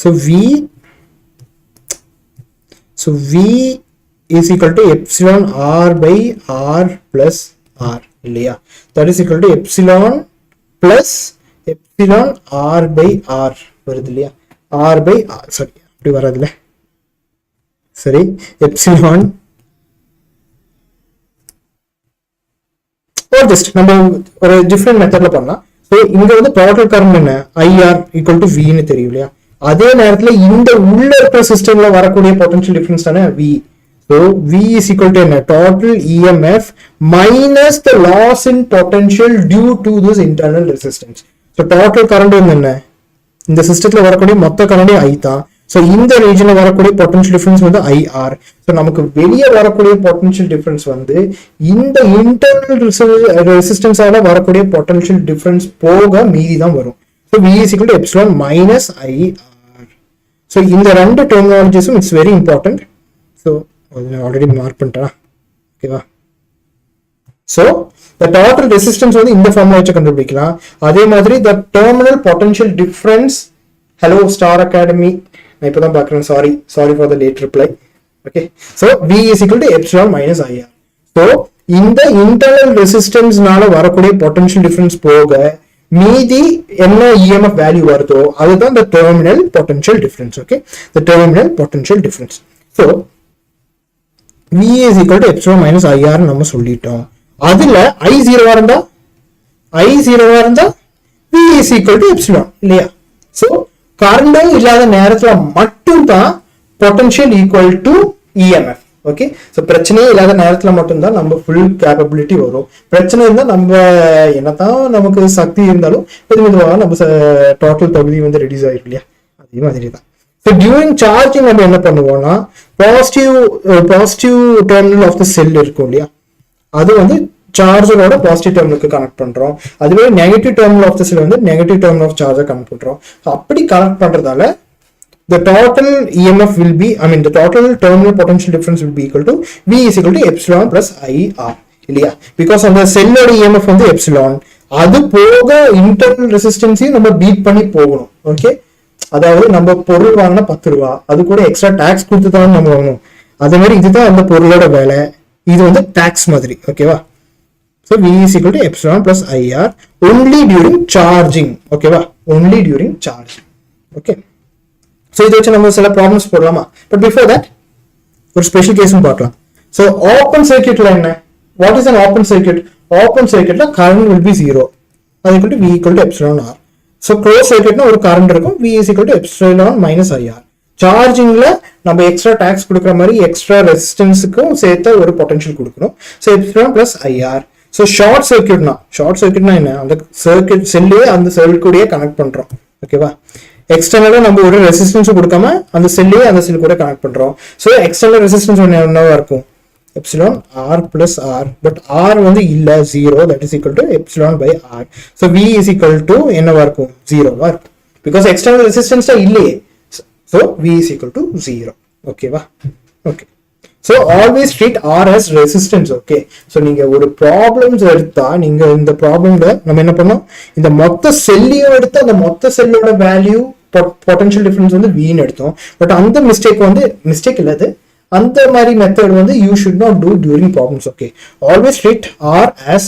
Speaker 1: so V is equal to epsilon R by R plus R இல்லையா? That is equal to epsilon plus epsilon R by R வருது இல்லையா? R by R, sorry, அப்படி வராதுல்ல, சரி, epsilon or just நம்ம ஒரு டிஃபரெண்ட் மெத்தட்ல பண்ணலாம். ஸோ இங்க வந்து டோட்டல் கரண்ட் என்ன? IR equal to V னு தெரியும் இல்லையா? அதே நேரத்துல இந்த உள்ள இருக்கிற சிஸ்டம்ல வரக்கூடிய பொட்டன்ஷியல் டிஃபரன்ஸ் தானே V. So V is equal to என்ன? Total EMF minus the loss in potential due to this internal resistance. So total current வந்து என்ன? இந்த சிஸ்டத்துல வரக்கூடிய மொத்த கரண்டே I தான். ஸோ இந்த ரீஜனில் வரக்கூடிய பொட்டன்ஷியல் டிஃபரன்ஸ் வந்து ஐஆர். ஸோ நமக்கு வெளியே வரக்கூடிய பொட்டன்ஷியல் டிஃபரன்ஸ் வந்து இந்த இன்டர்னல் ரெசிஸ்டன்ஸால வரக்கூடிய பொட்டன்ஷியல் டிஃபரன்ஸ் போக மீதி தான் வரும். So V is equal to epsilon minus IR. So இந்த ரெண்டு டெர்மினாலஜிஸும் it's very important. So already mark பண்ணிட்டேன், ஓகேவா? ஸோ the total resistance வந்து இந்த ஃபார்முலா வச்சு கண்டுபிடிக்கலாம். அதே மாதிரி the terminal potential difference, hello Star Academy, நான் இப்போ தான் பார்க்குறேன், sorry for the late reply. Okay, so V is equal to epsilon minus IR. So இந்த இன்டர்னல் ரெசிஸ்டன்ஸ்னால வரக்கூடிய பொட்டன்ஷியல் டிஃபரன்ஸ் போக மீதி என்ன EMF வேல்யூ வருதோ அதுதான் the terminal potential difference. Okay, the terminal potential difference. So V is equal to epsilon minus IR நம்ம சொல்லிட்டோம். அதுல I0 இருந்தா V is equal to epsilon இல்லையா? ஸோ கரண்டே இல்லாத நேரத்துல மட்டும்தான் potential equal to EMF. Okay, so பிரச்சனையே இல்லாத நேரத்துல மட்டும்தான் நம்ம ஃபுல் கேப்பபிலிட்டி வரும். பிரச்சனை இருந்தால் நம்ம என்னதான் நமக்கு சக்தி இருந்தாலும் மெதுவாக நம்ம டோட்டல் பகுதி வந்து ரெடியூஸ் ஆயிடும் இல்லையா? அதே மாதிரி தான். ஸோ டியூரிங் சார்ஜிங் நம்ம என்ன பண்ணுவோம்னா பாசிட்டிவ் டெர்மினல் ஆஃப் த செல் இருக்கும் இல்லையா, அது வந்து சார்ஜரோட பாசிட்டிவ் டெர்மினலுக்கு கனெக்ட் பண்றோம். அதுவே நெகட்டிவ் டெர்மினல் ஆஃப் த செல் வந்து நெகட்டிவ் டெர்மினல் ஆஃப் சார்ஜை கனெக்ட் பண்றோம். அப்படி connect பண்றதால the total EMF will be, the total terminal potential difference will be equal to V is equal to epsilon plus IR இல்லையா? Because அந்த செல்லோட EMF வந்து epsilon, அது போக internal ரெசிஸ்டன்ஸையும் நம்ம பீட் பண்ணி போகணும். ஓகே, அதாவது நம்ம பொருள் வாங்கினா 10 ரூபா, அது கூட எக்ஸ்ட்ரா டாக்ஸ் கொடுத்து தான் நம்ம வாங்கணும். அதே மாதிரி இதுதான் அந்த பொருளோட வேலை, இது வந்து டாக்ஸ் மாதிரி. ஓகேவா? So V is equal to epsilon plus IR only during charging. ஓகேவா? only during charging. Okay, so இதை வச்சு நம்ம சில ப்ராப்ளம்ஸ் போடலாமா? பட் பிஃபோர் தட் ஒரு ஸ்பெஷல் கேஸும் பார்க்கலாம். ஸோ ஓப்பன் சர்க்யூட்ல என்ன, what is an open circuit? Open சர்க்யூட்ல கரண்ட் வில் பி 0, அது equal to V equal to epsilon R. So close சர்க்யூட்னா ஒரு கரண்ட் இருக்கும், V is equal to epsilon minus IR. சார்ஜிங்ல நம்ம எக்ஸ்ட்ரா டாக்ஸ் கொடுக்குற மாதிரி எக்ஸ்ட்ரா ரெசிஸ்டன்ஸுக்கும் சேர்த்து ஒரு பொட்டன்ஷியல் கொடுக்கணும். So epsilon plus IR. So short சர்க்யூட்னா என்ன, அந்த சர்க்யூட் செல்லே அந்த செல் கூடயே கனெக்ட் பண்றோம். ஓகேவா? எக்ஸ்டர்னலா நம்ம ஒரு ரெசிஸ்டன்ஸ் கொடுக்காம அந்த செல்லே அந்த செல் கூட கனெக்ட் பண்றோம். ஸோ எக்ஸ்டர்னல் ரெசிஸ்டன்ஸ் என்னவா இருக்கும், epsilon R plus R. But R வந்து இல்ல 0, that is equal to epsilon by R. So V is equal to என்னவா இருக்கும், 0வா இருக்கும். பிகாஸ் எக்ஸ்டர்னல் ரெசிஸ்டன்ஸ் தான் இல்லையே. So V is equal to 0. ஓகேவா? Okay, so always treat R as resistance. Okay, so நீங்க ஒரு ப்ராப்ளம்ஸ் எடுத்தா நீங்க இந்த ப்ராப்ளம்ல நம்ம என்ன பண்ணோம், இந்த மொத்த செல்லையும் எடுத்து அந்த மொத்த செல்லோட வேல்யூ பொட்டன்ஷியல் டிஃபரன்ஸ் வந்து வீன்னு எடுத்தோம். பட் அந்த மிஸ்டேக் இல்லது, அந்த மாதிரி மெத்தட் வந்து you should not do during problems. Okay, always treat R as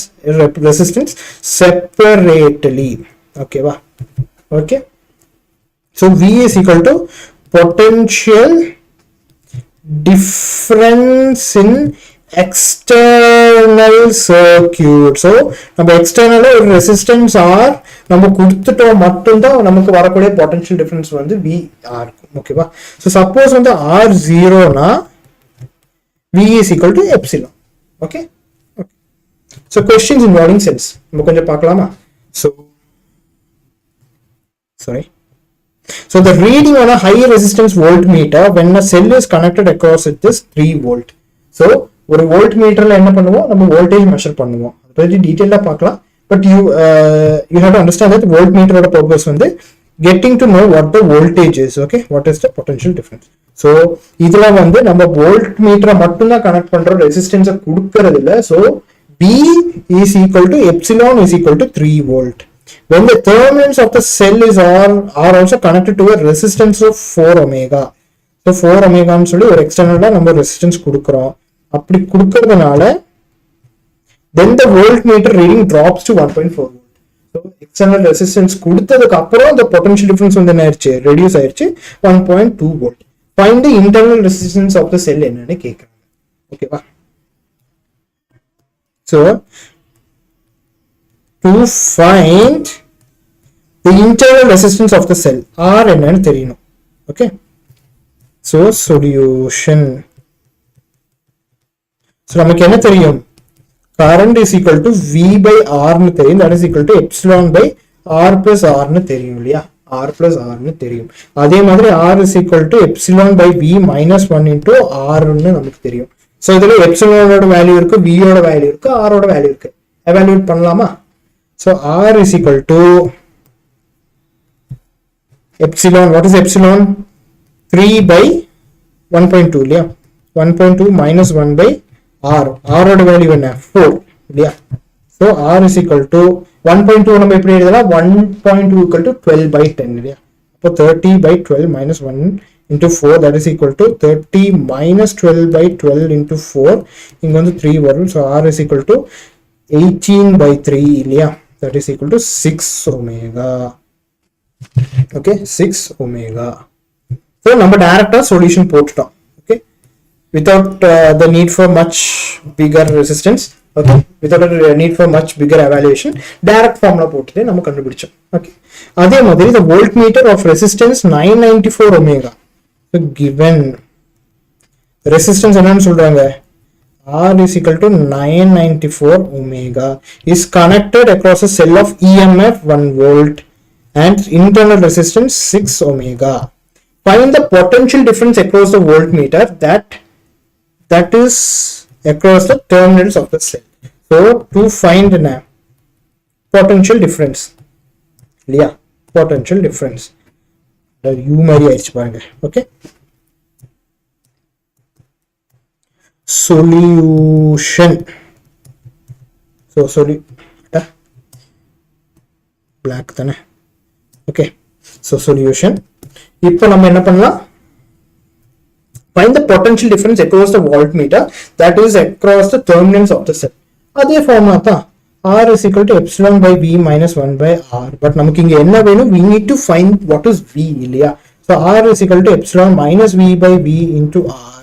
Speaker 1: resistance separately. ஓகேவா? Okay, so V is equal to potential difference in external circuit. So நம்ம எக்ஸ்டர்னலா ஒரு ரெசிஸ்டன்ஸ் R நம்ம கொடுத்துட்டோம் மட்டும்தான் நமக்கு வரக்கூடிய பொட்டன்ஷியல் டிஃபரன்ஸ் வந்து VR இருக்கும். ஓகேவா? ஸோ சப்போஸ் வந்து R 0னா V is equal to epsilon. Okay, so questions involving cells நம்ம கொஞ்சம் பார்க்கலாமா? So the reading on a high resistance voltmeter when a cell is connected across it is 3 volt. So ஒரு voltmeterல என்ன பண்ணுவோம், நம்ம voltage measure பண்ணுவோம். அதை பற்றி டீடைலா பார்க்கலாம். But you have to understand that voltmeter purpose வந்து getting to know what the voltage is. Okay, what is the potential difference. So இதுல வந்து நம்ம voltmeter மட்டும் தான் கனெக்ட் பண்ற ரெசிஸ்டன்ஸ் கொடுக்கிறது இல்ல. So B is equal to epsilon is equal to 3 volt. When the terminals of the cell are also connected to a resistance of 4 ohms. So 4 ohms னு சொல்லி ஒரு எக்ஸ்டர்னலா நம்ம ரெசிஸ்டன்ஸ் கொடுக்கிறோம். அப்படி கொடுக்கிறதுனால then the voltmeter reading drops to 1.4 volt. So external resistance கொடுத்ததுக்கு அப்புறம் the potential difference வந்து என்ன ஆயிருச்சு, ரெடியூஸ் ஆயிருச்சு 1.2 volt. Find the internal resistance of the cell என்னன்னு கேக்குறாங்க. ஓகேவா? So to find the internal resistance of the cell R என்னன்னு தெரியணும். Okay, so solution. So நமக்கு என்ன தெரியும், current is equal to V by R னு தெரியும், that is equal to epsilon by R plus R னு தெரியும் இல்லையா? R plus R னு தெரியும். அதே மாதிரி R is equal to epsilon by V minus 1 into R னு நமக்கு தெரியும். ஸோ இதில் எப்சிலோனோட வேல்யூ இருக்கு, வியோட வேல்யூ இருக்கு, ஆரோட வேல்யூ இருக்கு. எவாலுவேட் பண்ணலாமா? So R is equal to epsilon, what is epsilon? 3 by 1.2 இல்லையா? 1.2 minus 1 by R. R ஓட வேல்யூ என்ன? 4 இல்லையா? So R is equal to 1.2 நம்ம எப்படி எழுதலாம்? 1.2 equal to 12 by 10 இல்லையா? அப்போ 30 by 12 minus 1 into 4, that is equal to 30 minus 12 by 12 into 4. இங்க வந்து 3 வரும். So R is equal to 18 by 3 இல்லையா? That is equal to 6 omega. Okay, 6 omega. So நம்ம டைரக்டா சொல்யூஷன் போட்டுட்டோம். Okay, without the need for much bigger resistance. Okay, without a need for much bigger evaluation, direct formula போட்டுட்டு நம்ம கண்டுபிடிச்சோம். Okay, அதே மாதிரி the voltmeter of resistance 994 omega. So given resistance என்னன்னு சொல்றாங்க? R is equal to 994 omega is connected across a cell of EMF 1 volt and internal resistance 6 omega. Find the potential difference across the voltmeter that is across the terminals of the cell. So to find the potential difference, yeah, potential difference. U mari aichu paanga. Okay, solution. So black thana. Okay, so solution. இப்போ நம்ம என்ன பண்ணலாம்? Find the potential difference across the voltmeter that is across the terminals of the cell. அதே formula தான். R is equal to epsilon by V minus 1 by R. But நமக்கு இங்க என்ன வேணும்? We need to find what is V இல்லையா? So R is equal to epsilon minus V by V into R.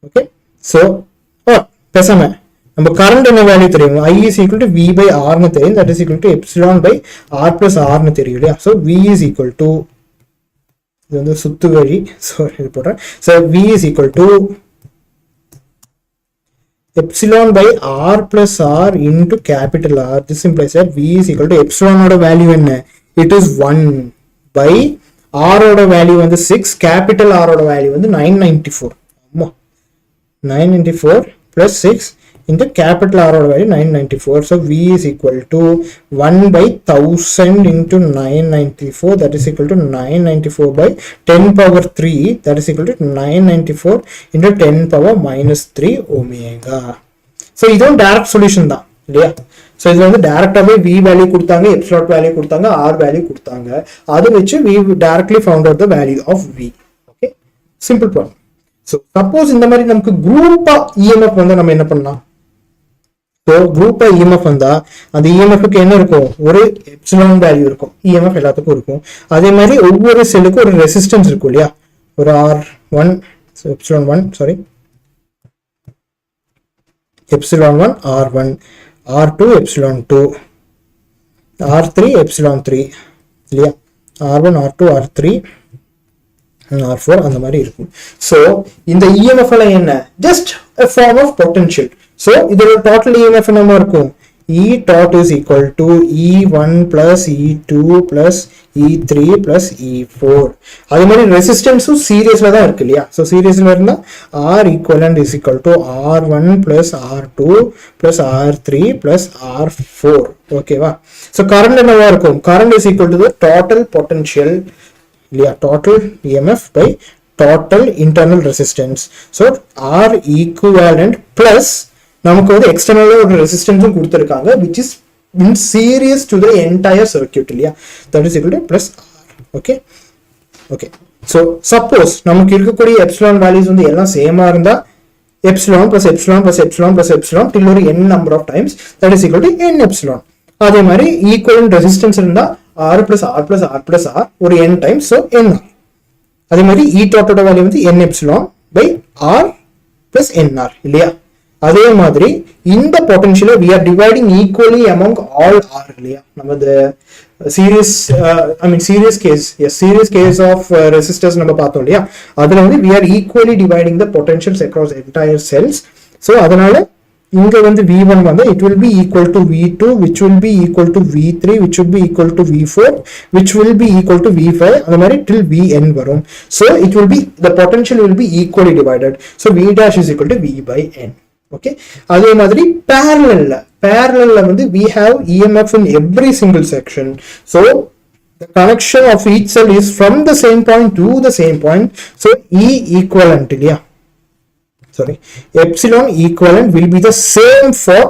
Speaker 1: Okay, so பேசாம நம்ம current என்ன value தெரியும்? I is equal to V by R னு தெரியும். That is equal to epsilon by R plus R னு தெரியும் இல்லையா? So V is equal to, இது வந்து சுத்து வழி, sorry இது போடுறேன். So V is equal to epsilon by R plus R into capital R. This implies that V is equal to epsilon ஓட வேல்யூ என்ன? It is 1 by R ஓட value வந்து 6, capital R ஓட வேல்யூ வந்து 994. ஆமா, 994 plus 6 into capital R ஓட value 994. So V is equal to 1 by 1000 into 994, that is equal to 994 by 10 power 3, that is equal to 994 into 10 power minus 3 omega. So இதுவும் direct solution தான் இல்லையா? So இதுல வந்து டைரக்டாவே V value கொடுத்தாங்க, epsilon value கொடுத்தாங்க, R value கொடுத்தாங்க. அது வச்சு we directly found out the value of V. Okay, simple problem. So suppose இந்த மாதிரி நமக்கு குரூப்பா EMF வந்து நம்ம என்ன பண்ணலாம்? So குரூப்பா EMF வந்தா அந்த EMF க்கு என்ன இருக்கும்? ஒரு எப்சிலான் வேல்யூ இருக்கும். EMF எல்லாத்துக்கும் இருக்கும். அதே மாதிரி ஒவ்வொரு செல்லுக்கும் ஒரு ரெசிஸ்டன்ஸ் இருக்கும் இல்லையா? ஒரு R1, so epsilon 1, sorry, epsilon 1 R1, R2 epsilon 2, R3 epsilon 3 இல்லையா? R1 R2 R3 R4 அந்த மாதிரி இருக்கும். So இந்த EMF எல்லாம் என்ன? Just a form of potential. So இதோட total EMF என்னமா இருக்கும்? E tot is equal to E1 plus E2 plus E3 plus E4. அதே மாதிரி ரெசிஸ்டன்ஸும் சீரியஸ்ல தான் இருக்கு இல்லையா? So சீரியஸ்ல இருந்தா R equivalent is equal to R1 plus R2 plus R3 plus R4. ஓகேவா? So current என்னவா இருக்கும்? Current is equal to the total potential இல்லையா? Total EMF by total internal resistance. So R equivalent plus நமக்கு வந்து எக்ஸ்டர்னலா ஒரு ரெசிஸ்டன்ஸும் கொடுத்திருக்காங்க which is in series to the entire circuit இல்லையா? That is equal to plus R. Okay, okay. So suppose நமக்கு இருக்கக்கூடிய epsilon values வந்து எல்லாம் சேமா இருந்தா epsilon plus epsilon plus epsilon plus epsilon till ஒரு n number of times, that is equal to n epsilon. அதே மாதிரி equivalent resistance இருந்தா R plus R plus R plus R ஒரு n times, so n R. அதே மாதிரி E tot ஓட value வந்து n epsilon by R plus nR இல்லையா? அதே மாதிரி இந்த பொட்டன்ஷியலை we are dividing equally among all R இல்லையா? நம்ம the series case of resistors நம்ம பார்த்தோம் இல்லையா? அதுல வந்து we are equally dividing the potentials across entire cells. So அதனால இங்க வந்து v1 வந்து it will be equal to v2 which will be equal to v3 which will be equal to v4 which will be equal to v5 அந்த மாதிரி till vn வரும். So it will be the potential will be equally divided. So v dash is equal to v by n. Okay, அதே மாதிரி parallel வந்து we have EMF in every single section. So the connection of each cell is from the same point to the same point. So E equivalent இல்லையா, sorry, epsilon equivalent will be the same for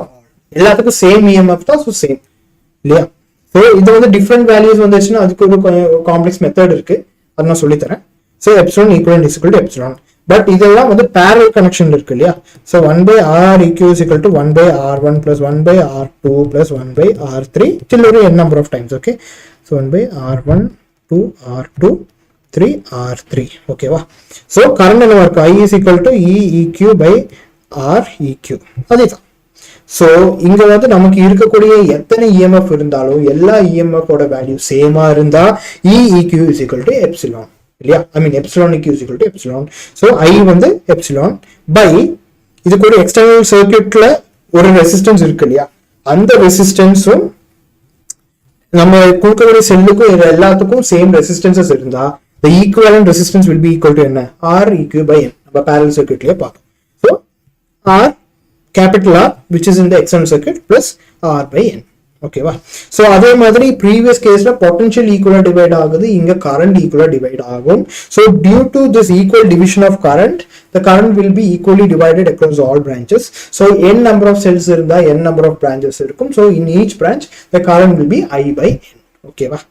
Speaker 1: எல்லாத்துக்கும் same EMF தான், so same இல்லையா. so இது வந்து different values வந்துச்சுன்னா அதுக்கு ஒரு complex method இருக்கு, அது நான் சொல்லி தரேன். so epsilon equivalent is equal to epsilon, but இதெல்லாம் வந்து parallel connection இருக்கு இல்லையா. so 1 by r eq is equal to 1 by r1 plus 1 by r2 plus 1 by r3 till ஒரு n number of times. okay, so 1 by r1 2 r2 3 r3. okay வா. so current என்ன இருக்கு, I is equal to E eq by R eq. அதேதான். so இங்க வந்து நமக்கு இருக்கக்கூடிய எத்தனை EMF இருந்தாலும் எல்லா EMF ஓட வேல்யூ சேமா இருந்தா E eq is equal to epsilon இல்லையா. I mean epsilon eq is equal to epsilon. so I வந்து epsilon by இதுக்கு ஒரு எக்ஸ்டர்னல் சர்க்யூட்ல ஒரு ரெசிஸ்டன்ஸ் இருக்கு இல்லையா, அந்த ரெசிஸ்டன்ஸும் நம்ம கொடுக்கக்கூடிய செல்லுக்கும் எல்லாத்துக்கும் சேம் ரெசிஸ்டன்சஸ் இருந்தா the equivalent resistance will be equal to என்ன, R eq by n. நம்ம parallel circuitலயே பார்த்தோம். so R capital R which is in the external circuit plus R by n. ஓகேவா. so அதே மாதிரி previous caseல potential equal divide ஆகுது, இங்க current equal divide ஆகும். so due to this equal division of current, the current will be equally divided across all branches. so n number of cells இருந்தா n number of branches இருக்கும். so in each branch the current will be I by n. ஓகேவா.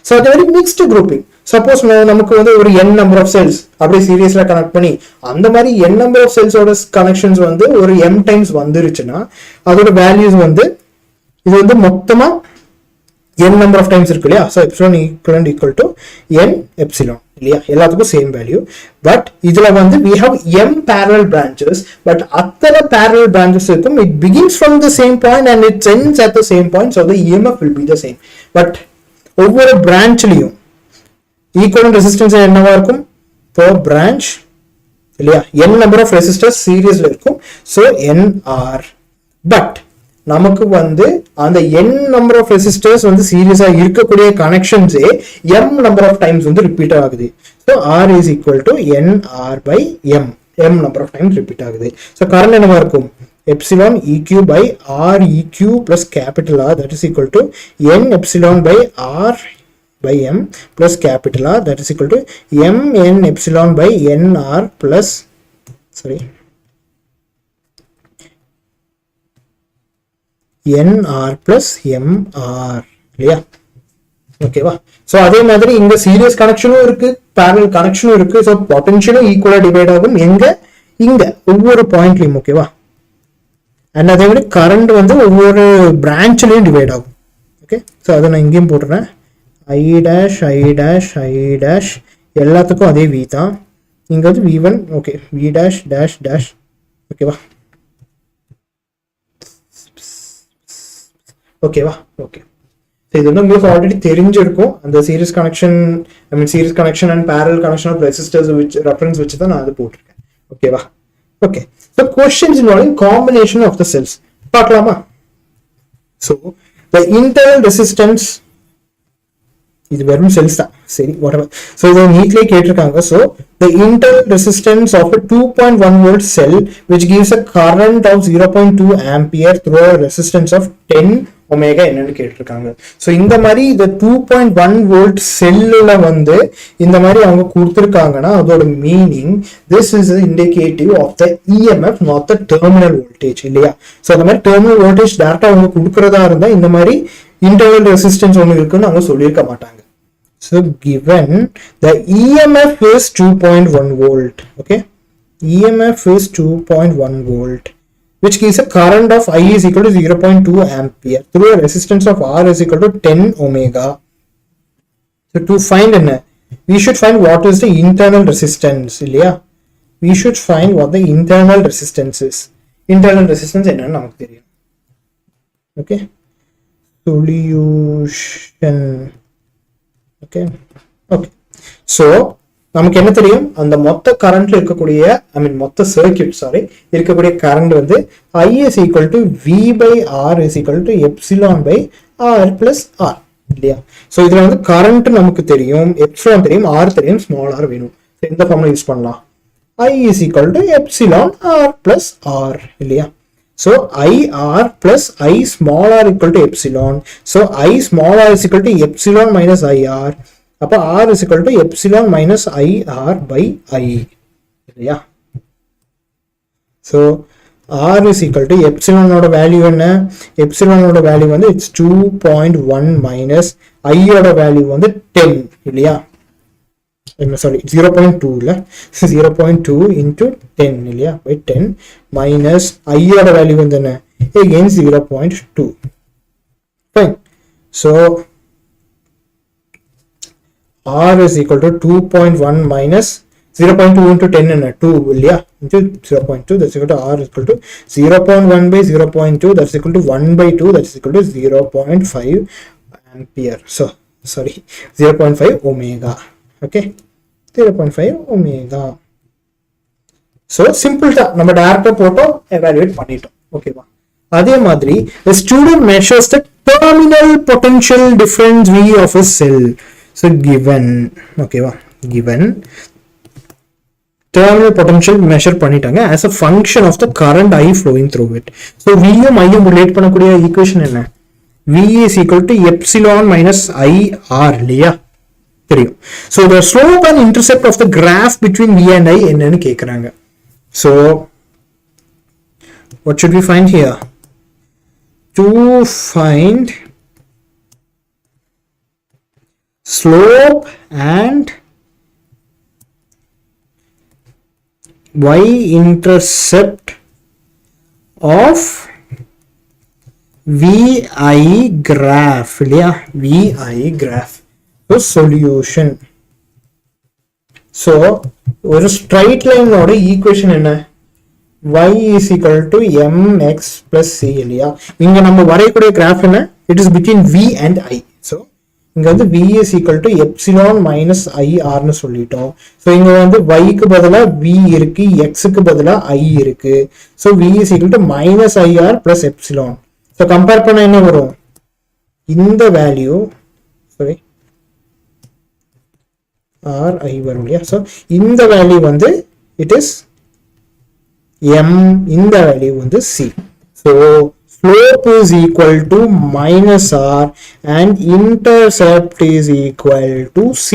Speaker 1: so அது very mixed grouping. suppose நமக்கு வந்து ஒரு n number of cells அப்படியே சீரியஸ்ல connect பண்ணி அந்த மாதிரி n number of cells ஓட கனெக்ஷன்ஸ் வந்து ஒரு m டைம்ஸ் வந்துருச்சுன்னா அதோட வேல்யூஸ் வந்து இது வந்து மொத்தமா n number of times இருக்கு இல்லையா. so epsilon equivalent equal to n epsilon இல்லையா, எல்லாத்துக்கும் சேம் வேல்யூ. பட் இதுல வந்து we have m parallel branches, but அத்தனை parallel branches இருக்கும். it begins from the same point and it ends at the same point, so the EMF will be the same. But ஒவ்வொரு பிரான்ச்லயும் equivalent resistance என்னவா இருக்கும், per branch இல்லையா, n number of resistors சீரிஸ்ல இருக்கும். so nr. But நமக்கு வந்து அந்த n number of resistors வந்து சீரியஸா இருக்கக்கூடிய கனெக்ஷன்ஸே m number of times வந்து ரிப்பீட் ஆகுது. so r is equal to nr by m number of times repeat ஆகுது. so கரண்ட் என்னவா இருக்கும், epsilon eq by r eq plus capital R, that is equal to n epsilon by r by m plus capital R, that is equal to m n epsilon by n r plus n r plus m r இல்லையா. ஓகேவா. So அதே மாதிரி இங்க serious கனெக்ஷனும் இருக்கு, parallel கனெக்ஷனும் இருக்கு. So பொட்டன்ஷியலும் ஈக்குவலா divide ஆகும் இங்க ஒவ்வொரு பாயிண்ட்லயும். ஓகேவா. அண்ட் அதே மாதிரி கரண்ட் வந்து ஒவ்வொரு பிரான்ச்லயும் டிவைட் ஆகும். ஓகே. ஸோ அதை நான் இங்கேயும் போட்டுறேன். I dash I dash I dash எல்லாத்துக்கும் அதே வி தான். இங்கே வந்து V1. Okay, V dash dash dash. ஓகேவா. ஓகேவா. ஓகே. இது வந்து உங்களுக்கு ஆல்ரெடி தெரிஞ்சிருக்கும். அந்த series connection, I mean series connection and parallel connection of resistors reference வச்சு தான் நான் அது போட்டிருக்கேன். ஓகேவா. Okay. So questions involving combination of the cells பார்க்கலாமா. so the internal resistance, இது வெறும் செல்ஸ் தான், சரி whatever. so இதை நீட்லயே கேட்டிருக்காங்க. so the internal resistance of a 2.1 volt cell which gives a current of 0.2 ampere through a resistance of 10 omega என்னன்னு கேட்டிருக்காங்க. so இந்த மாதிரி இந்த 2.1 volt செல்லுல வந்து இந்த மாதிரி அவங்க கொடுத்திருக்காங்கன்னா அதோட meaning this is indicative of the EMF, not the terminal voltage இல்லையா. so அந்த மாதிரி terminal voltage டைரக்டா அவங்க கொடுக்கறதா இருந்தா இந்த மாதிரி internal resistance ஒன்று இருக்குன்னு அவங்க சொல்லியிருக்க மாட்டாங்க. so given the EMF is 2.1 volt, okay, EMF is 2.1 volt which gives a current of I is equal to 0.2 ampere through a resistance of R is equal to 10 omega. so to find we should find what is the internal resistance இல்லையா. we should find what the internal resistance is. internal resistance என்னன்னு நமக்கு தெரியும். okay, solution. okay. so நமக்கு என்ன தெரியும், அந்த மொத்த கரண்ட்ல இருக்கக்கூடிய மொத்த சர்க்யூட் இருக்கக்கூடிய கரண்ட் வந்து I is equal to V by R is equal to epsilon by R plus R இல்லையா. ஸோ இதுல வந்து கரண்ட் நமக்கு தெரியும், எப்சிலான் தெரியும், ஆர் தெரியும், ஸ்மால் ஆர் வேணும். இந்த ஃபார்முலா யூஸ் பண்ணலாம். I is equal to epsilon R plus R இல்லையா. So IR plus I small r equal to epsilon. So I small r is equal to epsilon minus IR. அப்ப R is equal to epsilon minus IR by I. இல்லையா. So R is equal to epsilon ஓட value என்ன? epsilon ஓட value வந்து it's 2.1 minus I ஓட value வந்து 10 இல்லையா. Sorry, 0.2 இல்ல, 0.2 into 10 இல்லையா, by 10 minus I ஓட வேல்யூ வந்து என்ன? again 0.2. fine. So R is equal to 2.1 minus 0.2 into 10 என்ன? 2 இல்லையா, into 0.2, that's equal to R is equal to 0.1 by 0.2, that's equal to 1 by 2, that's equal to 0.5 ampere. So sorry, 0.5 omega. Okay, 0.5 omega. So simple தான், நம்ம டைரக்டா போட்டோம், evaluate பண்ணிட்டோம். ஓகேவா. அதே மாதிரி the student measures the terminal potential difference V of a cell. So given, ஓகேவா, given terminal potential measure பண்ணிட்டாங்க as a function of the current I flowing through it. So V யும் I யும் relate பண்ணக்கூடிய equation என்ன? V is equal to epsilon minus IR இல்லையா, தெரியும். So the slope and intercept of the graph between V and I என்னன்னு கேக்குறாங்க. So what should we find here? To find slope and y-intercept of VI graph இல்லையா, VI graph. So solution. So ஒரு straight line ஓட equation என்ன? Y is equal to mx plus c இல்லையா. இங்க நம்ம வரையக்கூடிய graph என்ன? It is between V and I. So இங்க வந்து V is equal to epsilon minus IR னு சொல்லிட்டோம். So இங்க வந்து Y க்கு பதிலா V இருக்கு, X க்கு பதிலா I இருக்கு. So V is equal to minus IR plus epsilon. So compare பண்ண என்ன வரும்? இந்த வேல்யூ sorry RI வரும் இல்லையா. So இந்த வேல்யூ வந்து it is M, இந்த வேல்யூ வந்து C. So slope is equal to minus R and intercept is equal to C.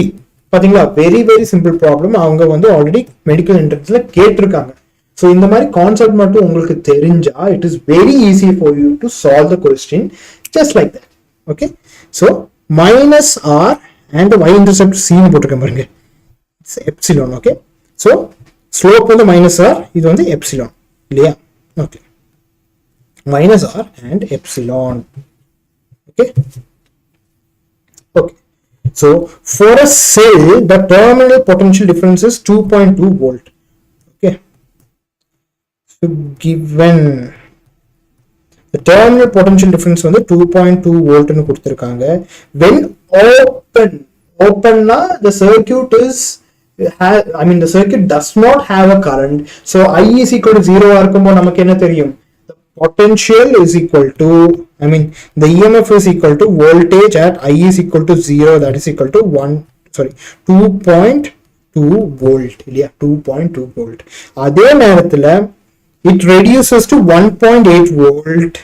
Speaker 1: பாத்தீங்களா, வெரி வெரி சிம்பிள் ப்ராப்ளம். அவங்க வந்து ஆல்ரெடி மெடிக்கல் என்ட்ரன்ஸ்ல கேட்டிருக்காங்க. ஸோ இந்த மாதிரி கான்செப்ட் மட்டும் உங்களுக்கு தெரிஞ்சா it is very easy for you to solve the question just like that. Okay, so minus R and y intercept சின்னு போட்டிருக்கேன் பாருங்க, it's epsilon. Okay, so slope வந்து மைனஸ் ஆர், இது வந்து எப்சிலான் இல்லையா. Okay, minus r and epsilon. Okay, okay. So for a cell, the terminal potential difference is 2.2 volt. Okay, so given the terminal potential difference வந்து 2.2 volt னு கொடுத்திருக்காங்க. When open na the circuit is the circuit does not have a current. So I is equal to 0 இருக்கும்போது நமக்கு என்ன தெரியும்? Potential is equal to, the EMF is equal to voltage at I is equal to 0, that is equal to 2.2 volt இல்லையா, 2.2 volt. அதே நேரத்துல it reduces to 1.8 volt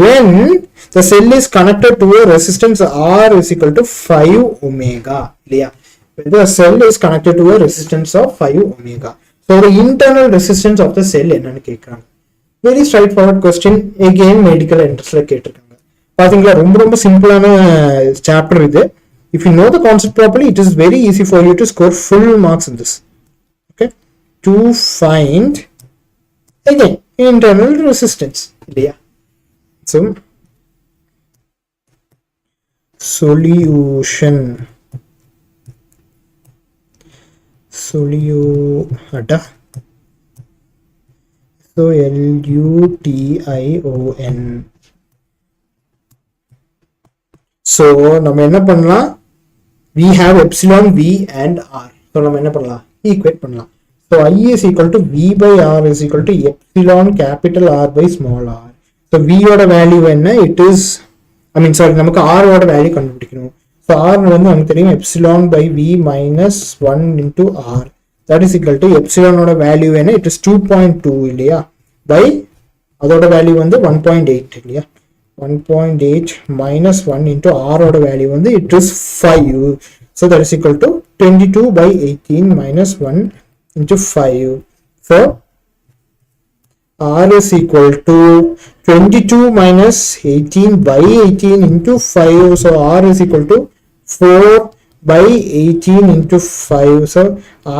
Speaker 1: when the cell is connected to a resistance R is equal to 5 omega இல்லையா. The cell is connected to a resistance of 5 omega. So the internal resistance of the cell என்னன்னு கேக்குறாங்க. Very straight forward question, again medical என்ட்ரன்ஸ்ல கேட்டிருக்காங்க. பாத்தீங்களா, ரொம்ப ரொம்ப சிம்பிளான chapter இது. If you know the concept properly it is very easy for you to score full marks in this. Okay, to find again internal resistance இல்லையா. So solution அடா So LUTION. So நம்ம என்ன பண்ணலாம், we have epsilon V and R so நம்ம என்ன பண்ணலாம், equate பண்ணலாம். So I is equal to V by R is equal to epsilon capital R by small r. So V ஓட value என்ன, it is நமக்கு R ஓட value கண்டுபிடிக்கணும். So R வந்து நமக்கு தெரியும் epsilon by V minus 1 into R. That is equal to epsilon ஓட value என்ன, இட் இஸ் 2.2 இல்லையா, by அதோட வேல்யூ வந்து 1.8 இல்லையா, 1.8 minus 1 into R ஓட வேல்யூ வந்து it is 5. So that is equal to 22 by 18 minus 1 into 5. So R is equal to 22 minus 18 by 18 into 5. So R is equal to 4 by 18 into 5. So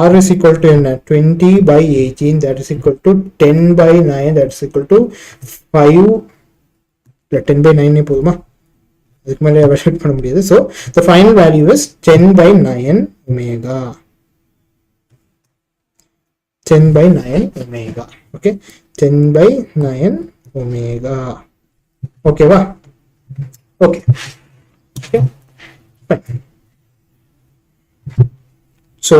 Speaker 1: R is equal to 20 by 18, that is equal to 10 by 9, that is equal to 5. 10 by 9 போதுமா, அதுக்கு மேலே evaluate பண்ண முடியாது. So the final value is 10 by 9 omega. 10 by 9 omega. Okay, 10 by 9 omega. ஓகேவா? Okay, okay, fine. So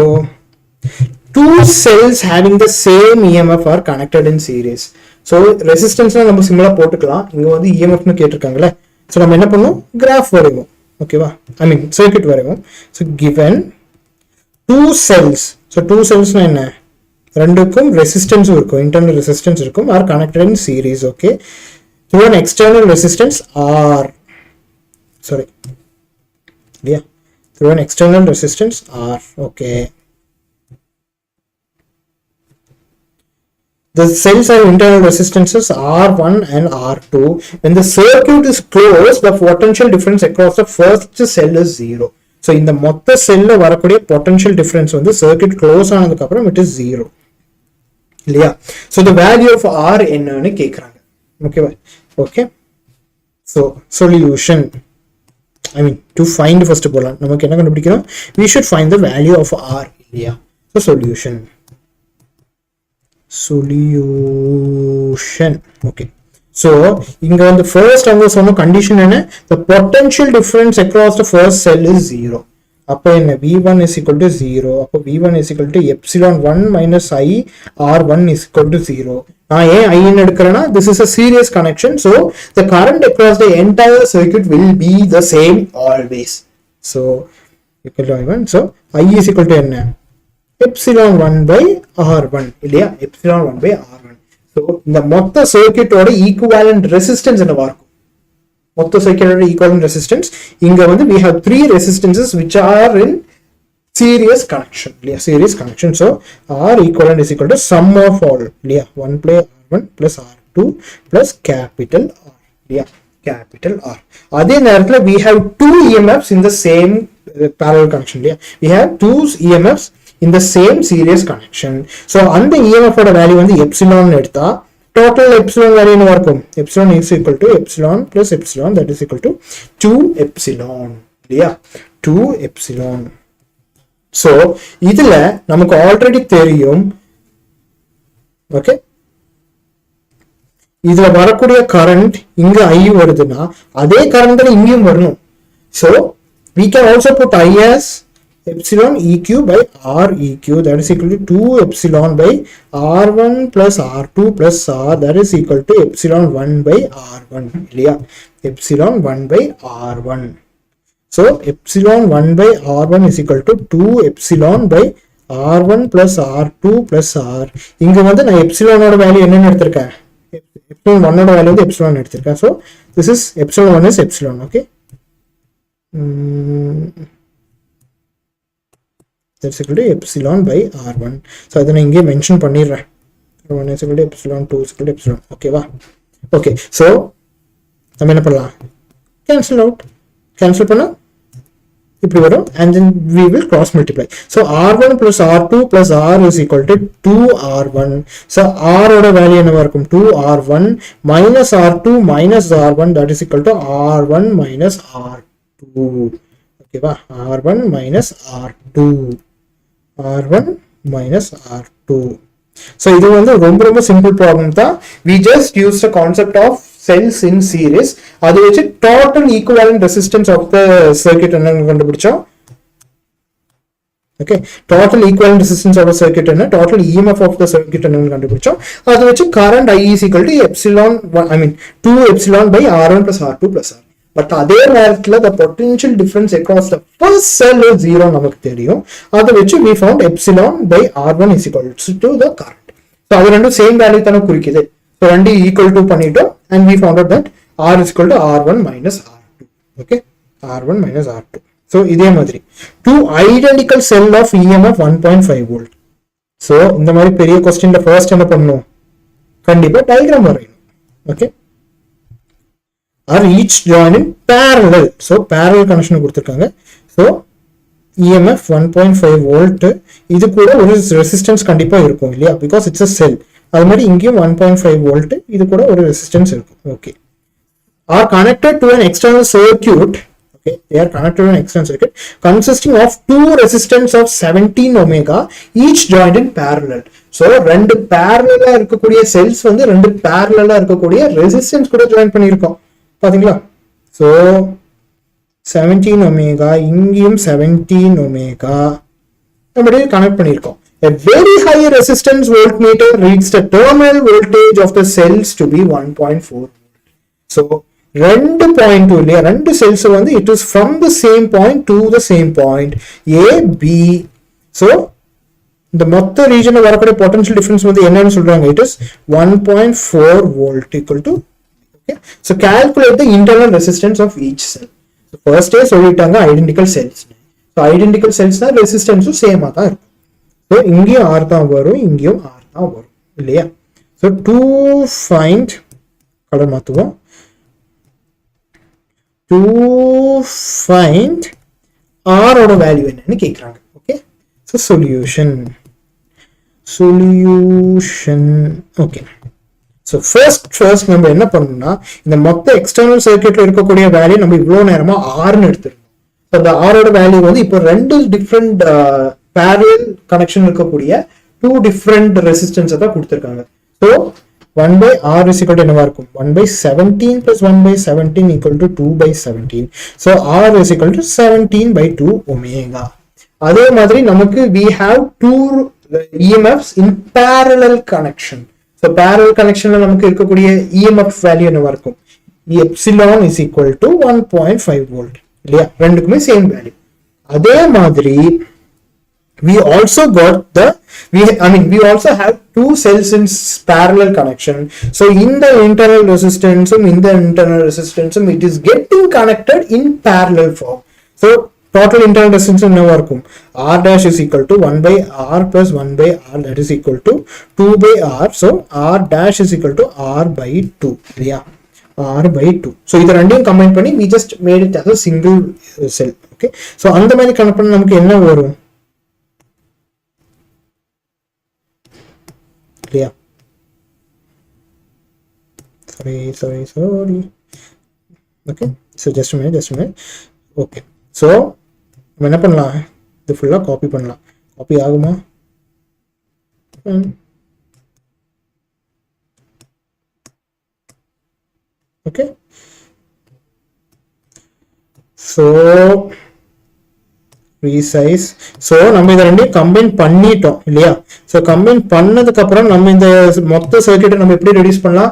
Speaker 1: two cells having the same EMF are connected in series. So resistance நம்ம சிம்பிளா போட்டுக்கலாம். இங்க வந்து EMF னு கேட்டிருக்காங்கல. So நம்ம என்ன பண்ணுவோம், கிராஃப் வரைவோம். ஓகேவா, சர்க்யூட் வரைவோம். So given two cells, so two cells னா என்ன, ரெண்டுக்கும் ரெசிஸ்டன்ஸ் இருக்கும், இன்டர்னல் ரெசிஸ்டன்ஸ் இருக்கும், are connected in series. Okay, through an external resistance R, sorry, yeah, through an external resistance R. Okay, the cells have internal resistances R1 and R2. When the circuit is closed, the potential difference across the first cell is 0. So இந்த மொத்த செல்ல வரக்கூடிய potential difference வந்து circuit close ஆனதுக்கு அப்புறம் it is 0 இல்லையா. So the value of R என்னன்னு கேக்குறாங்க. ஓகேவா? Okay, so solution, to find first போலாம். நமக்கு என்ன கண்டுபிடிக்கணும், we should find the value of R இல்லையா. So solution. Okay, so இங்க வந்து first அவங்க சொன்ன condition என்ன, the potential difference across the first cell is 0. அப்ப என்ன, V1 is equal to 0. அப்ப V1 is equal to epsilon 1 minus I R1 is equal to 0. நான் ஏன் I ன்னு எடுக்கிறேன்னா, this is a series connection, so the current across the entire circuit will be the same always. So equal to I1, so I is equal to என்ன, epsilon 1 by R1 இல்லையா, epsilon 1 by R1. So இந்த மொத்த சர்க்யூட்டோட equivalent resistance என்னவா இருக்கும், மொத்த சர்க்யூட்டோட equivalent resistance இங்க வந்து we have three resistances which are in series connection இல்லையா, series connection. So R equivalent is equal to sum of all இல்லையா, 1 plus R1 plus R2 plus capital R இல்லையா, capital R. அதே நேரத்துல we have two EMFs in the same parallel connection இல்லையா, we have two EMFs in the same series connection. So அந்த EMF ஓட value வந்து epsilon எடுத்தா total epsilon value என்ன இருக்கும், epsilon is equal to epsilon plus epsilon, that is equal to 2 epsilon இல்லையா, 2 epsilon. So இதுல நமக்கு ஆல்ரெடி தெரியும், ஓகே, இதுல வரக்கூடிய கரண்ட் இங்க I வருதுன்னா அதே கரண்ட் தான் இங்கேயும் வரணும். So we can also put I as epsilon EQ by R EQ, that is equal to 2 epsilon by R1 plus R2 plus R, that is equal to epsilon 1 by R1 இல்லையா, epsilon 1 by R1. So epsilon 1 by R1 is equal to 2 epsilon by R1 plus R2 plus R. இங்க வந்து நான் epsilon ஓட value என்னன்னு எடுத்திருக்கேன், epsilon 1 ஓட value வந்து epsilon எடுத்திருக்கேன். So this is epsilon 1 is epsilon. Okay, that's equal to epsilon by R1. So அதை நான் இங்கே மென்ஷன் பண்ணிடுறேன், 1 is equal to epsilon, 2 is equal to epsilon. ஓகேவா? ஓகே, ஸோ நம்ம என்ன பண்ணலாம், கேன்சல் பண்ணா இப்படி வரும், and then we will cross multiply. So R1 plus R2 plus R is equal to 2R1. So R ஓட வேல்யூ என்னவா இருக்கும், 2R1 minus R2 minus R1, that is equal to R1 minus R2. ஓகேவா, R1 minus R2, R1 minus R2. So இது வந்து ரொம்ப ரொம்ப simple problem தான். We just used the concept of cells in series. அது வச்சு total equivalent resistance of the circuit என்னன்னு கண்டுபிடிச்சோம். Okay, total equivalent resistance of circuit என்ன, total EMF of the circuit என்னன்னு கண்டுபிடிச்சோம். அதை வச்சு current I is equal to epsilon, I mean 2 epsilon by R1 plus R2 plus R. But அதே நேரத்தில் the potential difference across the first cell is 0 நமக்கு தெரியும். அதை வச்சு we found epsilon by R1 is equal to the current. So அது ரெண்டும் same value தானே குறிக்குது. ஸோ ரெண்டு ஈக்குவல் டு பண்ணிட்டோம். and we found out that R is equal to R1 minus R2. okay, R1 minus R2. So இதே மாதிரி two identical cell of EMF 1.5 volt. So இந்த மாதிரி பெரிய கொஸ்டின்ல ஃபர்ஸ்ட் என்ன பண்ணணும், கண்டிப்பா டயக்ராம் வரையணும். Okay, are each joined in parallel. So parallel connection கொடுத்துருக்காங்க. ஸோ EMF 1.5 volt, இது கூட ஒரு ரெசிஸ்டன்ஸ் கண்டிப்பா இருக்கும் இல்லையா, பிகாஸ் இட்ஸ் a cell. அது மாதிரி இங்கேயும் 1.5 volt, இது கூட ஒரு ரெசிஸ்டன்ஸ் இருக்கும். Okay, are connected to an external circuit. Okay, they are connected to an external circuit consisting of two resistance of 17 ohms, each joined in parallel. So ரெண்டு parallel இருக்கக்கூடிய cells வந்து ரெண்டு parallel இருக்கக்கூடிய resistance கூட join பண்ணியிருக்கோம் பாத்தீங்களா. So 17 ohms, இங்கேயும் 17 ohms நம்ம கனெக்ட் பண்ணியிருக்கோம். A very high resistance voltmeter reads the terminal voltage of the cells to be 1.4. So ரெண்டு பாயிண்ட் இல்லையா, ரெண்டு செல்ஸ் வந்து it is from the same point to the same point A B. So இந்த மொத்த ரீஜன்ல வரக்கூடிய potential difference வந்து என்னன்னு சொல்றாங்க, it is 1.4 volt equal to. Okay, so calculate the internal resistance of each cell. ஃபர்ஸ்டே சொல்லிட்டாங்க ஐடென்டிக்கல் செல்ஸ். ஸோ ஐடென்டிக்கல் செல்ஸ்னா ரெசிஸ்டன்ஸும் சேமா தான் இருக்கும். ஸோ இங்கேயும் R தான் வரும், இங்கேயும் R தான் வரும் இல்லையா. ஸோ டு ஃபைண்ட், கலர் மாற்றுவோம், to find R ஓட வேல்யூ என்னன்னு கேக்குறாங்க. Okay, so solution. Okay, so first நம்ம என்ன பண்ணணும்னா இந்த மொத்த எக்ஸ்டர்னல் சர்க்யூட்ல இருக்கக்கூடிய வேல்யூ நம்ம இவ்வளவு நேரமா Rன்னு எடுத்துருக்கோம். அந்த R ஓட வேல்யூ வந்து இப்போ ரெண்டு டிஃப்ரெண்ட் parallel கனெக்ஷன் இருக்கக்கூடிய டூ டிஃப்ரெண்ட் ரெசிஸ்டன்ஸ் தான் கொடுத்துருக்காங்க. So 1 by R is equal to என்னவா இருக்கும், 1 by 17 plus 1 by 17 equal to 2 by 17. So R is equal to 17 by 2 omega. அதே மாதிரி நமக்கு we have two EMFs in parallel connection. So parallel connectionல நமக்கு இருக்கக்கூடிய EMF value என்னவா இருக்கும், epsilon is equal to 1.5 volt இல்லையா, ரெண்டுக்குமே சேம் வேல்யூ. அதே மாதிரி we also got the we also have two cells in parallel connection. So in the internal resistance it is getting connected in parallel form. So total internal resistance என்னவா இருக்கும், R dash is equal to 1 by R plus 1 by R, that is equal to 2 by R. So R dash is equal to R by 2 இல்லையா, R by 2. So இது ரெண்டையும் combine பண்ணி we just made it as a single cell. Okay, so அந்த மாதிரி connect பண்ண நமக்கு என்ன வரும் இல்லையா. sorry. Okay, so just a minute. Okay, so நம்ம என்ன பண்ணலாம், இது ஃபுல்லா காப்பி பண்ணலாம். காப்பி ஆகுமா, ஓகே. so resize. ஸோ நம்ம இதை ரெண்டையும் கம்பைன் பண்ணிட்டோம் இல்லையா. ஸோ கம்பைன் பண்ணதுக்கு அப்புறம் நம்ம இந்த மொத்த சர்க்யூட்டை நம்ம எப்படி ரெடியூஸ் பண்ணலாம்.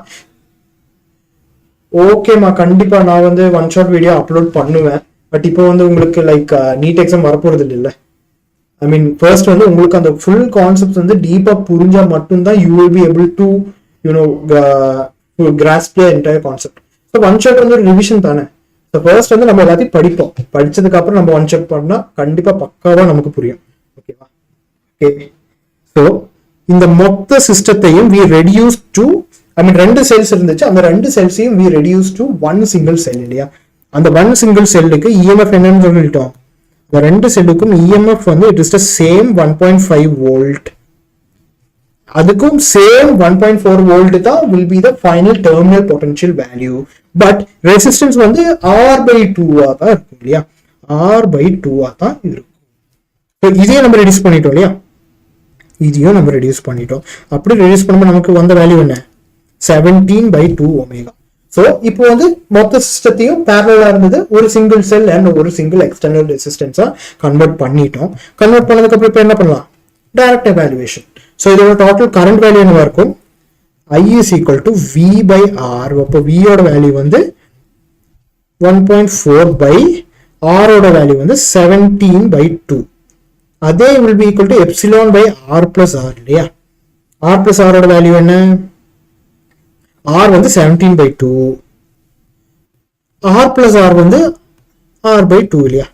Speaker 1: ஓகேம்மா, கண்டிப்பா நான் வந்து ஒன் ஷாட் வீடியோ அப்லோட் பண்ணுவேன். பட் இப்போ வந்து உங்களுக்கு லைக் நீட் எக்ஸாம் வரப்போறது இல்லை. ஐ மீன் ஃபர்ஸ்ட் வந்து உங்களுக்கு அந்த ஃபுல் கான்செப்ட் வந்து டீப்பா புரிஞ்சா மட்டும்தான் you will be able to grasp the entire concept. So one shot வந்து ஒரு ரிவிஷன் தானே. ஃபர்ஸ்ட் வந்து நம்ம எல்லாத்தையும் படிப்போம், படிச்சதுக்கு அப்புறம் நம்ம ஒன் செக் பண்ணா கண்டிப்பா பக்காவா நமக்கு புரியும். ஓகேவா. ஓகே, ஸோ இந்த மொத்த சிஸ்டத்தையும் we reduce to, I mean ரெண்டு செல்ஸ் இருந்துச்சு, அந்த ரெண்டு செல்ஸையும் we reduce to one single cell இல்லையா. அந்த ஒன் சிங்கிள் செல்லுக்கு EMF என்னன்னு சொல்லிட்டோம், இந்த ரெண்டு செல்லுக்கும் EMF வந்து it is the same 1.5 volt. அதுக்கும் சேம் 1.4 volt தான் will be the final terminal potential value. But resistance வந்து R by 2 தான் இருக்கும் இல்லையா, R by 2 தான் இருக்கும். இதையும் நம்ம ரெடியூஸ் பண்ணிட்டோம் இல்லையா, இதையும் நம்ம ரெடியூஸ் பண்ணிட்டோம். அப்படி ரெடியூஸ் பண்ணும்போது நமக்கு வந்த வேல்யூ என்ன, 17 by 2 omega. ஸோ இப்போ வந்து மொத்த சிஸ்டத்தையும் பேரலா இருந்தது ஒரு சிங்கிள் செல் அண்ட் ஒரு சிங்கிள் எக்ஸ்டர்னல் ரெசிஸ்டன்ஸா கன்வெர்ட் பண்ணிட்டோம். கன்வெர்ட் பண்ணதுக்கு அப்புறம் இப்போ என்ன பண்ணலாம், டைரக்ட் எவாலுவேஷன். ஸோ இதோட டோட்டல் கரண்ட் வேல்யூ என்னவா இருக்கும், I is equal to V by R. அப்போ V ஓட வேல்யூ வந்து 1.4 by R ஓட வேல்யூ வந்து 17 by 2. அதே will be equal to epsilon by R plus R இல்லையா. R plus R ஓட வேல்யூ என்ன, R வந்து 17 by 2, R plus R வந்து R by 2 இல்லையா.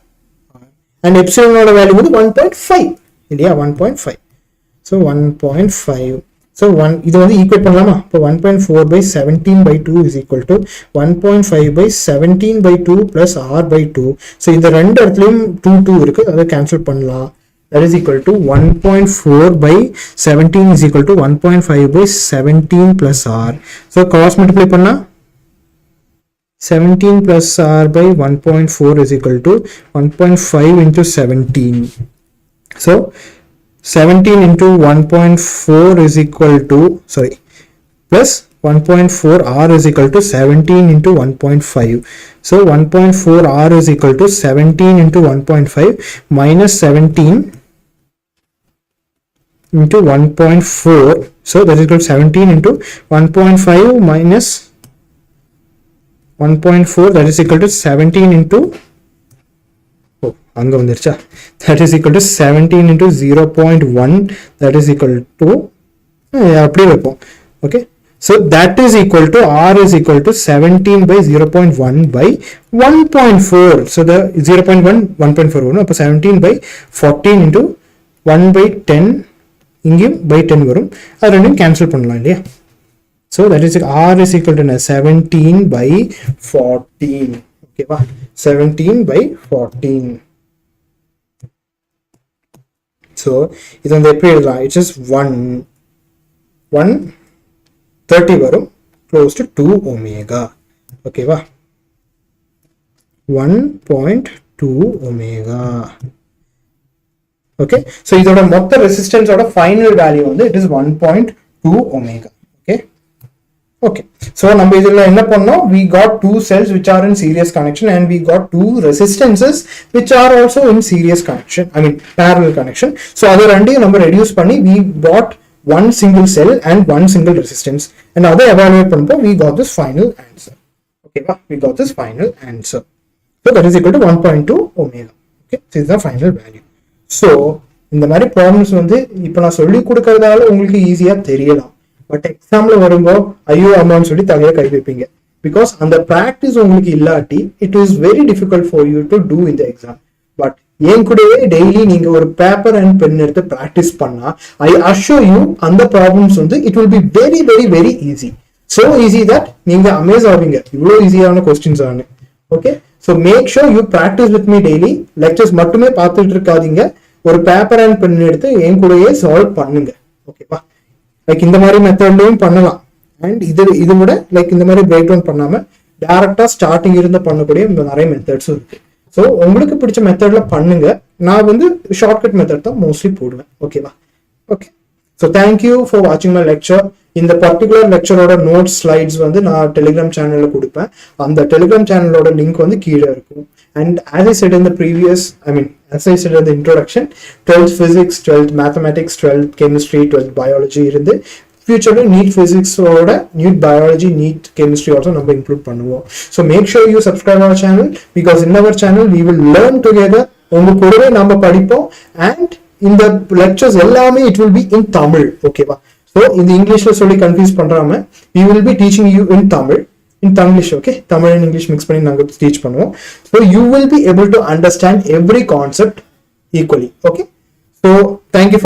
Speaker 1: And epsilon ஓட வேல்யூ வந்து 1.5 இல்லையா, 1.5. So 1.5. So 1 இது வந்து ஈக்குவேட் பண்ணலாமா. இப்போ 1.4 by 17 by 2 is equal to 1.5 by 17 by 2 plus R by 2. So இந்த ரெண்டு இடத்துலையும் 2 இருக்கு, அதை கேன்சல் பண்ணலாம். That is equal to 1.4 by 17 is equal to 1.5 by 17 plus R. So cross multiply பண்ணா 17 plus R by 1.4 is equal to 1.5 into 17. So 17 into 1.4 is equal to, sorry, plus 1.4 R is equal to 17 into 1.5. So 1.4 R is equal to 17 into 1.5 minus 17 into 1.4. So that is equal to 17 into 1.5 minus 1.4, that is equal to 17 into, அங்க வந்துருச்சா, that is equal to 17 into 0.1, that is equal to அப்படியே வைப்போம். Okay, so that is equal to R is equal to 17 by 0.1 by 1.4. so the 0.1 1.4 வரும். அப்போ 17 by 14 into 1 by 10, இங்கேயும் by 10 வரும். அது ரெண்டும் கேன்சல் பண்ணலாம் இல்லையா. so that is R is equal to 17 by 14. ஓகேவா, 17 by 14. So இது வந்து எப்படி எழுதலாம், இட்ஸ் இஸ் 130 வரும், க்ளோஸ் டு 2 ஒமேகா. ஓகேவா, 1.2 ஒமேகா. ஓகே, ஸோ இதோட மொத்த ரெசிஸ்டன்ஸோட ஃபைனல் வேல்யூ வந்து it is 1.2 omega. Okay okay, so நம்ம இதில் என்ன பண்ணோம், we got two cells which are in series connection and we got two resistances which are also in series connection, I mean parallel connection. So அதை ரெண்டையும் நம்ம reduce பண்ணி we got one single cell and one single resistance, and அதை evaluate பண்ணும்போது we got this final answer. ஓகேவா, we got this final answer. So that is equal to 1.2 omega. Okay, so this is the final value. So இந்த மாதிரி problems வந்து இப்போ நான் சொல்லி கொடுக்கறதால உங்களுக்கு ஈஸியா தெரியலாம், பட் எக்ஸாம்ல வரும்போது ஐயோ அம்மான்னு சொல்லி தலையில கை வைப்பீங்க. பிகாஸ் அந்த ப்ராக்டிஸ் உங்களுக்கு இல்லாட்டி it is very difficult for you to do இந்த எக்ஸாம். பட் என் கூடவே டெய்லி நீங்க ஒரு பேப்பர் அண்ட் பென் எடுத்து ப்ராக்டிஸ் பண்ணா ஐ அஷ்யூர் யூ அந்த ப்ராப்ளம்ஸ் வந்து it will be very very very easy. So easy that நீங்க அமேஸ் ஆவீங்க இவ்வளோ ஈஸியான கொஸ்டின்ஸ் ஆனு. Okay, so make sure you practice with me daily. Lectures மட்டுமே பார்த்துட்டு இருக்காதீங்க, ஒரு பேப்பர் அண்ட் பென் எடுத்து என் கூடயே சால்வ் பண்ணுங்க. ஓகேப்பா, லைக் இந்த மாதிரி மெத்தட்லையும் பண்ணலாம். அண்ட் இது விட லைக் இந்த மாதிரி பிரேக் டவுன் பண்ணாம டைரக்டா ஸ்டார்டிங் இருந்து பண்ணக்கூடிய நிறைய மெத்தட்ஸும் இருக்கு. ஸோ உங்களுக்கு பிடிச்ச மெத்தட்ல பண்ணுங்க. நான் வந்து ஷார்ட்கட் மெத்தட் தான் மோஸ்ட்லி போடுவேன். ஓகேவா, ஓகே. ஸோ தேங்க்யூ ஃபார் வாட்சிங் மை லெக்சர். இந்த பர்டிகுலர் லெக்சரோட நோட்ஸ் ஸ்லைட்ஸ் வந்து நான் டெலிகிராம் சேனல்ல கொடுப்பேன். அந்த டெலிகிராம் சேனலோட லிங்க் வந்து கீழே இருக்கும். And as I said in the previous, as I said in the introduction, 12th physics, 12th mathematics, 12th chemistry, 12th biology இருந்து future NEET physics ஓட NEET biology, NEET chemistry also நம்ம include பண்ணுவோம். So make sure you subscribe our channel because in our channel we will learn together. உங்க கூடவே நம்ம படிப்போம். And இந்த lectures எல்லாமே it will be in Tamil. ஓகேவா, so இந்த இங்கிலீஷ்ல சொல்லி confuse பண்றாம we will be teaching you in Tamil. In Tamil, okay, Tamil and English mix பண்ணி நாங்க teach பண்ணுவோம். So you will be able to understand every concept equally. Okay, so thank you for